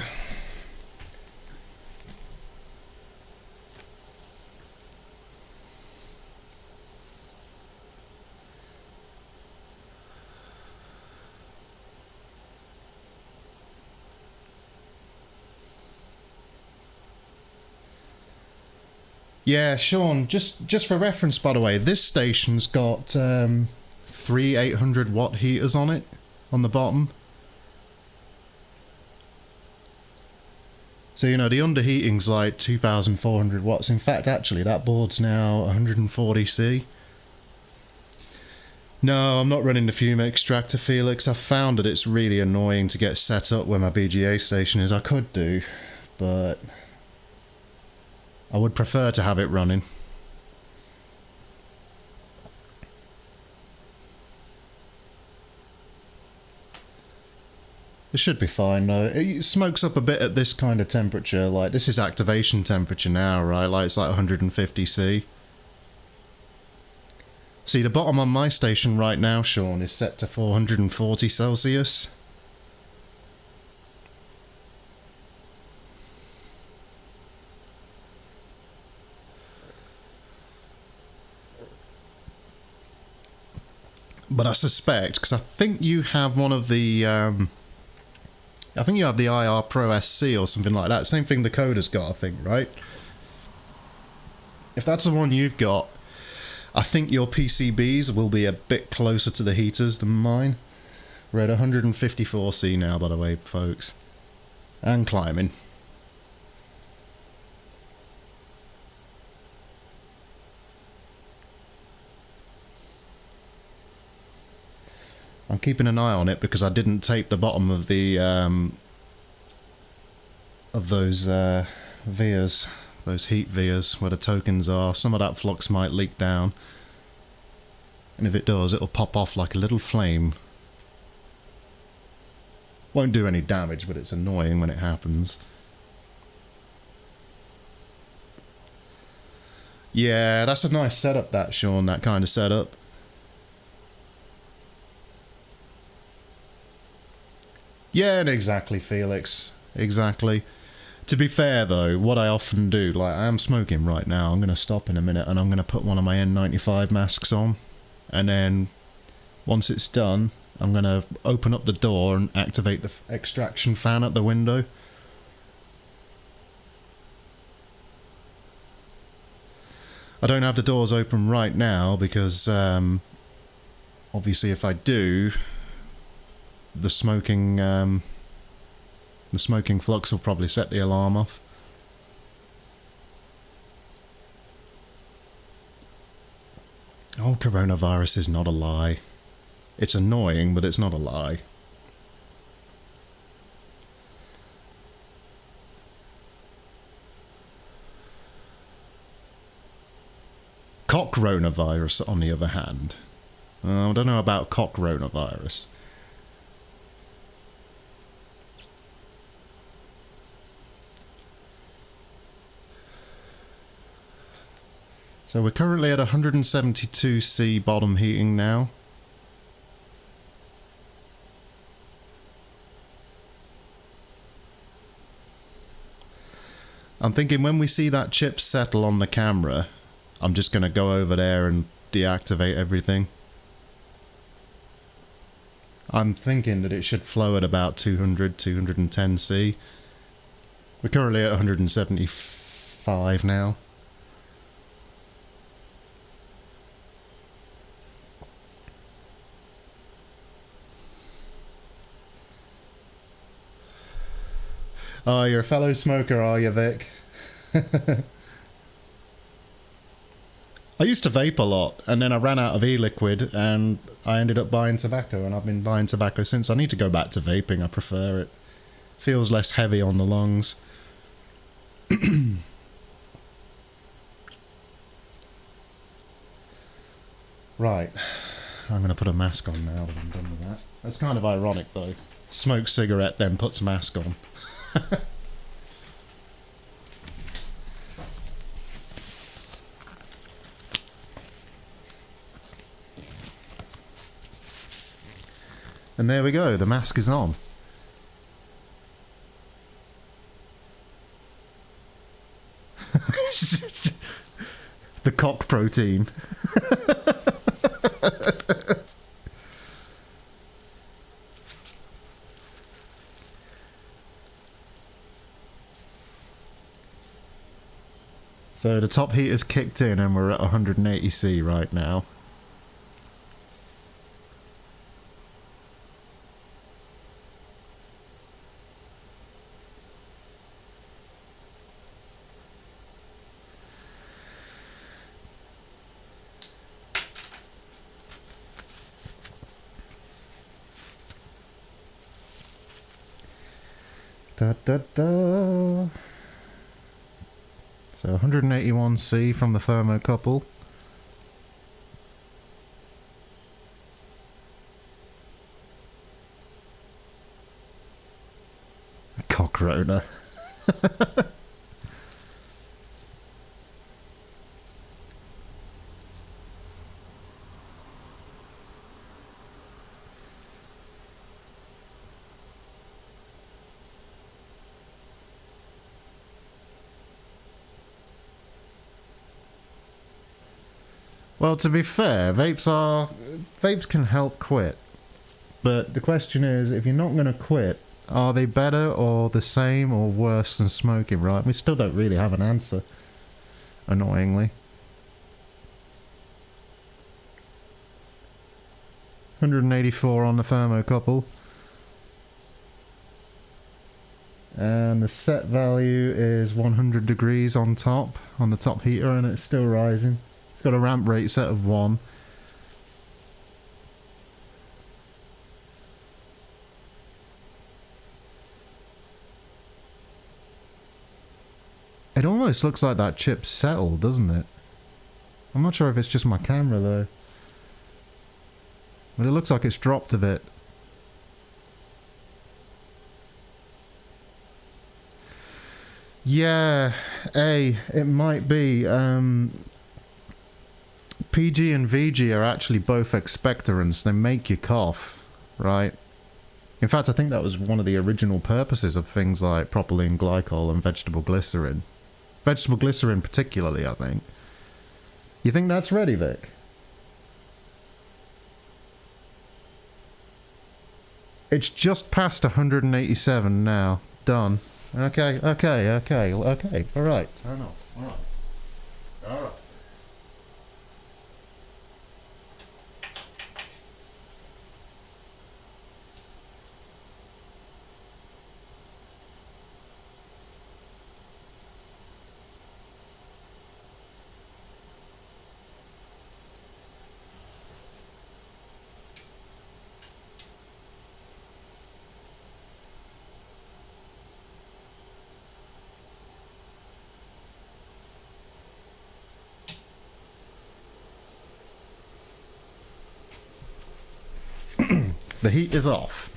Yeah, Sean, just for reference, by the way, this station's got 3 800-watt heaters on it, on the bottom. So, you know, the underheating's like 2,400 watts. In fact, actually, that board's now 140C. No, I'm not running the fume extractor, Felix. I've found that it's really annoying to get set up where my BGA station is. I could do, but I would prefer to have it running. It should be fine though. It smokes up a bit at this kind of temperature. Like, this is activation temperature now, right? Like, it's like 150C. See, the bottom on my station right now, Sean, is set to 440 Celsius. But I suspect, because I think you have one of the... I think you have the IR Pro SC or something like that. Same thing the Coda's got, I think, right? If that's the one you've got, I think your PCBs will be a bit closer to the heaters than mine. We're at 154C now, by the way, folks. And climbing. I'm keeping an eye on it because I didn't tape the bottom of the of those vias, those heat vias where the tokens are. Some of that flux might leak down, and if it does, it'll pop off like a little flame. Won't do any damage, but it's annoying when it happens. Yeah, that's a nice setup, that, Sean, that kind of setup. Yeah, exactly, Felix. Exactly. To be fair, though, what I often do, like, I am smoking right now. I'm going to stop in a minute and I'm going to put one of my N95 masks on. And then, once it's done, I'm going to open up the door and activate the extraction fan at the window. I don't have the doors open right now because, obviously, if I do, the smoking flux will probably set the alarm off. Oh, coronavirus is not a lie. It's annoying, but it's not a lie. Cockronavirus, on the other hand. I don't know about cockronavirus. So we're currently at 172C bottom heating now. I'm thinking when we see that chip settle on the camera, I'm just going to go over there and deactivate everything. I'm thinking that it should flow at about 200, 210C. We're currently at 175 now. Oh, you're a fellow smoker, are you, Vic? I used to vape a lot, and then I ran out of e-liquid, and I ended up buying tobacco, and I've been buying tobacco since. I need to go back to vaping. I prefer it. Feels less heavy on the lungs. Right. I'm going to put a mask on now that I'm done with that. That's kind of ironic, though. Smokes cigarette, then puts mask on. And there we go, the mask is on. The cock protein. So the top heater's kicked in and we're at 180C right now. Da, da, da. So 181C from the thermocouple. Cockrona. Well, to be fair, vapes can help quit. But the question is, if you're not going to quit, are they better or the same or worse than smoking, right? We still don't really have an answer, annoyingly. 184 on the thermocouple. And the set value is 100 degrees on top, on the top heater, and it's still rising. It's got a ramp rate set of 1. It almost looks like that chip's settled, doesn't it? I'm not sure if it's just my camera though. But it looks like it's dropped a bit. Yeah, it might be. PG and VG are actually both expectorants. They make you cough, right? In fact, I think that was one of the original purposes of things like propylene glycol and vegetable glycerin. Vegetable glycerin particularly, I think. You think that's ready, Vic? It's just past 187 now. Done. Okay. Alright, turn off. Alright. The heat is off.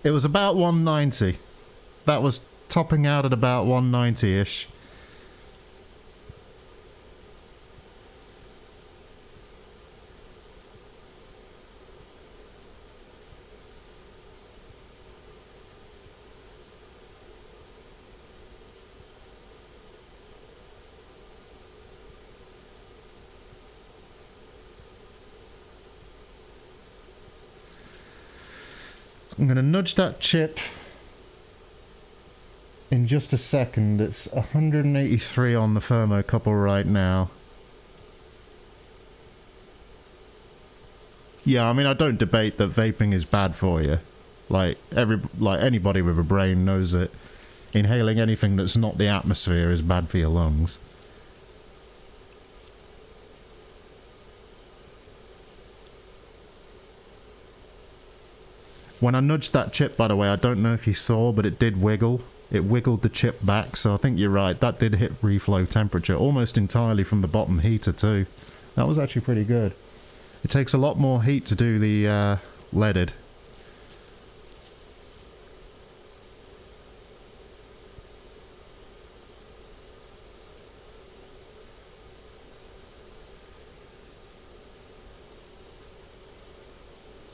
It was about 190. That was topping out at about 190-ish. I'm going to nudge that chip in just a second. It's 183 on the thermocouple right now. Yeah, I mean, I don't debate that vaping is bad for you. Like anybody with a brain knows that inhaling anything that's not the atmosphere is bad for your lungs. When I nudged that chip, by the way, I don't know if you saw, but it did wiggle. It wiggled the chip back, so I think you're right. That did hit reflow temperature, almost entirely from the bottom heater too. That was actually pretty good. It takes a lot more heat to do the leaded.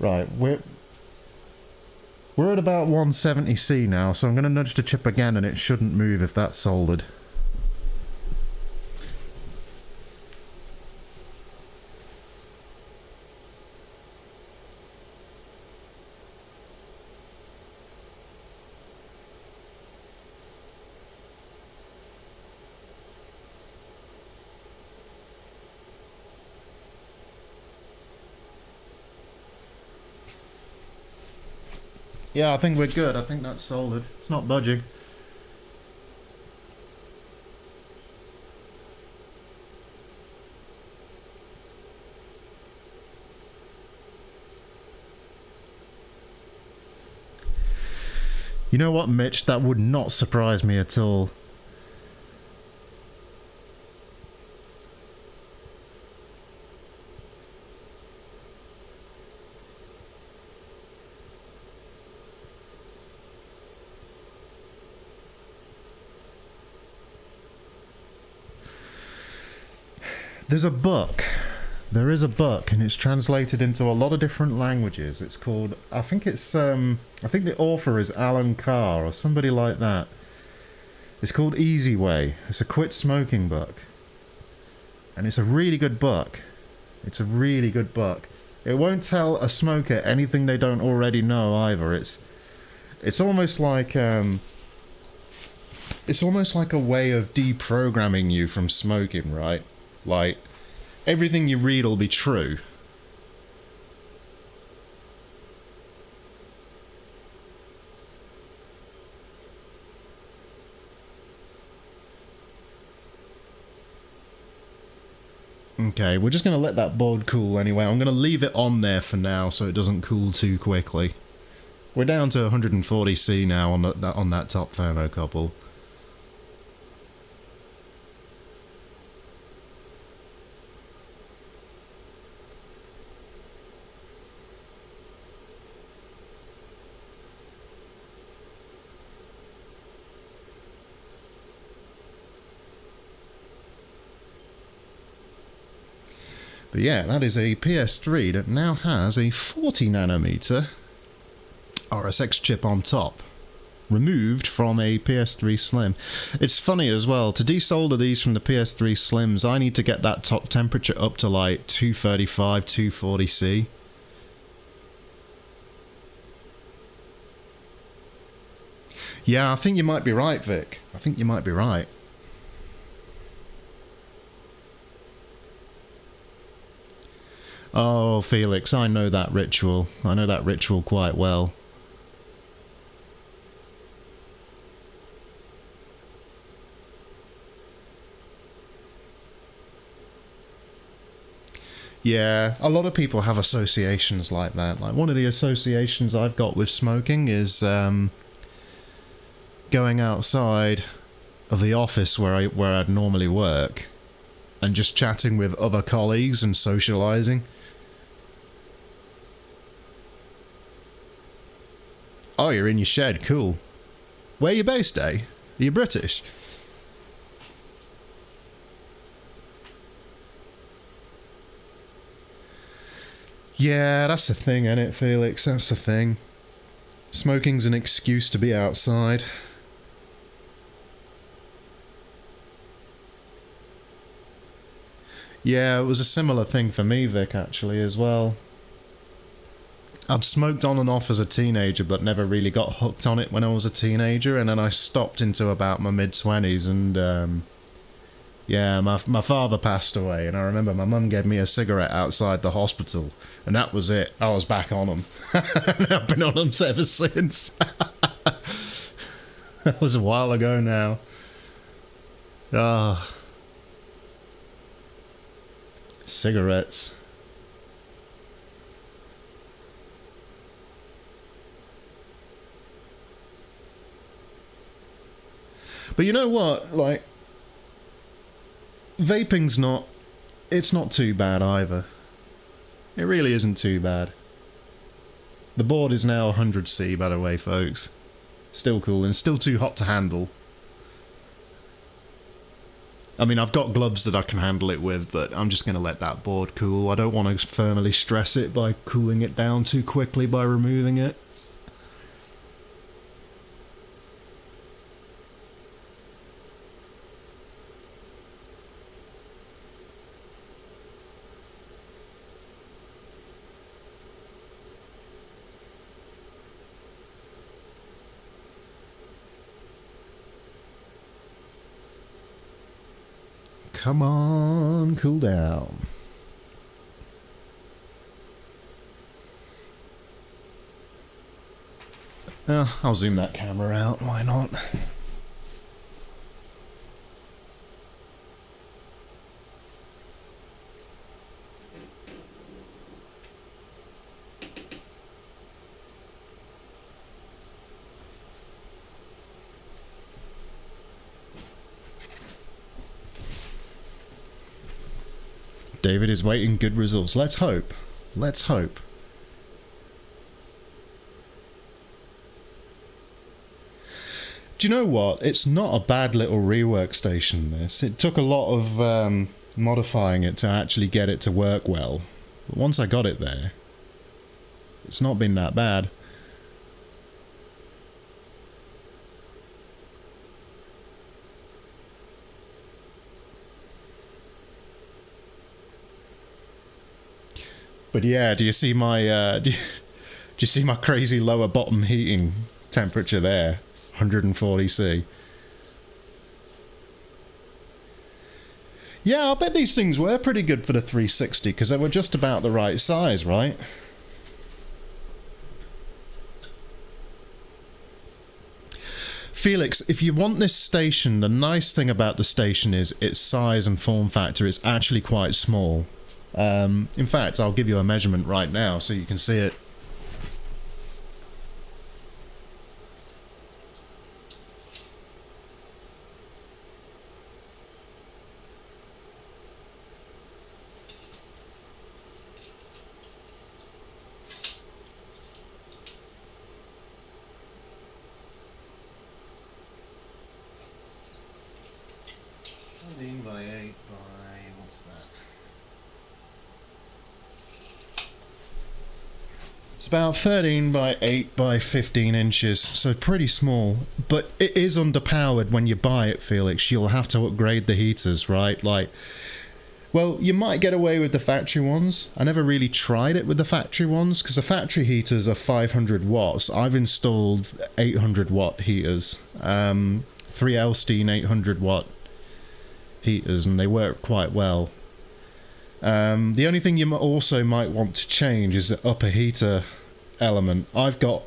Right, we're at about 170C now, so I'm going to nudge the chip again and it shouldn't move if that's soldered. Yeah, I think we're good. I think that's solid. It's not budging. You know what, Mitch? That would not surprise me at all. There's a book. There is a book, and it's translated into a lot of different languages. It's called, I think the author is Alan Carr or somebody like that. It's called Easy Way. It's a quit smoking book. And it's a really good book. It's a really good book. It won't tell a smoker anything they don't already know either. It's almost like a way of deprogramming you from smoking, right? Like, everything you read will be true. Okay, we're just going to let that board cool anyway. I'm going to leave it on there for now so it doesn't cool too quickly. We're down to 140C now on that top thermocouple. But yeah, that is a PS3 that now has a 40 nanometer RSX chip on top, removed from a PS3 Slim. It's funny as well, to desolder these from the PS3 Slims, I need to get that top temperature up to like 235, 240C. Yeah, I think you might be right, Vic. I think you might be right. Oh, Felix, I know that ritual. I know that ritual quite well. Yeah, a lot of people have associations like that. Like, one of the associations I've got with smoking is going outside of the office where I'd normally work and just chatting with other colleagues and socializing. Oh, you're in your shed, cool. Where are you based, eh? Are you British? Yeah, that's the thing, ain't it, Felix? That's the thing. Smoking's an excuse to be outside. Yeah, it was a similar thing for me, Vic, actually, as well. I'd smoked on and off as a teenager, but never really got hooked on it when I was a teenager, and then I stopped into about my mid-20s, and, yeah, my father passed away, and I remember my mum gave me a cigarette outside the hospital, and that was it. I was back on them. And I've been on them ever since. That was a while ago now. Ah. Cigarettes. But you know what? Like, vaping's not... It's not too bad either. It really isn't too bad. The board is now 100C, by the way, folks. Still cool, and still too hot to handle. I mean, I've got gloves that I can handle it with, but I'm just going to let that board cool. I don't want to firmly stress it by cooling it down too quickly by removing it. Come on, cool down. I'll zoom that camera out, why not? David is waiting good results. Let's hope. Let's hope. Do you know what? It's not a bad little rework station, this. It took a lot of modifying it to actually get it to work well. But once I got it there, it's not been that bad. But yeah, do you see my do you see my crazy lower bottom heating temperature there? 140C. Yeah, I bet these things were pretty good for the 360 because they were just about the right size, right? Felix, if you want this station, the nice thing about the station is its size and form factor is actually quite small. In fact, I'll give you a measurement right now so you can see it. It's about 13 by 8 by 15 inches, so pretty small. But it is underpowered when you buy it, Felix. You'll have to upgrade the heaters, right? Like, well, you might get away with the factory ones. I never really tried it with the factory ones, because the factory heaters are 500 watts. I've installed 800 watt heaters. 3 Elstein 800 watt heaters, and they work quite well. The only thing you also might want to change is the upper heater element. I've got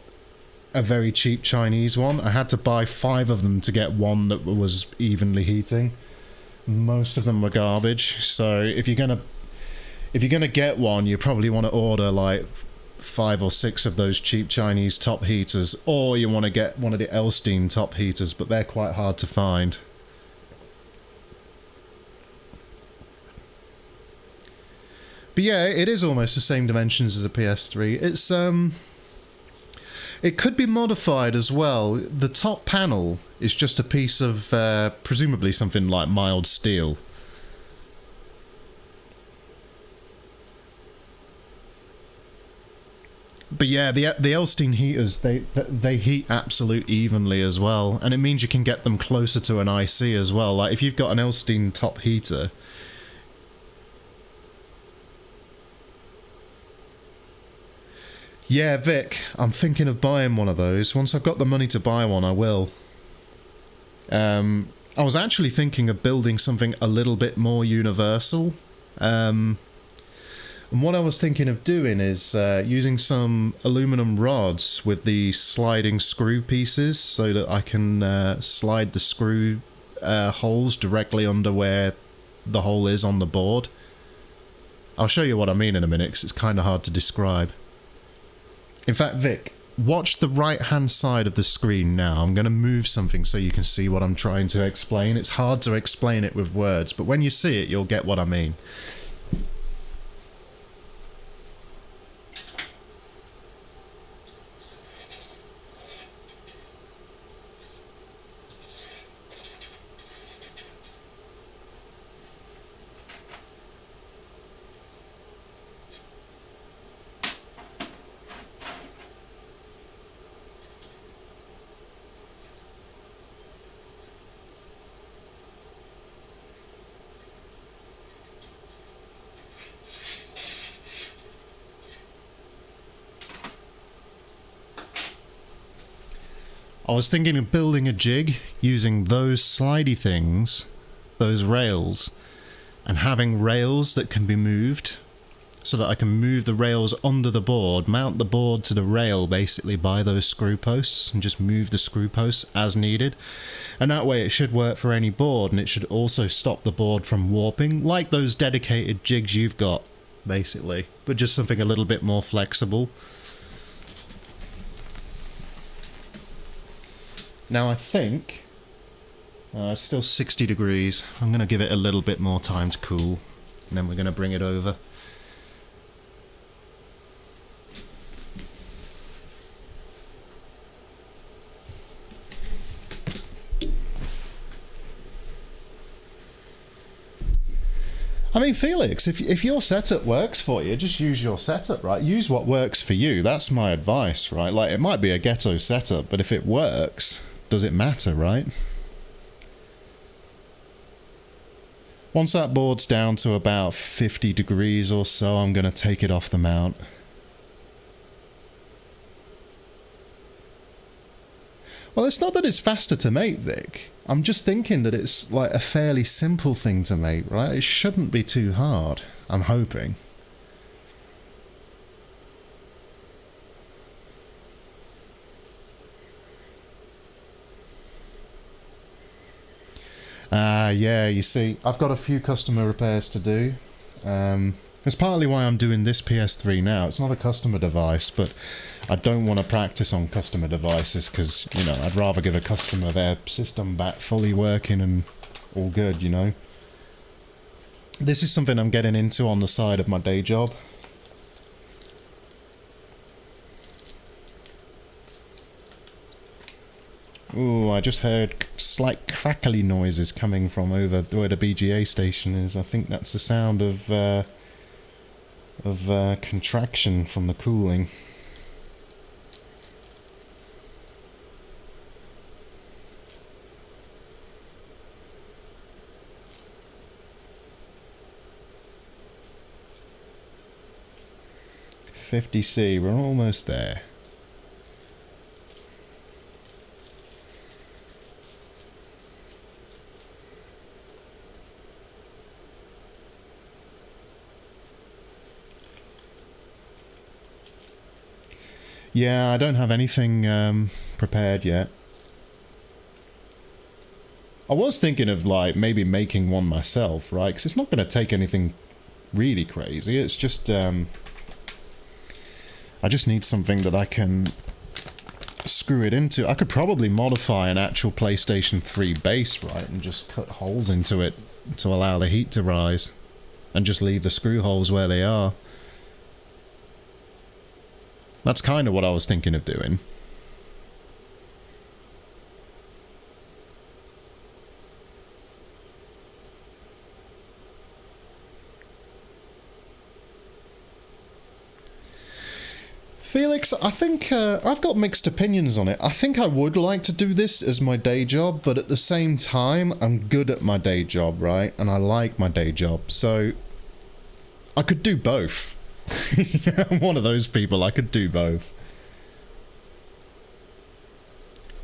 a very cheap Chinese one. I had to buy 5 of them to get one that was evenly heating. Most of them were garbage. So if you're gonna get one, you probably want to order like 5 or 6 of those cheap Chinese top heaters, or you want to get one of the Elstein top heaters, but they're quite hard to find. But yeah, it is almost the same dimensions as a PS3. It's it could be modified as well. The top panel is just a piece of presumably something like mild steel. But yeah, the Elstein heaters, they heat absolute evenly as well, and it means you can get them closer to an IC as well. Like if you've got an Elstein top heater. Yeah, Vic, I'm thinking of buying one of those. Once I've got the money to buy one, I will. I was actually thinking of building something a little bit more universal. And what I was thinking of doing is using some aluminum rods with the sliding screw pieces so that I can slide the screw holes directly under where the hole is on the board. I'll show you what I mean in a minute, because it's kind of hard to describe. In fact, Vic, watch the right-hand side of the screen now. I'm going to move something so you can see what I'm trying to explain. It's hard to explain it with words, but when you see it, you'll get what I mean. I was thinking of building a jig using those slidey things, those rails, and having rails that can be moved so that I can move the rails under the board, mount the board to the rail basically by those screw posts, and just move the screw posts as needed. And that way it should work for any board, and it should also stop the board from warping, like those dedicated jigs you've got, basically, but just something a little bit more flexible. Now I think it's still 60 degrees. I'm going to give it a little bit more time to cool, and then we're going to bring it over. I mean, Felix, if your setup works for you, just use your setup, right? Use what works for you. That's my advice, right? Like, it might be a ghetto setup, but if it works, does it matter, right? Once that board's down to about 50 degrees or so, I'm going to take it off the mount. Well, it's not that it's faster to make, Vic. I'm just thinking that it's like a fairly simple thing to make, right? It shouldn't be too hard, I'm hoping. Yeah, you see, I've got a few customer repairs to do. It's partly why I'm doing this PS3 now. It's not a customer device, but I don't want to practice on customer devices because, you know, I'd rather give a customer their system back fully working and all good, you know. This is something I'm getting into on the side of my day job. Ooh, I just heard slight crackly noises coming from over where the BGA station is. I think that's the sound of contraction from the cooling. 50C, we're almost there. Yeah, I don't have anything prepared yet. I was thinking of, like, maybe making one myself, right? Because it's not going to take anything really crazy. It's just, I just need something that I can screw it into. I could probably modify an actual PlayStation 3 base, right? And just cut holes into it to allow the heat to rise. And just leave the screw holes where they are. That's kind of what I was thinking of doing. Felix, I think I've got mixed opinions on it. I think I would like to do this as my day job, but at the same time, I'm good at my day job, right? And I like my day job, so I could do both. I'm one of those people, I could do both.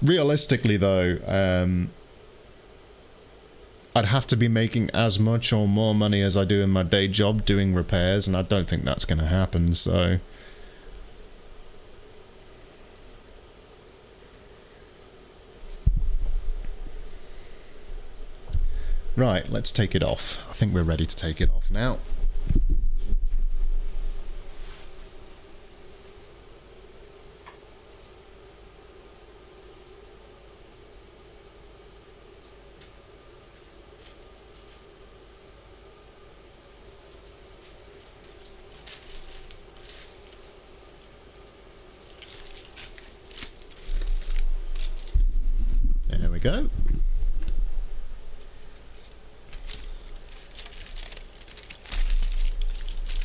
Realistically, though, I'd have to be making as much or more money as I do in my day job doing repairs, and I don't think that's going to happen, so... Right, let's take it off. I think we're ready to take it off now. There we go.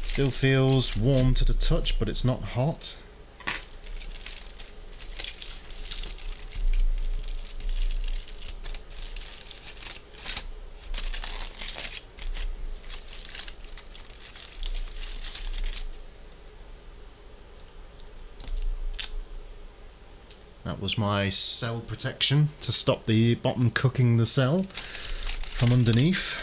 Still feels warm to the touch, but it's not hot. That was my cell protection to stop the bottom cooking the cell from underneath.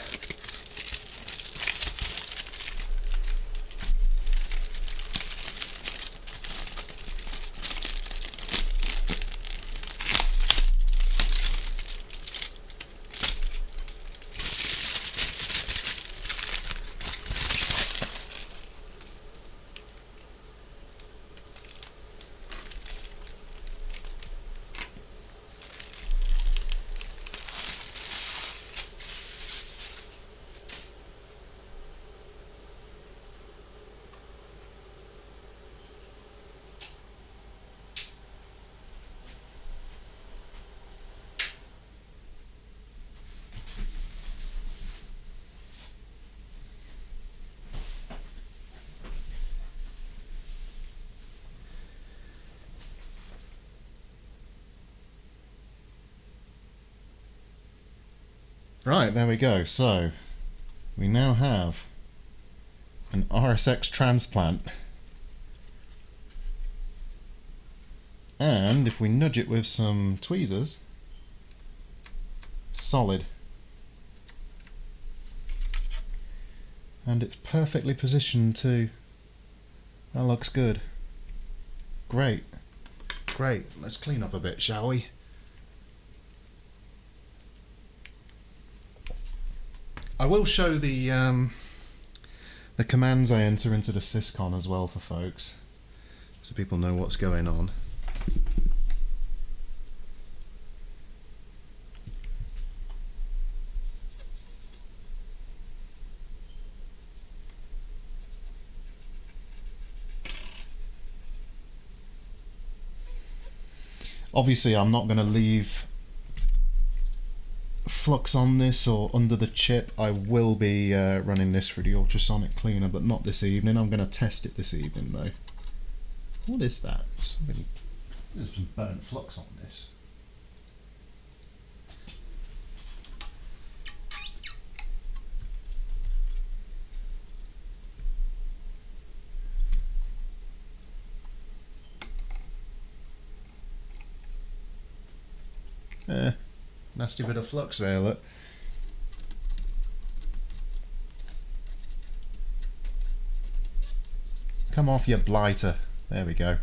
Right, there we go. So, we now have an RSX transplant. And if we nudge it with some tweezers, solid. And it's perfectly positioned too. That looks good. Great. Great. Let's clean up a bit, shall we? I will show the commands I enter into the syscon as well for folks, so people know what's going on. Obviously, I'm not going to leave flux on this or under the chip. I will be running this through the ultrasonic cleaner, but not this evening. I'm going to test it this evening though. What is that? There's some burnt flux on this. Nasty bit of flux there, look. Come off, you blighter. There we go.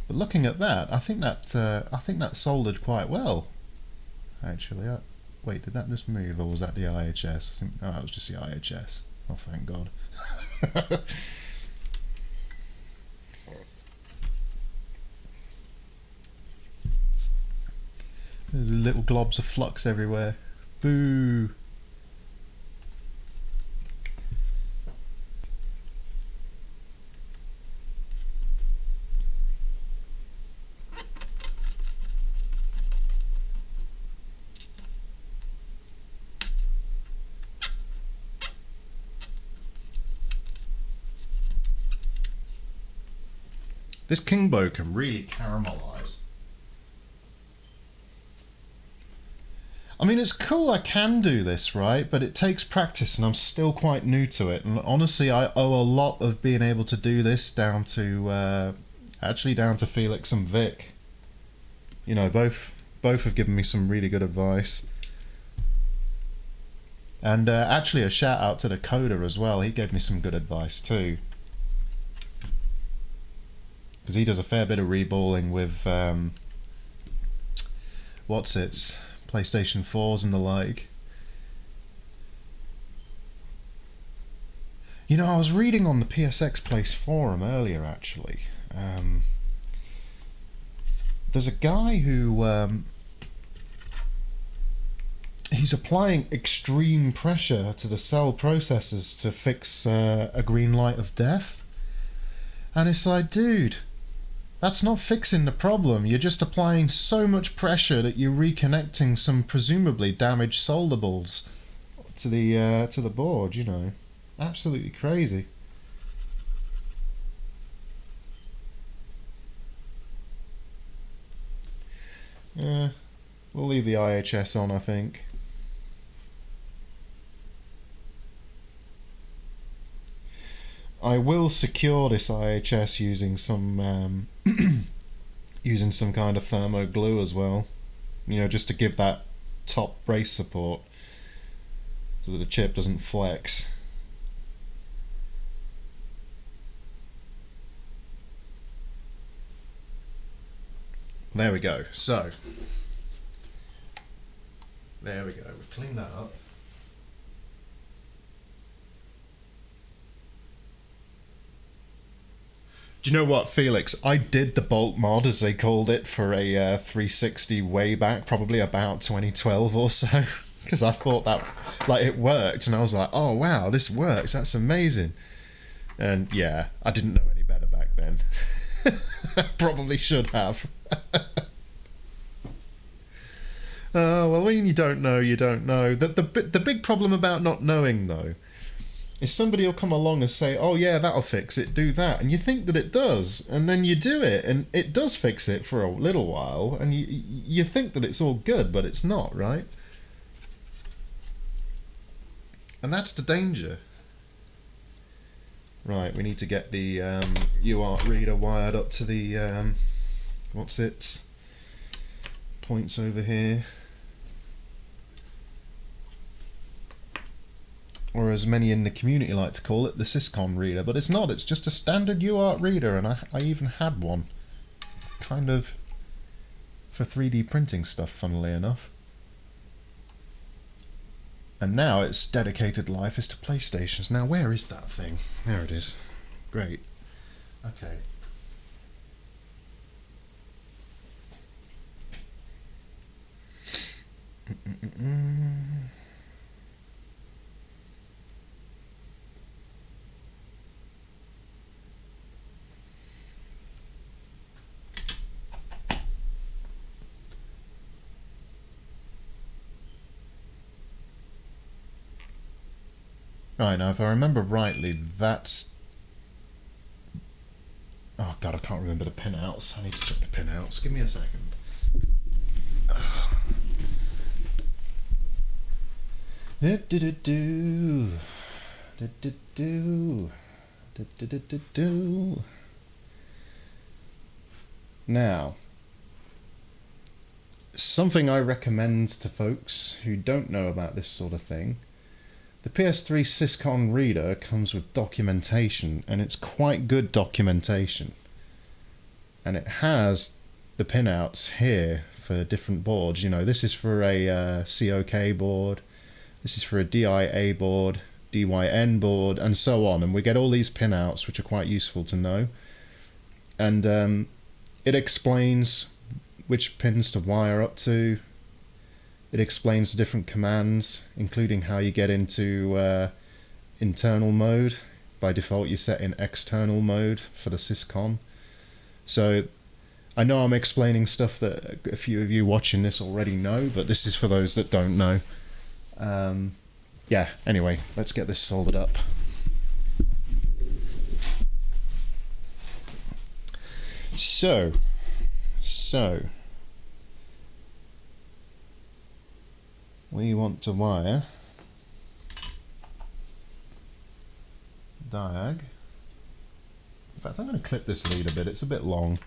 But looking at that, I think that soldered quite well. Actually, wait, did that just move, or was that the IHS? I think, oh, that was just the IHS. Oh, thank God. There's little globs of flux everywhere. Boo! This Kingbow can really caramelize. I mean, it's cool I can do this, right? But it takes practice and I'm still quite new to it. And honestly, I owe a lot of being able to do this down to, actually down to Felix and Vic. You know, both have given me some really good advice. And actually a shout out to the coder as well. He gave me some good advice too. Because he does a fair bit of reballing with, PlayStation 4s and the like. You know, I was reading on the PSX Place forum earlier, actually. There's a guy who he's applying extreme pressure to the cell processors to fix a green light of death. And it's like, dude, that's not fixing the problem. You're just applying so much pressure that you're reconnecting some presumably damaged soldables to the board, you know. Absolutely crazy. We'll leave the IHS on, I think. I will secure this IHS using some using some kind of thermo glue as well, you know, just to give that top brace support so that the chip doesn't flex. There we go. So there we go. We've cleaned that up. Do you know what, Felix? I did the bolt mod, as they called it, for a 360 way back, probably about 2012 or so, because I thought that, like, it worked, and I was like, oh wow, this works, that's amazing. And yeah, I didn't know any better back then. Probably should have. Well, when you don't know, you don't know. The big problem about not knowing, though, is somebody will come along and say, oh yeah, that'll fix it, do that, and you think that it does, and then you do it, and it does fix it for a little while, and you think that it's all good, but it's not, right? And that's the danger. Right, we need to get the UART reader wired up to the, points over here. Or as many in the community like to call it, the Syscon reader, but it's not, it's just a standard UART reader, and I even had one, kind of, for 3D printing stuff, funnily enough. And now its dedicated life is to PlayStations. Now where is that thing? There it is. Great. Okay. Right, now if I remember rightly, that's... Oh god, I can't remember the pinouts. I need to check the pinouts. Give me a second. Now, something I recommend to folks who don't know about this sort of thing, the PS3 Syscon reader comes with documentation, and it's quite good documentation. And it has the pinouts here for different boards. You know, this is for a COK board, this is for a DIA board, DYN board, and so on. And we get all these pinouts, which are quite useful to know. And it explains which pins to wire up to. It explains the different commands, including how you get into internal mode. By default, you set in external mode for the Syscon. So I know I'm explaining stuff that a few of you watching this already know, but this is for those that don't know. Yeah, anyway, let's get this soldered up. So we want to wire diag. In fact, I'm going to clip this lead a bit, it's a bit long.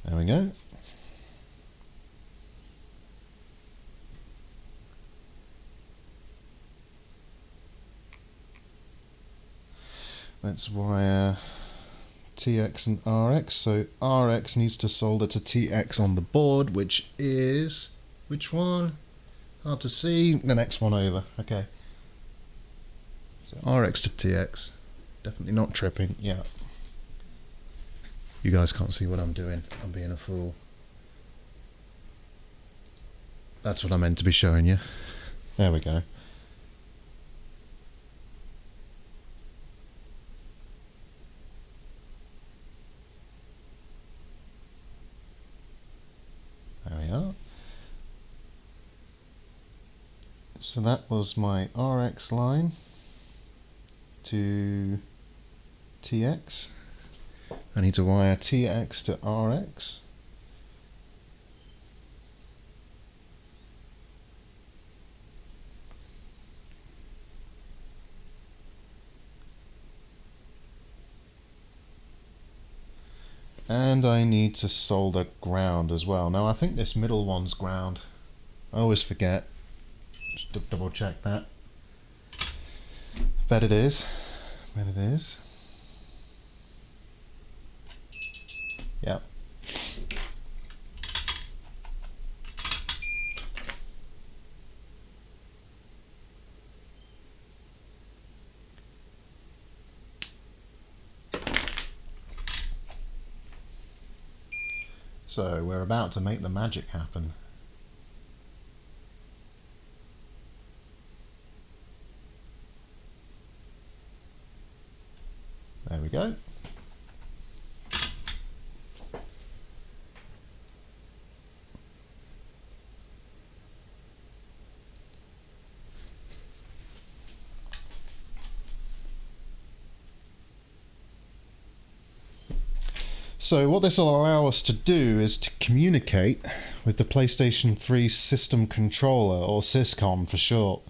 There we go. Let's wire TX and RX. So RX needs to solder to TX on the board, which is, which one? Hard to see. The next one over. Okay. So RX to TX. Definitely not tripping. Yeah. You guys can't see what I'm doing. I'm being a fool. That's what I meant to be showing you. There we go. There we are. So that was my RX line to TX. I need to wire TX to RX. And I need to solder ground as well. Now I think this middle one's ground. I always forget. Just double check that. Bet it is. Bet it is. Yep. So we're about to make the magic happen. There we go. So what this will allow us to do is to communicate with the PlayStation 3 system controller, or Syscon for short.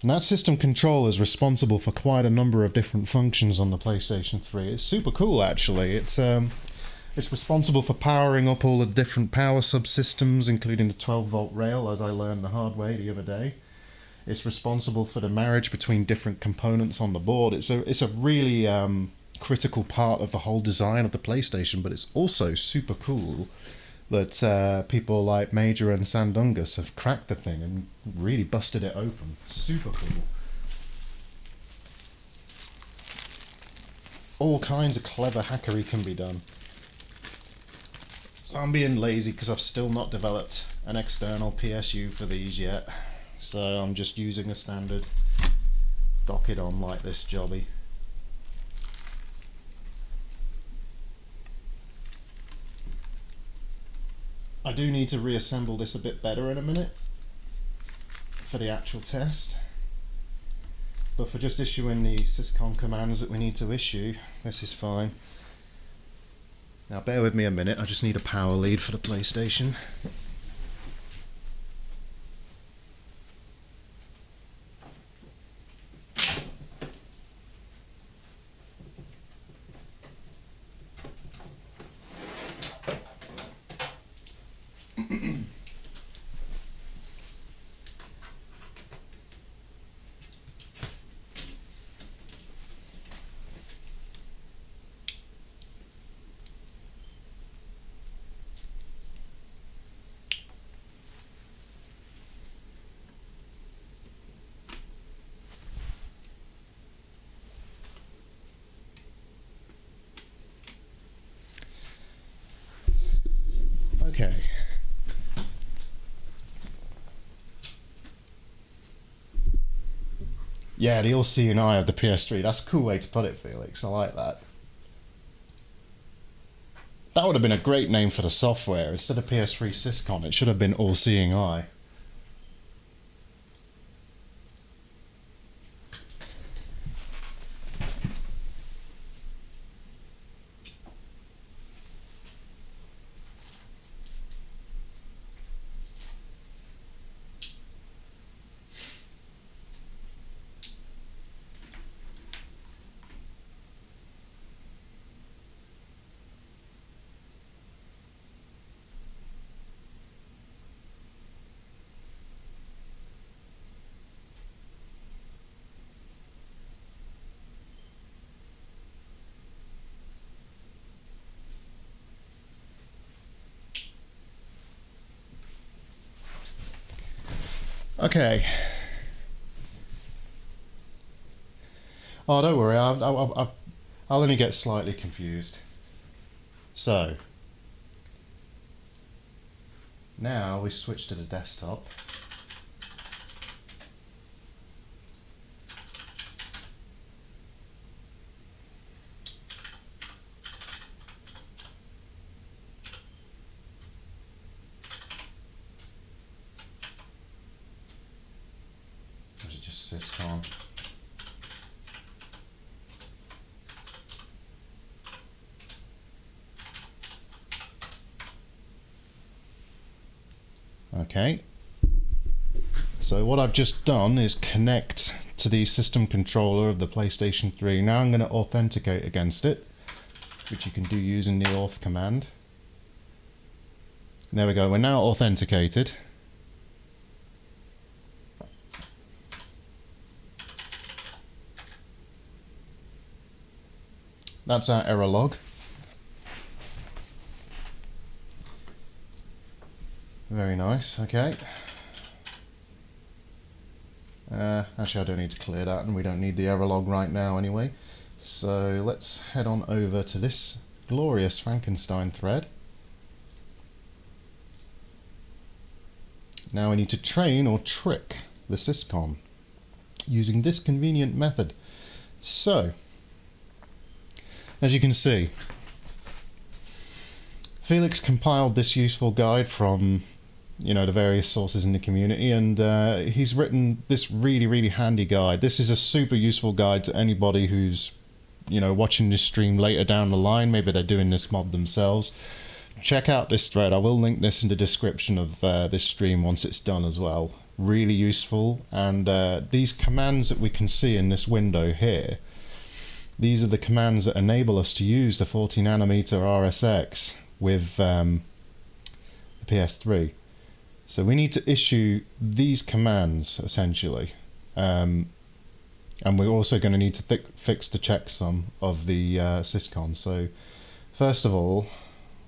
And that system controller is responsible for quite a number of different functions on the PlayStation 3. It's super cool, actually. It's responsible for powering up all the different power subsystems, including the 12-volt rail, as I learned the hard way the other day. It's responsible for the marriage between different components on the board. It's a really critical part of the whole design of the PlayStation, but it's also super cool that people like Major and Sandungus have cracked the thing and really busted it open. Super cool. All kinds of clever hackery can be done. So I'm being lazy because I've still not developed an external PSU for these yet, so I'm just using a standard dock it on like this jobby. I do need to reassemble this a bit better in a minute for the actual test. But for just issuing the syscon commands that we need to issue, this is fine. Now bear with me a minute, I just need a power lead for the PlayStation. Okay. Yeah, the all-seeing eye of the PS3. That's a cool way to put it, Felix. I like that. That would have been a great name for the software. Instead of PS3 Syscon, it should have been all-seeing eye. Okay. Oh, don't worry. I'll only get slightly confused. So now we switch to the desktop. Or is it just syscon? Okay, so what I've just done is connect to the system controller of the PlayStation 3. Now I'm going to authenticate against it, which you can do using the auth command. There we go, we're now authenticated. That's our error log. Very nice, okay. Actually I don't need to clear that, and we don't need the error log right now anyway. So let's head on over to this glorious Frankenstein thread. Now we need to train or trick the syscon using this convenient method. So, as you can see, Felix compiled this useful guide from the various sources in the community, and he's written this really handy guide. This is a super useful guide to anybody who's watching this stream later down the line. Maybe they're doing this mod themselves. Check out this thread. I will link this in the description of this stream once it's done as well. Really useful. And these commands that we can see in this window here, these are the commands that enable us to use the 40nm RSX with the PS3. So we need to issue these commands essentially, and we're also going to need to fix the checksum of the syscon. So first of all,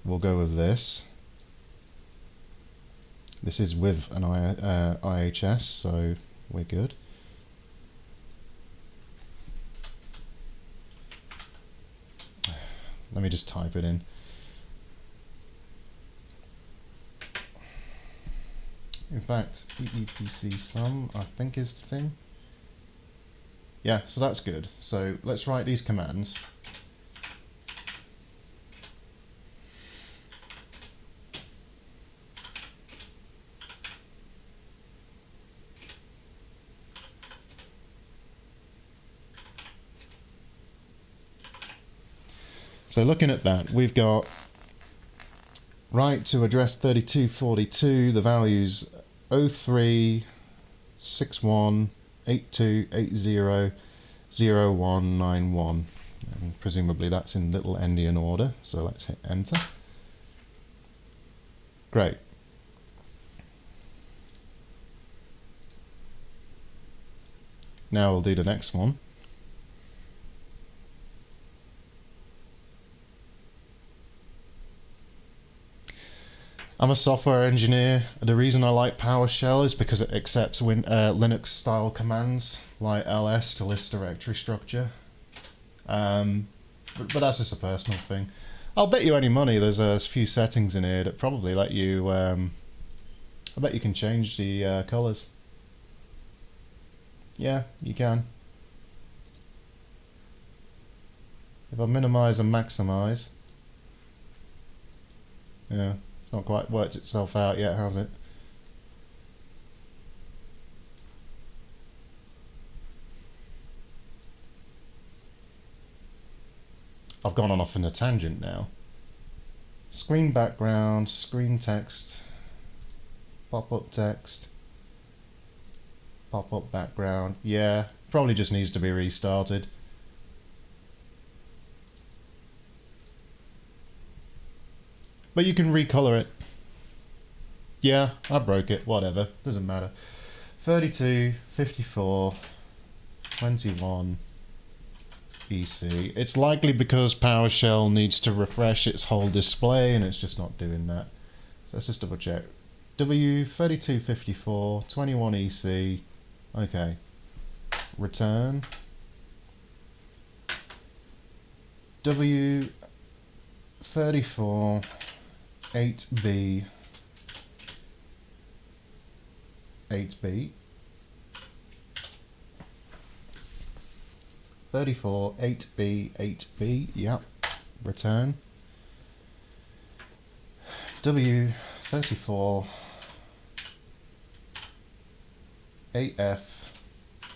we'll go with this. This is with an IHS, so we're good. Let me just type it in. In fact, EEPC sum, I think, is the thing. Yeah, so that's good. So let's write these commands. So looking at that, we've got right to address 3242, the value's 036182800191. And presumably that's in little endian order, so let's hit enter. Great. Now we'll do the next one. I'm a software engineer. The reason I like PowerShell is because it accepts Linux style commands like ls to list directory structure. But that's just a personal thing. I'll bet you any money there's a few settings in here that probably let you, I bet you can change the colours. Yeah, you can. If I minimise and maximise. Yeah. Not quite worked itself out yet, has it? I've gone off on a tangent now. Screen background, screen text, pop-up text, pop-up background. Yeah, probably just needs to be restarted. But you can recolor it. Yeah, I broke it, whatever, doesn't matter. 32, 54, 21, EC. It's likely because PowerShell needs to refresh its whole display and it's just not doing that. So let's just double check. W3254, 21 EC, okay. Return. W34, 8B, 8B, 34, 8B, 8B, yep, return. W34, 8F,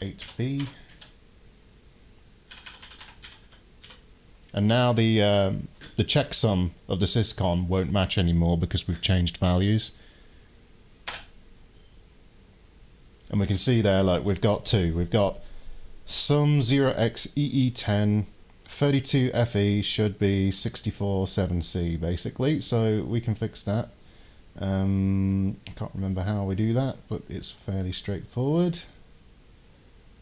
8B. And now the checksum of the syscon won't match anymore because we've changed values. And we can see there, like, we've got two. We've got sum 0xEE10, 32FE should be 647C, basically. So we can fix that. I can't remember how we do that, but it's fairly straightforward.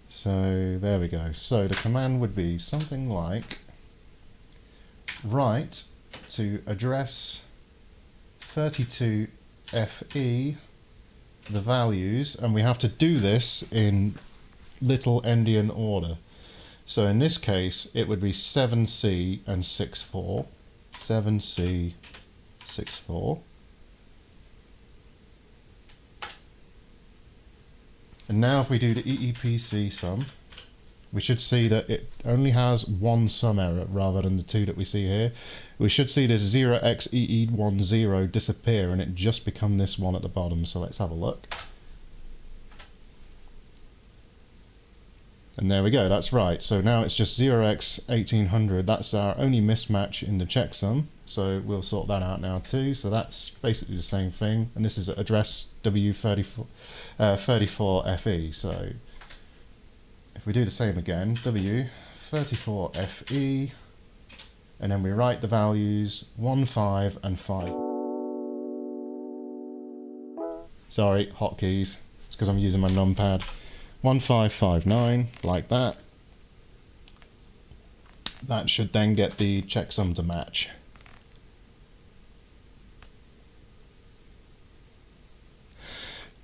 So there we go. So the command would be something like write to address 32FE the values, and we have to do this in little endian order. So in this case it would be 7C and 64. 7C 64. And now if we do the EEPC sum, we should see that it only has one sum error rather than the two that we see here. We should see this 0xEE10 disappear and it just become this one at the bottom. So let's have a look. And there we go, that's right. So now it's just 0x1800. That's our only mismatch in the checksum. So we'll sort that out now too. So that's basically the same thing. And this is address W34FE. So if we do the same again, W34FE, and then we write the values 1, 5, and 5. Sorry, hotkeys. It's because I'm using my numpad. 1559, like that. That should then get the checksum to match.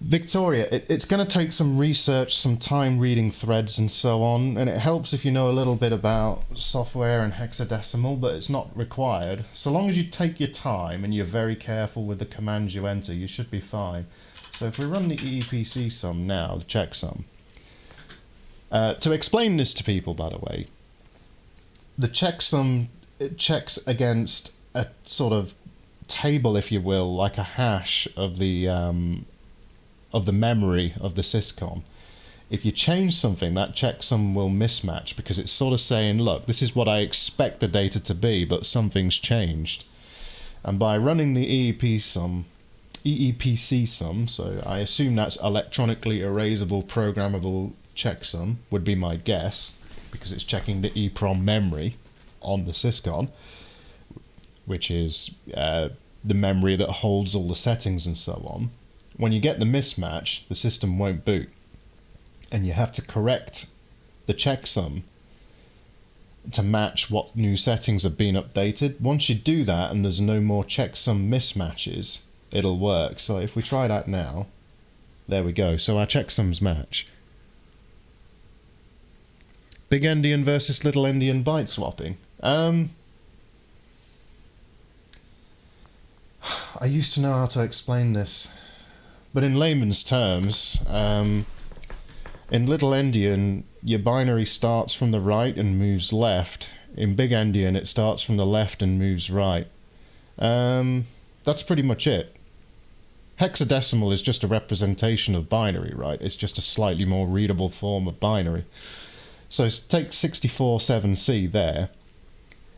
Victoria, it's going to take some research, some time reading threads and so on, and it helps if you know a little bit about software and hexadecimal, but it's not required. So long as you take your time and you're very careful with the commands you enter, you should be fine. So if we run the EEPC sum now, the checksum, to explain this to people, by the way, the checksum, it checks against a sort of table, if you will, like a hash of the memory of the syscon. if you change something, that checksum will mismatch because it's sort of saying, look, this is what I expect the data to be, but something's changed. And by running the EEPC sum, so I assume that's electronically erasable programmable checksum, would be my guess, because it's checking the EEPROM memory on the syscon, which is the memory that holds all the settings and so on. When you get the mismatch, the system won't boot. And you have to correct the checksum to match what new settings have been updated. Once you do that and there's no more checksum mismatches, it'll work. So if we try that now, there we go. So our checksums match. Big endian versus little endian byte swapping. I used to know how to explain this, but in layman's terms, in little endian, your binary starts from the right and moves left. In big endian, it starts from the left and moves right. That's pretty much it. Hexadecimal is just a representation of binary, right? It's just a slightly more readable form of binary. So take 64.7c there.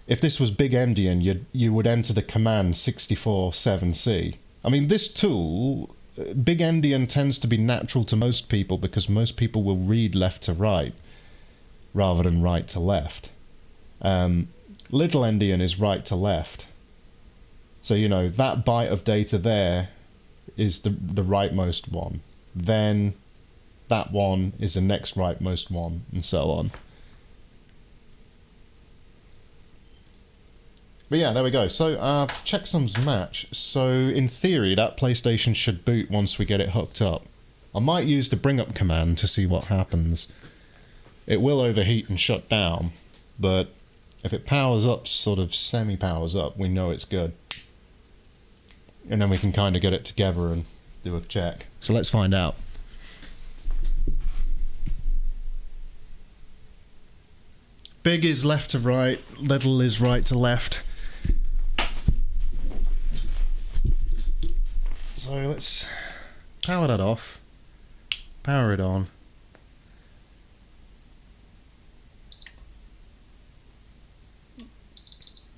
If this was big endian, you would enter the command 64.7c. I mean, this tool, big endian, tends to be natural to most people because most people will read left to right rather than right to left. Little endian is right to left. So, you know, that byte of data there is the rightmost one. Then that one is the next rightmost one, and so on. But yeah, there we go. So our checksums match. So in theory, that PlayStation should boot once we get it hooked up. I might use the bring up command to see what happens. It will overheat and shut down, but if it powers up, sort of semi-powers up, we know it's good. And then we can kind of get it together and do a check. So let's find out. Big is left to right, little is right to left. So let's power that off, power it on.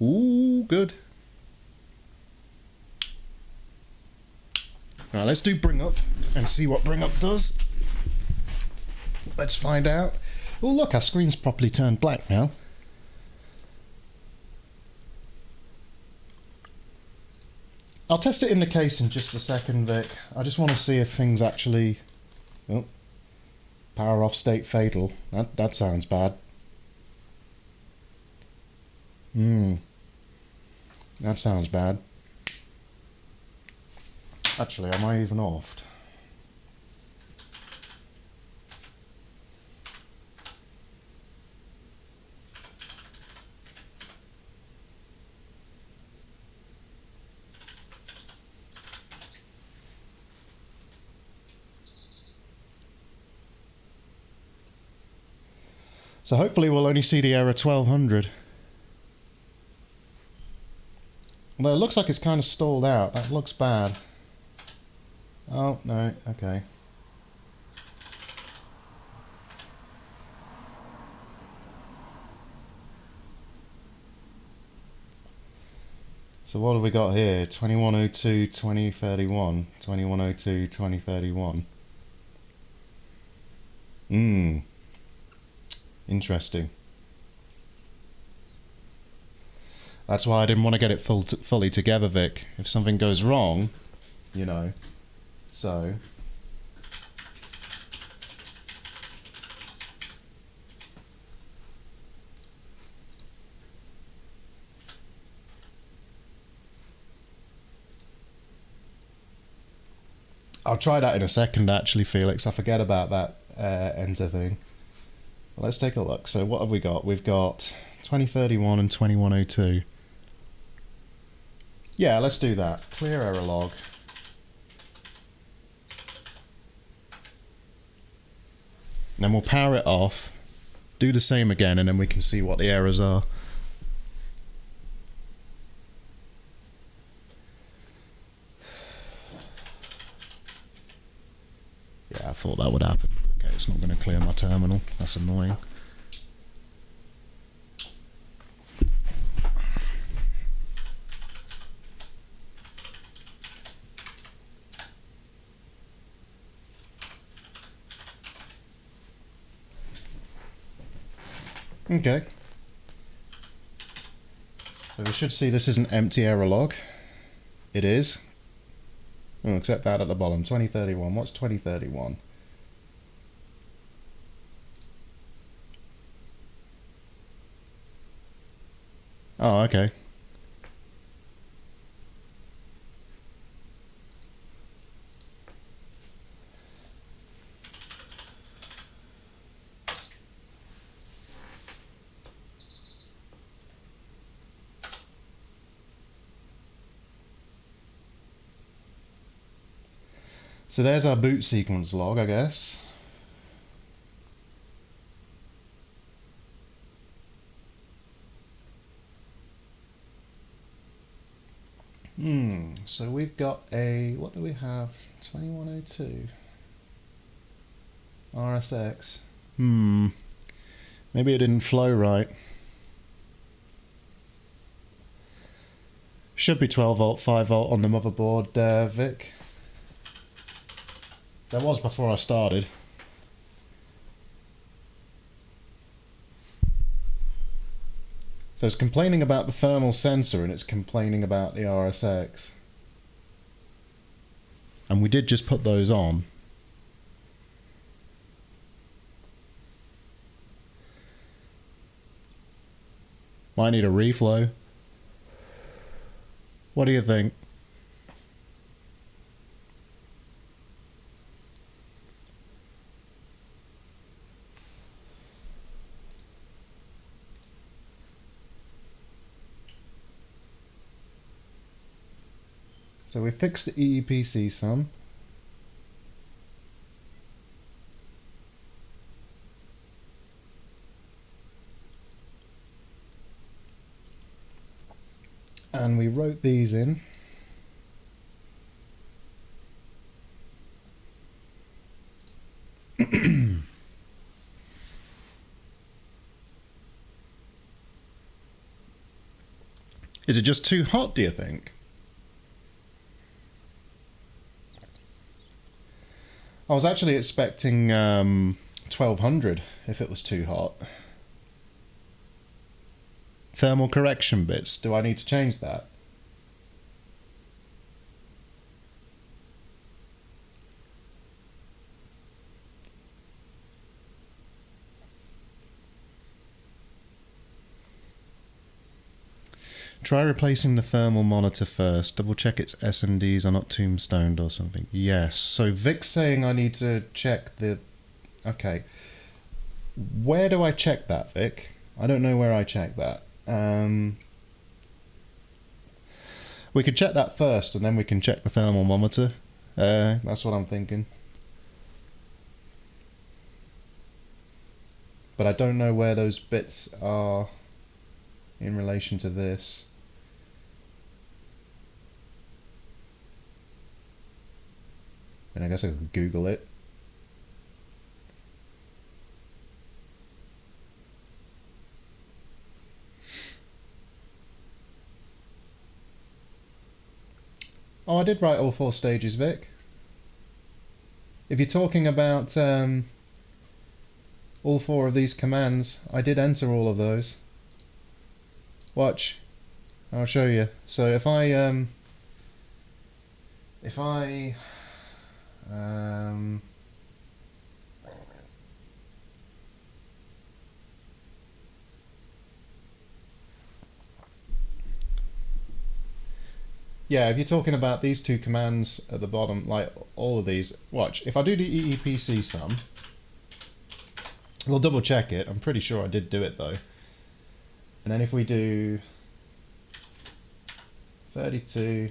Ooh, good. Right, let's do bring up and see what bring up does. Let's find out. Oh look, our screen's properly turned black now. I'll test it in the case in just a second, Vic. I just want to see if things actually... Oh, power off state fatal. That sounds bad. That sounds bad. Actually, am I even offed? So hopefully we'll only see the error 1200. Although it looks like it's kind of stalled out. That looks bad. Oh, no, okay. So what have we got here? 2102, 2031. 2102, 2031. Interesting. That's why I didn't want to get it fully together, Vic. If something goes wrong, you know. So I'll try that in a second, actually, Felix. I forget about that enter thing. Let's take a look. So what have we got? We've got 2031 and 2102. Yeah, let's do that. Clear error log. And then we'll power it off, do the same again, and then we can see what the errors are. Yeah, I thought that would happen. Okay. it's not going to clear my terminal. That's annoying. Okay. So we should see this is an empty error log. It is. Oh, except that at the bottom. 2031. What's 2031? Oh, okay. So there's our boot sequence log, I guess. So we've got a, what do we have? 2102. RSX. Maybe it didn't flow right. Should be 12 volt, 5 volt on the motherboard, Vic. There was before I started. So it's complaining about the thermal sensor and it's complaining about the RSX. And we did just put those on. Might need a reflow. What do you think? So we fixed the EEPC some. And we wrote these in. Is it just too hot, do you think? I was actually expecting 1200 if it was too hot. Thermal correction bits, do I need to change that? Try replacing the thermal monitor first. Double check its SMDs are not tombstoned or something. Yes. So Vic's saying I need to check the... Okay. Where do I check that, Vic? I don't know where I check that. We could check that first and then we can check the thermal monitor. That's what I'm thinking. But I don't know where those bits are in relation to this. And I guess I could Google it. Oh, I did write all 4 stages, Vic. If you're talking about all 4 of these commands, I did enter all of those. Watch. I'll show you. So if I yeah, if you're talking about these 2 commands at the bottom, like all of these, watch. If I do the EEPC sum, we'll double check it. I'm pretty sure I did do it though. And then if we do 32,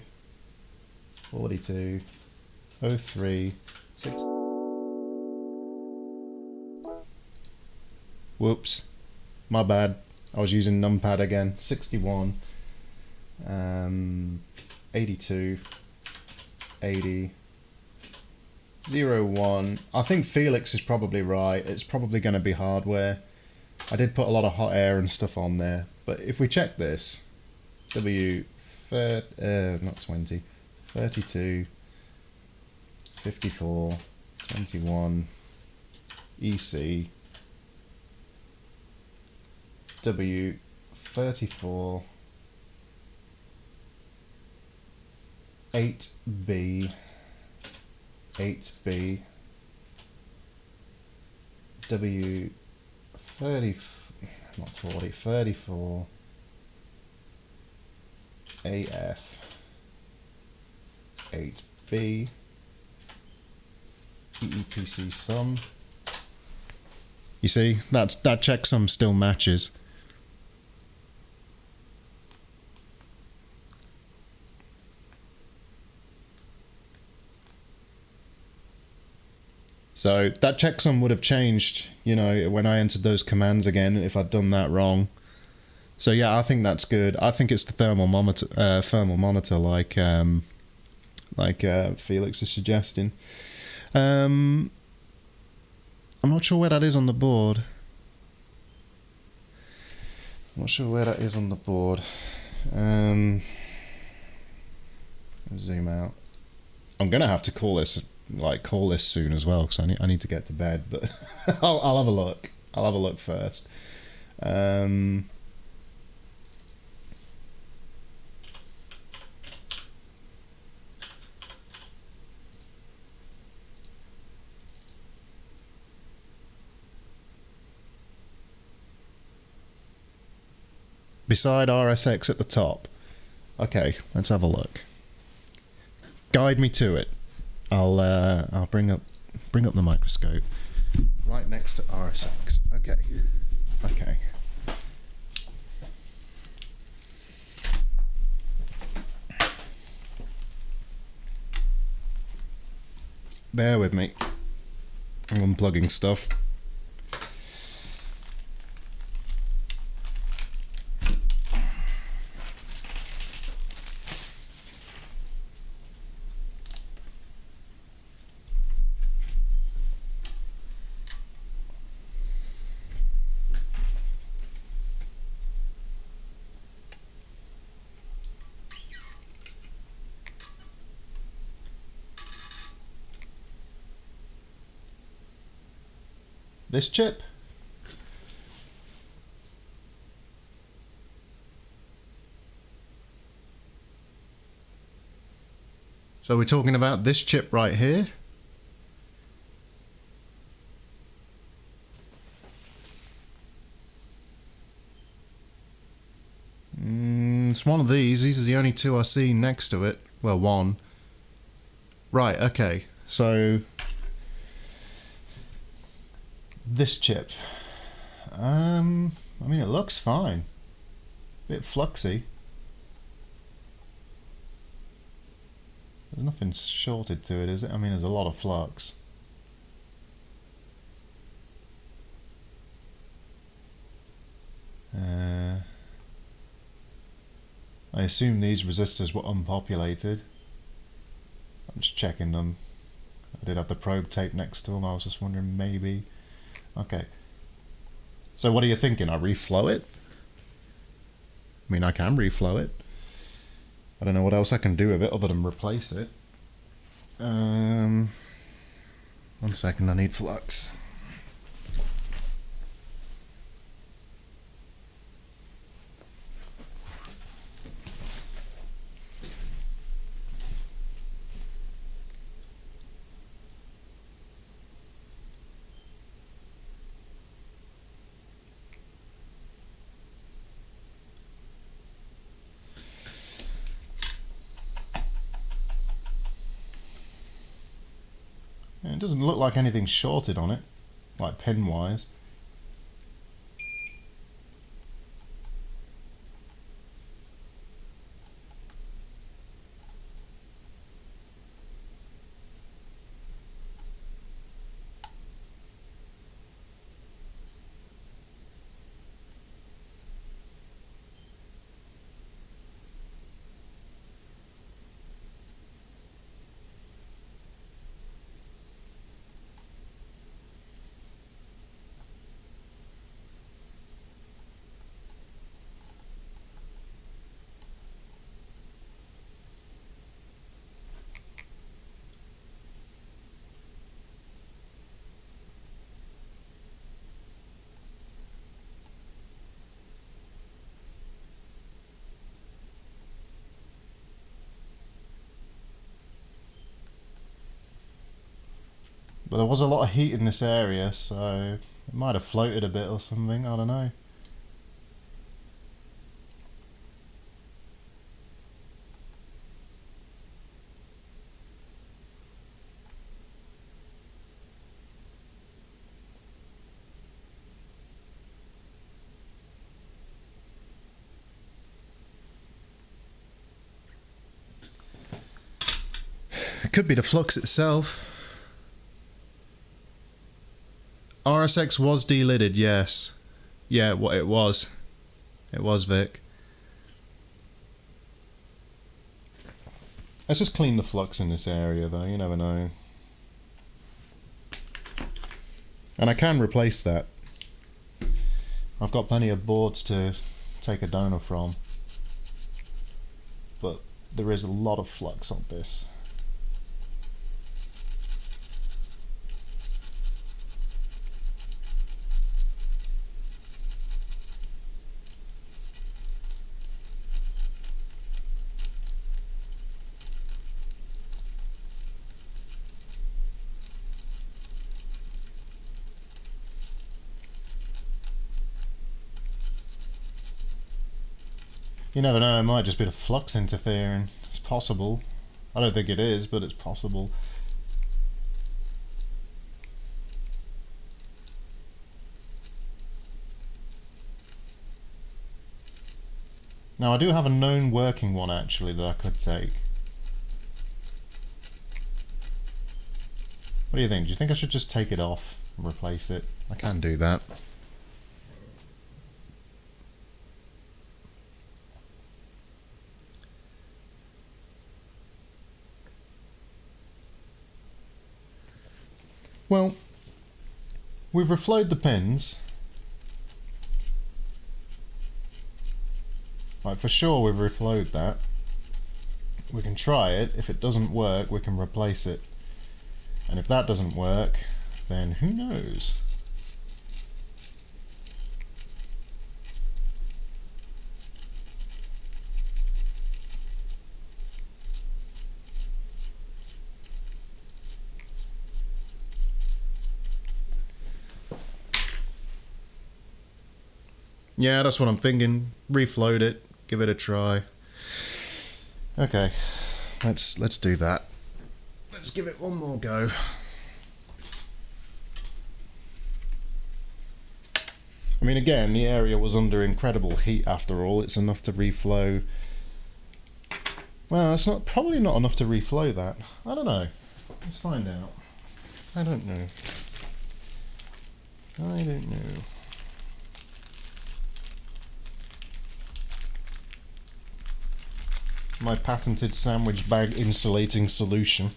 42, 03, 6. Whoops, my bad. I was using numpad again. 61, 82, 80, 01. I think Felix is probably right. It's probably going to be hardware. I did put a lot of hot air and stuff on there. But if we check this, not 20, 32, 54, 21, EC, W, 34, 8B, 8B, W, 30, not 40, 34, AF, 8B, EEPC sum. You see, that checksum still matches. So that checksum would have changed, you know, when I entered those commands again, if I'd done that wrong. So yeah, I think that's good. I think it's the thermal monitor like Felix is suggesting. I'm not sure where that is on the board. Zoom out. I'm gonna have to call this soon as well, because I need to get to bed. But I'll have a look. I'll have a look first. Beside RSX at the top. Okay, let's have a look. Guide me to it. I'll bring up the microscope right next to RSX. Okay. Bear with me. I'm unplugging stuff. This chip. So we're talking about this chip right here. It's one of these. These are the only two I see next to it. Well, one. Right, okay. So this chip. I mean, it looks fine. A bit fluxy. There's nothing shorted to it, is it? I mean, there's a lot of flux. I assume these resistors were unpopulated. I'm just checking them. I did have the probe tape next to them. I was just wondering, maybe. Okay. So what are you thinking? I reflow it? I mean, I can reflow it. I don't know what else I can do with it other than replace it. 1 second, I need flux. It doesn't look like anything's shorted on it, like pin-wise. But there was a lot of heat in this area, so it might have floated a bit or something, I don't know. It could be the flux itself. RSX was delidded, yes. Yeah, what it was. It was, Vic. Let's just clean the flux in this area, though. You never know. And I can replace that. I've got plenty of boards to take a donor from. But there is a lot of flux on this. You never know, it might just be the flux interfering. It's possible. I don't think it is, but it's possible. Now I do have a known working one actually that I could take. What do you think? Do you think I should just take it off and replace it? I can do that. Well, we've reflowed the pins. Like for sure we've reflowed that. We can try it. If it doesn't work, we can replace it. And if that doesn't work, then who knows? Yeah, that's what I'm thinking. Refloat it, give it a try. Okay, let's do that. Let's give it one more go. I mean, again, the area was under incredible heat after all. It's enough to reflow. Well, it's not probably not enough to reflow that. I don't know. Let's find out. I don't know. I don't know. My patented sandwich bag insulating solution.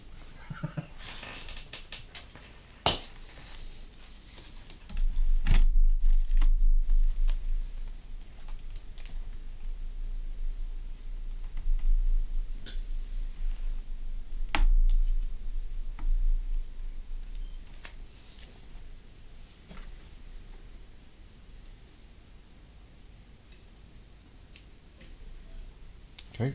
Okay.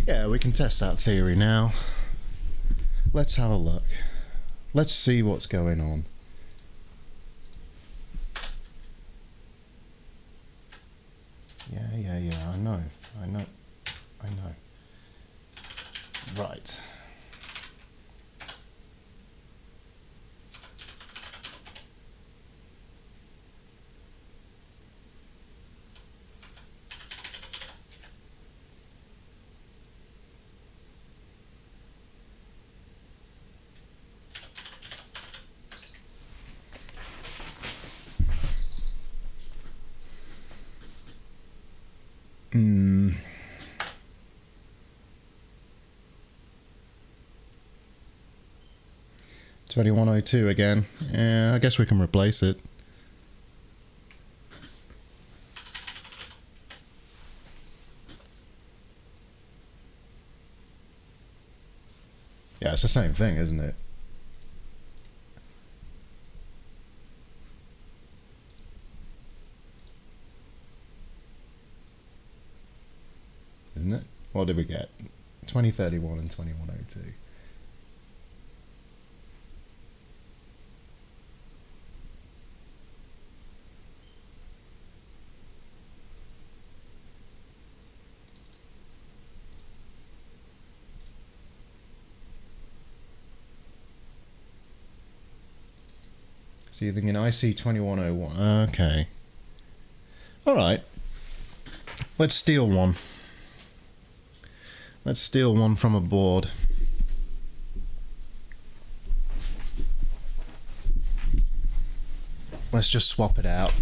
Yeah, we can test that theory now. Let's have a look. Let's see what's going on. Yeah, I know. Right. Hmm. 2102 again. Yeah, I guess we can replace it. Yeah, it's the same thing, isn't it? What did we get? 2031 and 2102. So you're thinking IC 2101. Okay. Alright. Let's steal one. Let's steal one from a board. Let's just swap it out.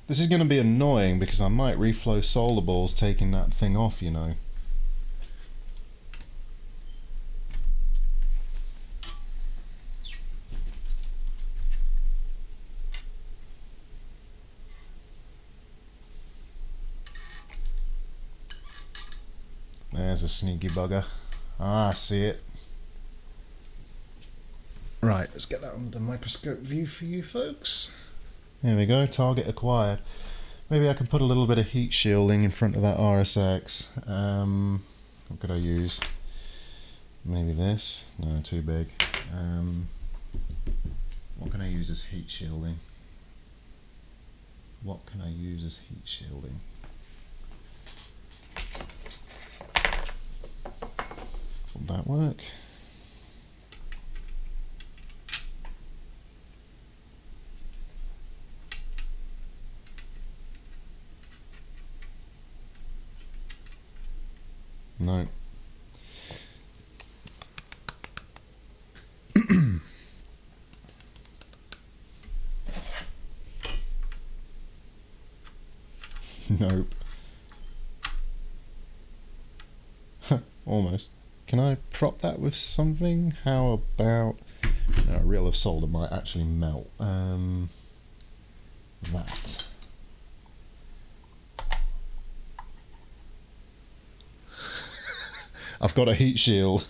This is going to be annoying because I might reflow solder balls taking that thing off, you know. There's a sneaky bugger. Ah, I see it. Right, let's get that under microscope view for you folks. There we go, target acquired. Maybe I can put a little bit of heat shielding in front of that RSX. What could I use? Maybe this? No, too big. What can I use as heat shielding? What can I use as heat shielding? Would that work? No. Nope. Almost. Can I prop that with something? How about... No, a reel of solder might actually melt. That. I've got a heat shield.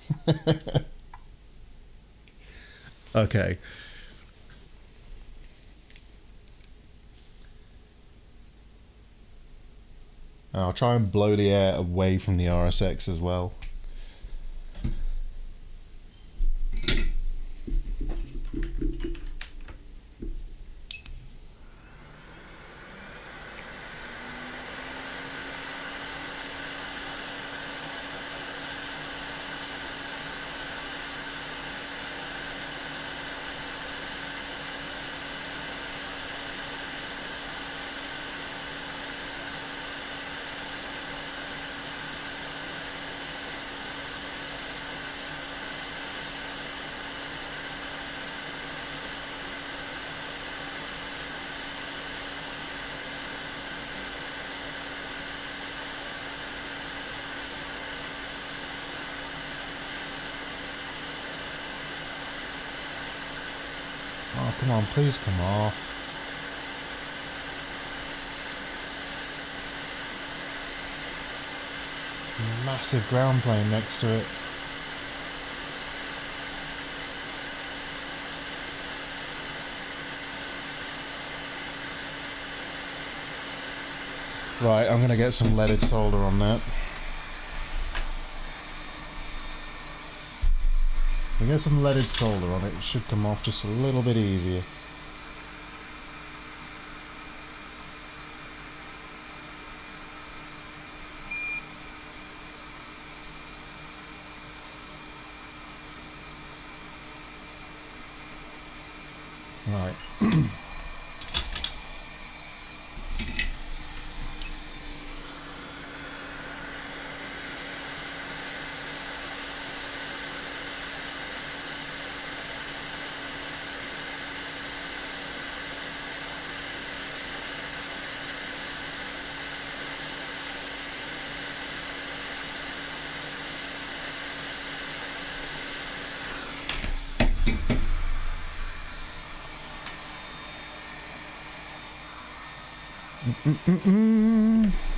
Okay. I'll try and blow the air away from the RSX as well. Oh, come on, please come off. Massive ground plane next to it. Right, I'm gonna get some leaded solder on that. We get some leaded solder on it, it should come off just a little bit easier. Right.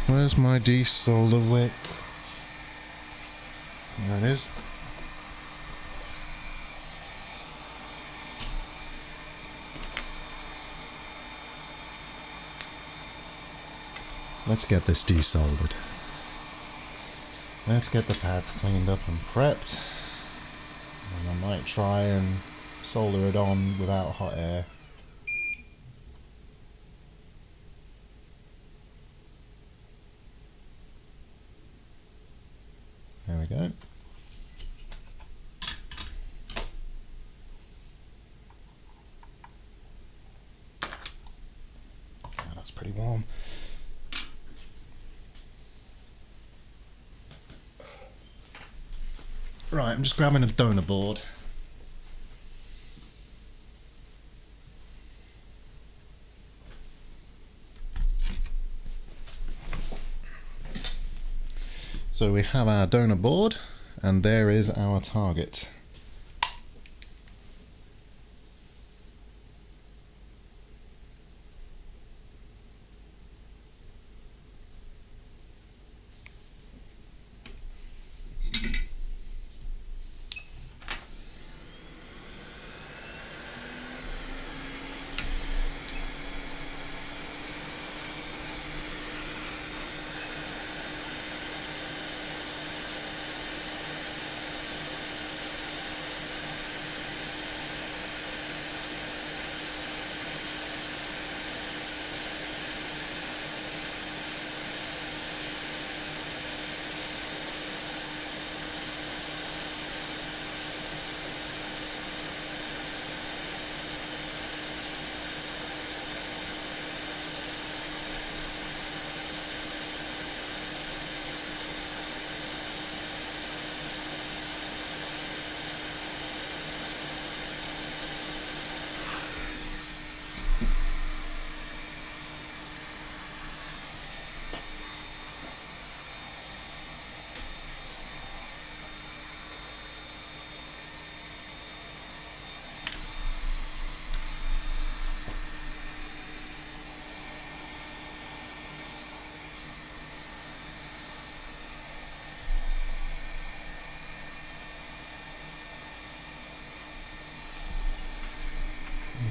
Where's my desolder wick? There it is. Let's get this desoldered. Let's get the pads cleaned up and prepped. And I might try and solder it on without hot air. There we go. Oh, that's pretty warm. Right, I'm just grabbing a donor board. So we have our donor board, and there is our target.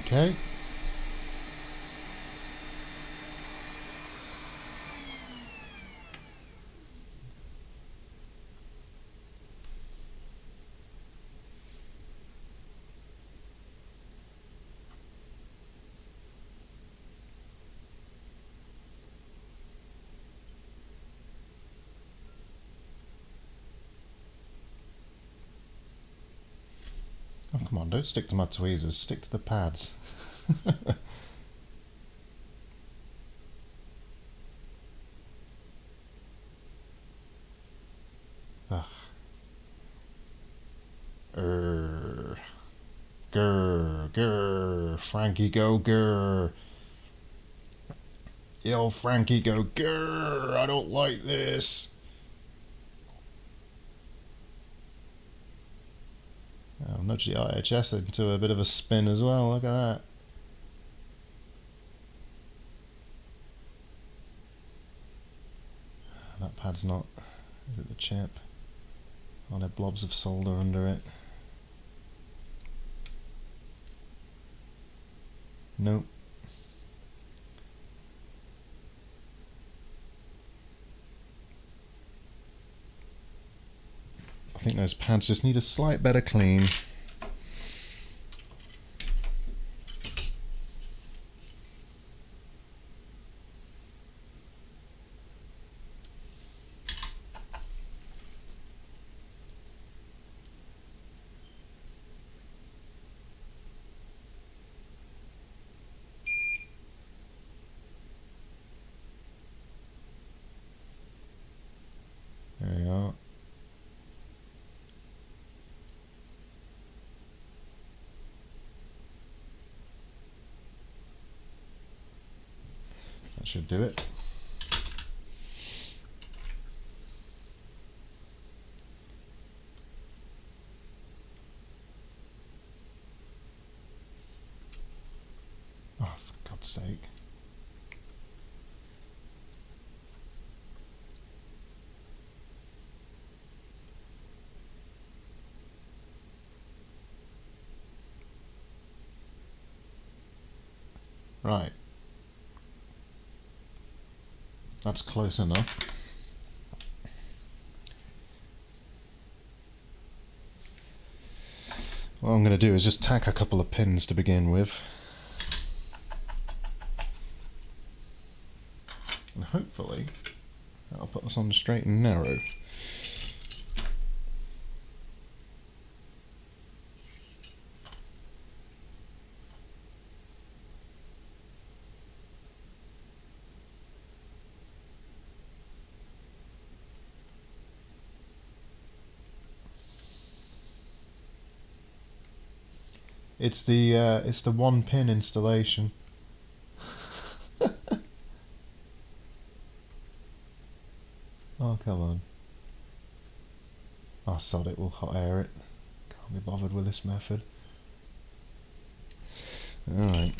Okay. Oh, come on, don't stick to my tweezers, stick to the pads. Ugh. Grr, Frankie go grr. Yo, Frankie go grr, I don't like this. I'll nudge the RHS into a bit of a spin as well, look at that. That pad's not, is it the chip? Oh, there are blobs of solder under it. Nope. I think those pads just need a slight better clean. There we are. That should do it. Oh, for God's sake. Right. That's close enough. What I'm going to do is just tack a couple of pins to begin with. And hopefully that'll put us on the straight and narrow. It's the one pin installation. Oh, come on. Oh, sod it, we'll hot air it. Can't be bothered with this method. Alright.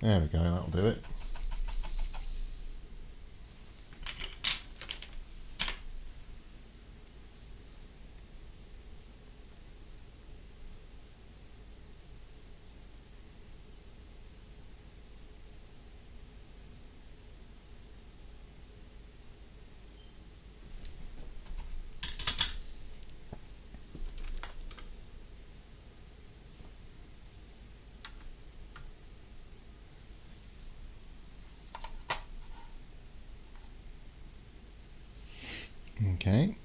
There we go, that'll do it. Okay.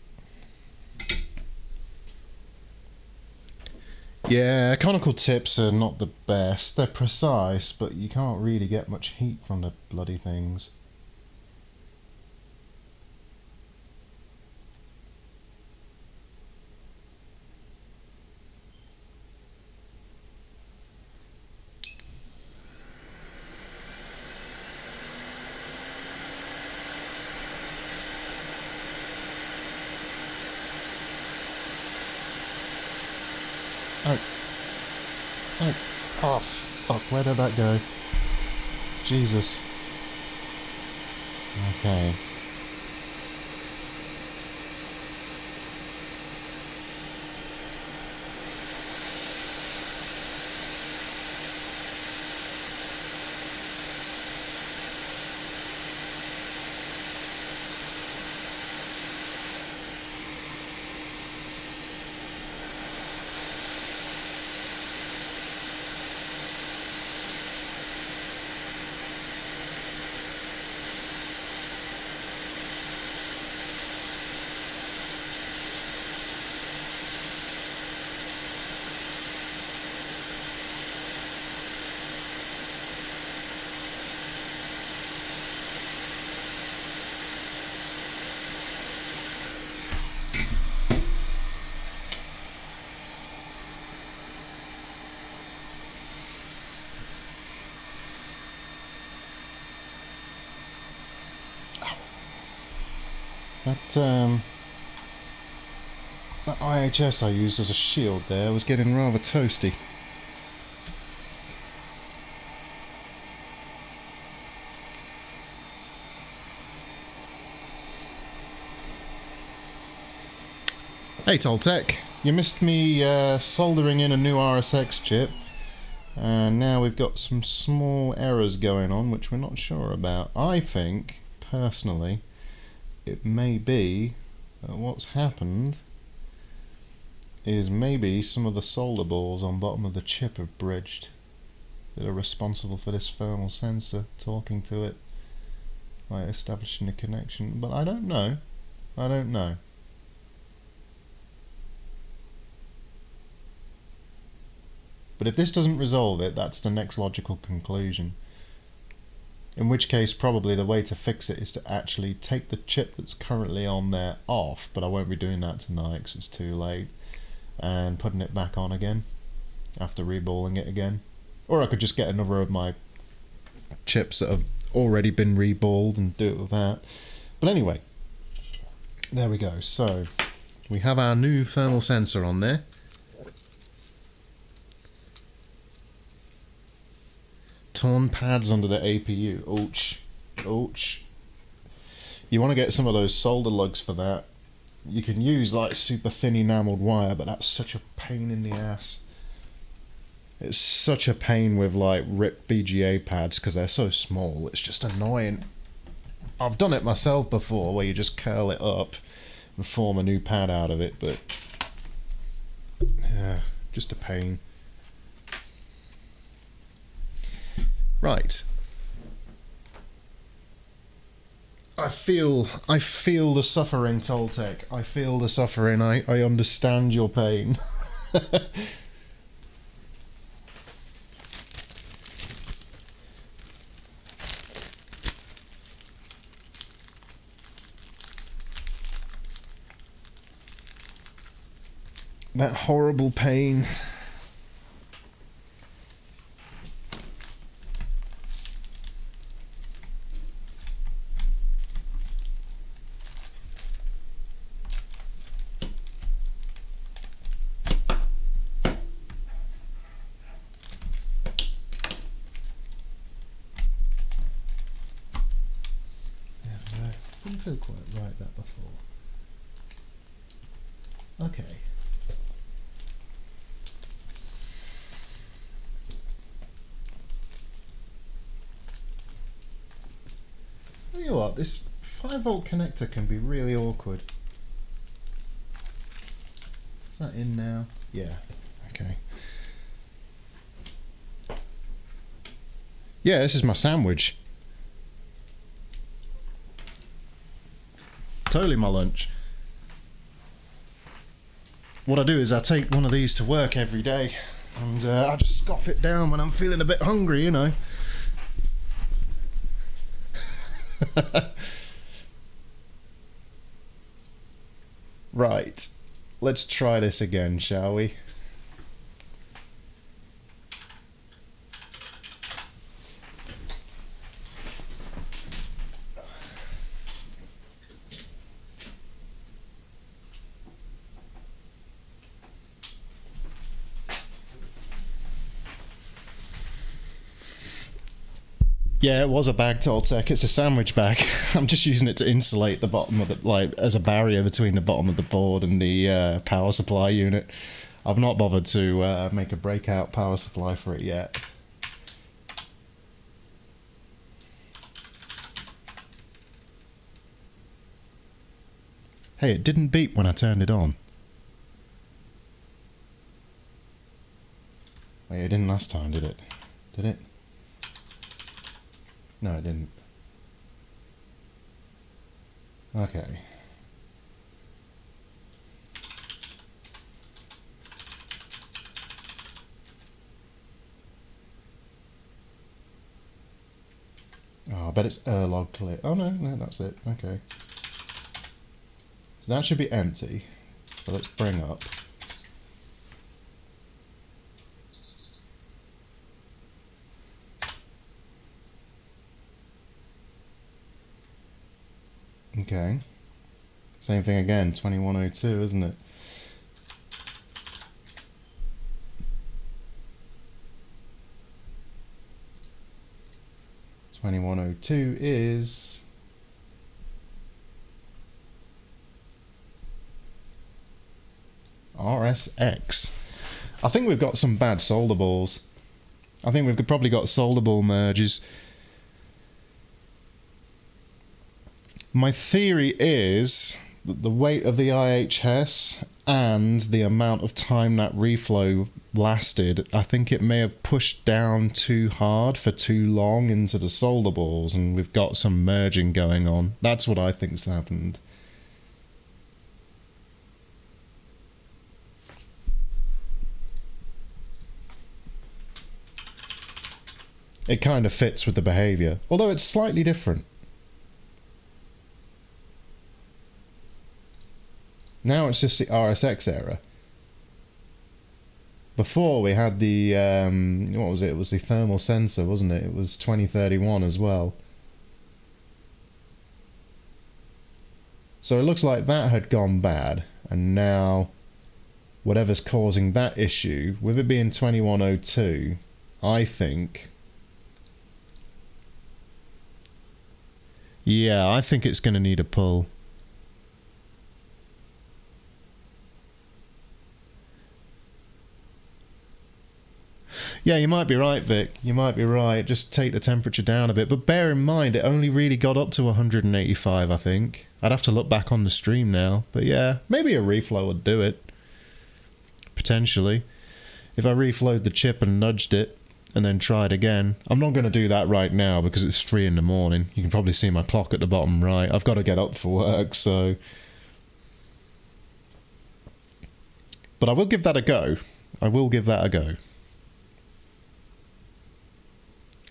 Yeah, conical tips are not the best. They're precise, but you can't really get much heat from the bloody things. Oh. Oh. Oh, fuck. Where did that go? Jesus. Okay. That IHS I used as a shield there was getting rather toasty. Hey Toltec, you missed me soldering in a new RSX chip, and now we've got some small errors going on which we're not sure about. I think, personally, it may be that what's happened is maybe some of the solder balls on bottom of the chip have bridged that are responsible for this thermal sensor talking to it, like establishing a connection. But I don't know. I don't know. But if this doesn't resolve it, that's the next logical conclusion. In which case, probably the way to fix it is to actually take the chip that's currently on there off, but I won't be doing that tonight because it's too late, and putting it back on again after reballing it again. Or I could just get another of my chips that have already been reballed and do it with that. But anyway, there we go. So we have our new thermal sensor on there. Torn pads under the APU. Ouch. Ouch. You want to get some of those solder lugs for that. You can use like super thin enameled wire, but that's such a pain in the ass. It's such a pain with like ripped BGA pads because they're so small. It's just annoying. I've done it myself before where you just curl it up and form a new pad out of it, but yeah, just a pain. Right. I feel the suffering, Toltec. I feel the suffering. I understand your pain. That horrible pain. Didn't feel quite right that before. Okay. Tell you what, this 5-volt connector can be really awkward. Is that in now? Yeah. Okay. Yeah, this is my sandwich. Totally my lunch. What I do is I take one of these to work every day, and I just scoff it down when I'm feeling a bit hungry, you know. Right, let's try this again, shall we? Yeah, it was a bag, Toltec. It's a sandwich bag. I'm just using it to insulate the bottom of it, like as a barrier between the bottom of the board and the power supply unit. I've not bothered to make a breakout power supply for it yet. Hey, it didn't beep when I turned it on. Wait, it didn't last time, did it? Did it? No, it didn't. Okay. Oh, I bet it's log clear. Oh no, that's it. Okay. So that should be empty. So let's bring up. Okay. Same thing again, 2102, isn't it? $21.02 is RSX. I think we've got some bad solder balls. I think we've probably got solder ball merges. My theory is that the weight of the IHS and the amount of time that reflow lasted, I think it may have pushed down too hard for too long into the solder balls, and we've got some merging going on. That's what I think's happened. it kind of fits with the behavior, although it's slightly different. Now it's just the RSX era. Before we had the, what was it? It was the thermal sensor, wasn't it? It was 2031 as well. So it looks like that had gone bad, and now whatever's causing that issue, with it being 2102, I think... Yeah, I think it's going to need a pull. Yeah, you might be right, Vic. You might be right. Just take the temperature down a bit. But bear in mind, it only really got up to 185, I think. I'd have to look back on the stream now. But yeah, maybe a reflow would do it. Potentially. If I reflowed the chip and nudged it, and then tried again. I'm not going to do that right now because it's 3 in the morning. You can probably see my clock at the bottom right. I've got to get up for work, so... But I will give that a go. I will give that a go.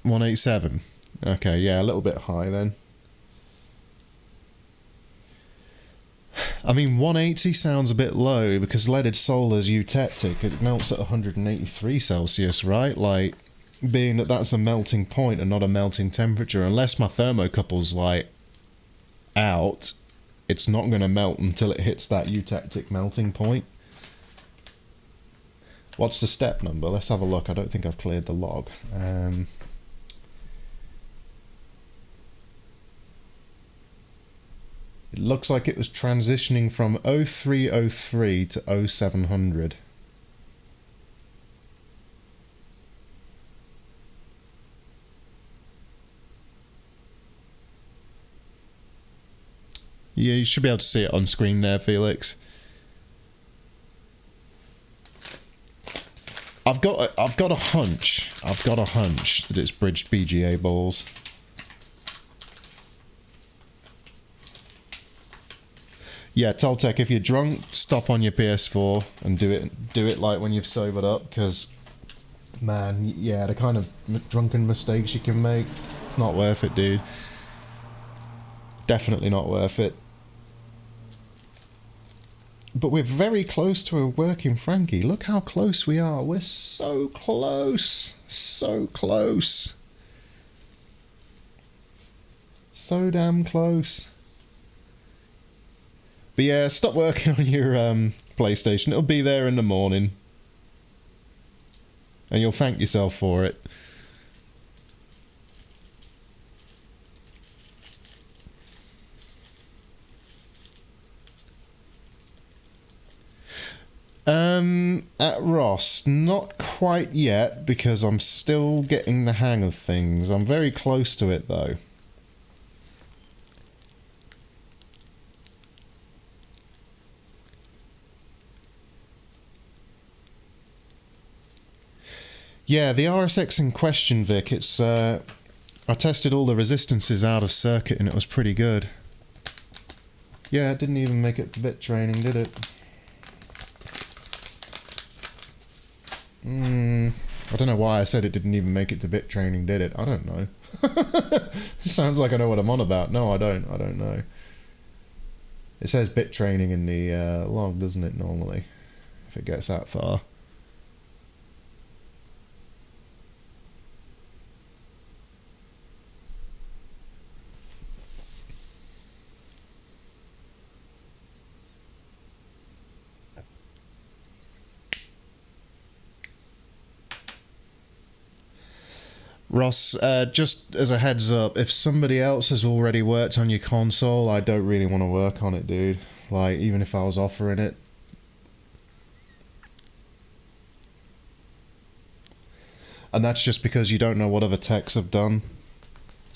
187. Okay, yeah, a little bit high then. I mean, 180 sounds a bit low because leaded solar's eutectic. It melts at 183 Celsius, right? Like, being that that's a melting point and not a melting temperature, unless my thermocouple's, like, out, it's not going to melt until it hits that eutectic melting point. What's the step number? Let's have a look. I don't think I've cleared the log. It looks like it was transitioning from 0303 to 0700. Yeah, you should be able to see it on screen there, Felix. I've got a hunch. I've got a hunch that it's bridged BGA balls. Yeah, Toltec, if you're drunk, stop on your PS4 and do it like when you've sobered up, because, man, yeah, the kind of drunken mistakes you can make, it's not worth it, dude. Definitely not worth it. But we're very close to a working Frankie. Look how close we are. We're so close. So close. So damn close. But yeah, stop working on your PlayStation. It'll be there in the morning. And you'll thank yourself for it. At Ross, not quite yet, because I'm still getting the hang of things. I'm very close to it, though. Yeah, the RSX in question, Vic, it's, I tested all the resistances out of circuit and it was pretty good. Yeah, it didn't even make it to bit training, did it? I don't know why I said it didn't even make it to bit training, did it? I don't know. It sounds like I know what I'm on about. No, I don't. I don't know. It says bit training in the log, doesn't it, normally? If it gets that far. Ross, just as a heads up, if somebody else has already worked on your console, I don't really want to work on it, dude. Like, even if I was offering it. And that's just because you don't know what other techs have done.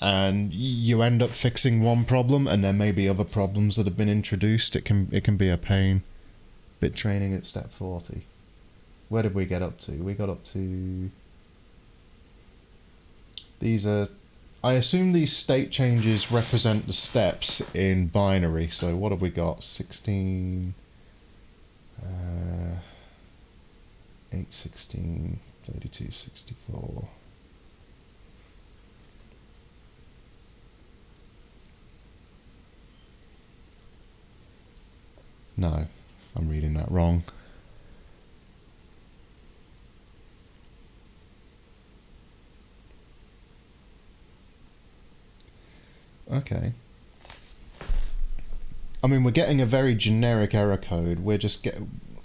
And you end up fixing one problem, and there may be other problems that have been introduced. It can be a pain. Bit training at step 40. Where did we get up to? We got up to... These are... I assume these state changes represent the steps in binary. So what have we got? 16... 8, 16, 32, 64... No, I'm reading that wrong. Okay. I mean, we're getting a very generic error code. We're just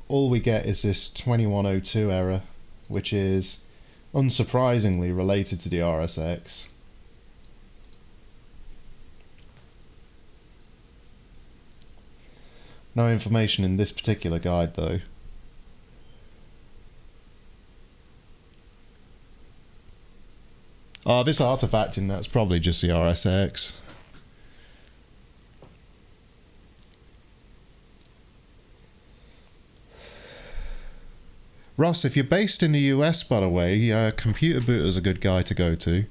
all we get is this 2102 error, which is unsurprisingly related to the RSX. No information in this particular guide, though. Oh, this artifacting, that's probably just the RSX. Ross, if you're based in the US, by the way, Computer Booter's a good guy to go to.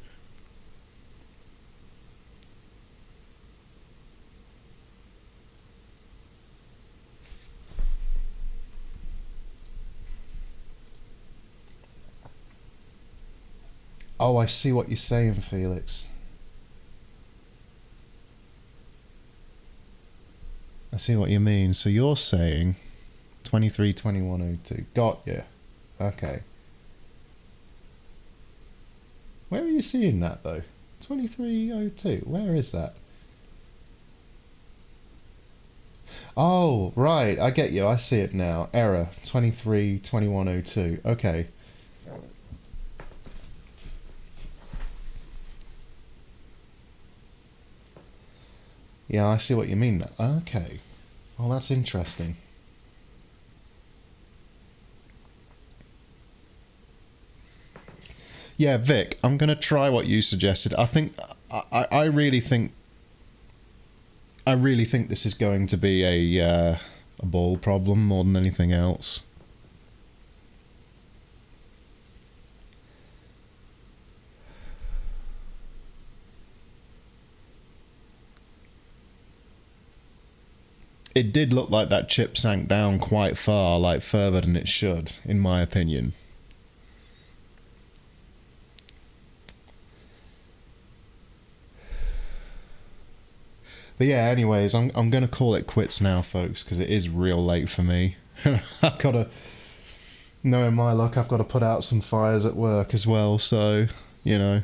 Oh, I see what you're saying, Felix. I see what you mean. So you're saying 232102. Got you. Okay. Where are you seeing that, though? 2302. Where is that? Oh, right. I get you. I see it now. Error 232102. Okay. Yeah, I see what you mean. Okay. Well, that's interesting. Yeah, Vic, I'm going to try what you suggested. I really think this is going to be a ball problem more than anything else. It did look like that chip sank down quite far, like further than it should, in my opinion. But yeah, anyways, I'm going to call it quits now, folks, because it is real late for me. I've got to, knowing my luck, I've got to put out some fires at work as well, so, you know.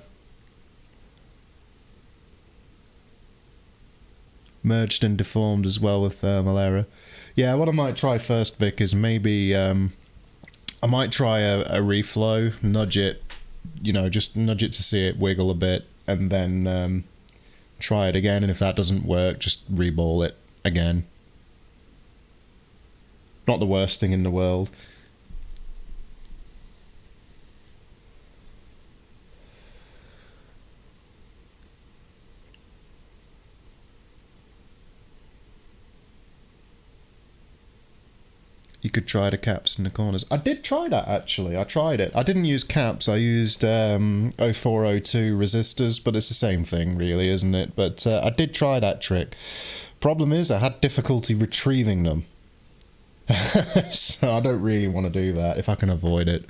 Merged and deformed as well with thermal error. Yeah, what I might try first, Vic, is maybe I might try a reflow, nudge it, you know, just nudge it to see it wiggle a bit, and then try it again, and if that doesn't work, just reball it again. Not the worst thing in the world. You could try the caps in the corners. I did try that, actually. I tried it. I didn't use caps. I used 0402 resistors, but it's the same thing, really, isn't it? But I did try that trick. Problem is, I had difficulty retrieving them. So I don't really want to do that if I can avoid it.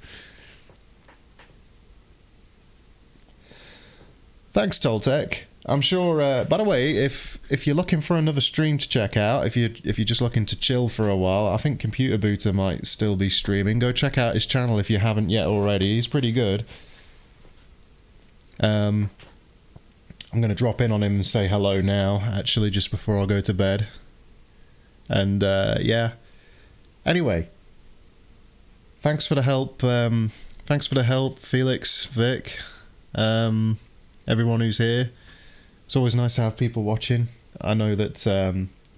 Thanks, Toltec. I'm sure. By the way, if you're looking for another stream to check out, if you're just looking to chill for a while, I think Computer Booter might still be streaming. Go check out his channel if you haven't yet already. He's pretty good. I'm gonna drop in on him and say hello now, actually, just before I go to bed. And yeah. Anyway, thanks for the help. Thanks for the help, Felix, Vic, everyone who's here. It's always nice to have people watching. I know that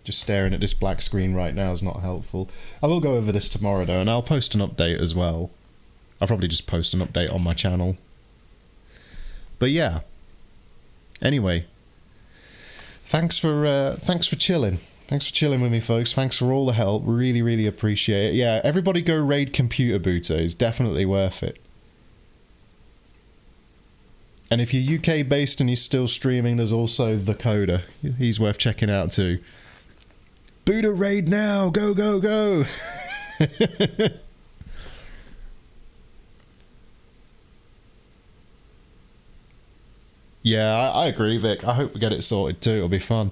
just staring at this black screen right now is not helpful. I will go over this tomorrow, though, and I'll post an update as well. I'll probably just post an update on my channel. But yeah. Anyway, thanks for chilling. Thanks for chilling with me, folks. Thanks for all the help. Really, really appreciate it. Yeah, everybody go raid Computer Booter. It's definitely worth it. And if you're UK based and you're still streaming, there's also The Coder. He's worth checking out too. Buddha raid now! Go, go, go! Yeah, I agree, Vic. I hope we get it sorted too. It'll be fun.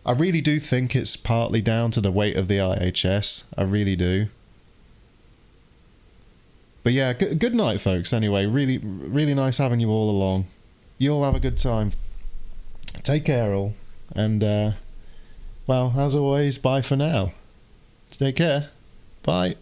I really do think it's partly down to the weight of the IHS. I really do. But yeah, good night, folks. Anyway, really, really nice having you all along. You all have a good time. Take care, all. And, well, as always, bye for now. Take care. Bye.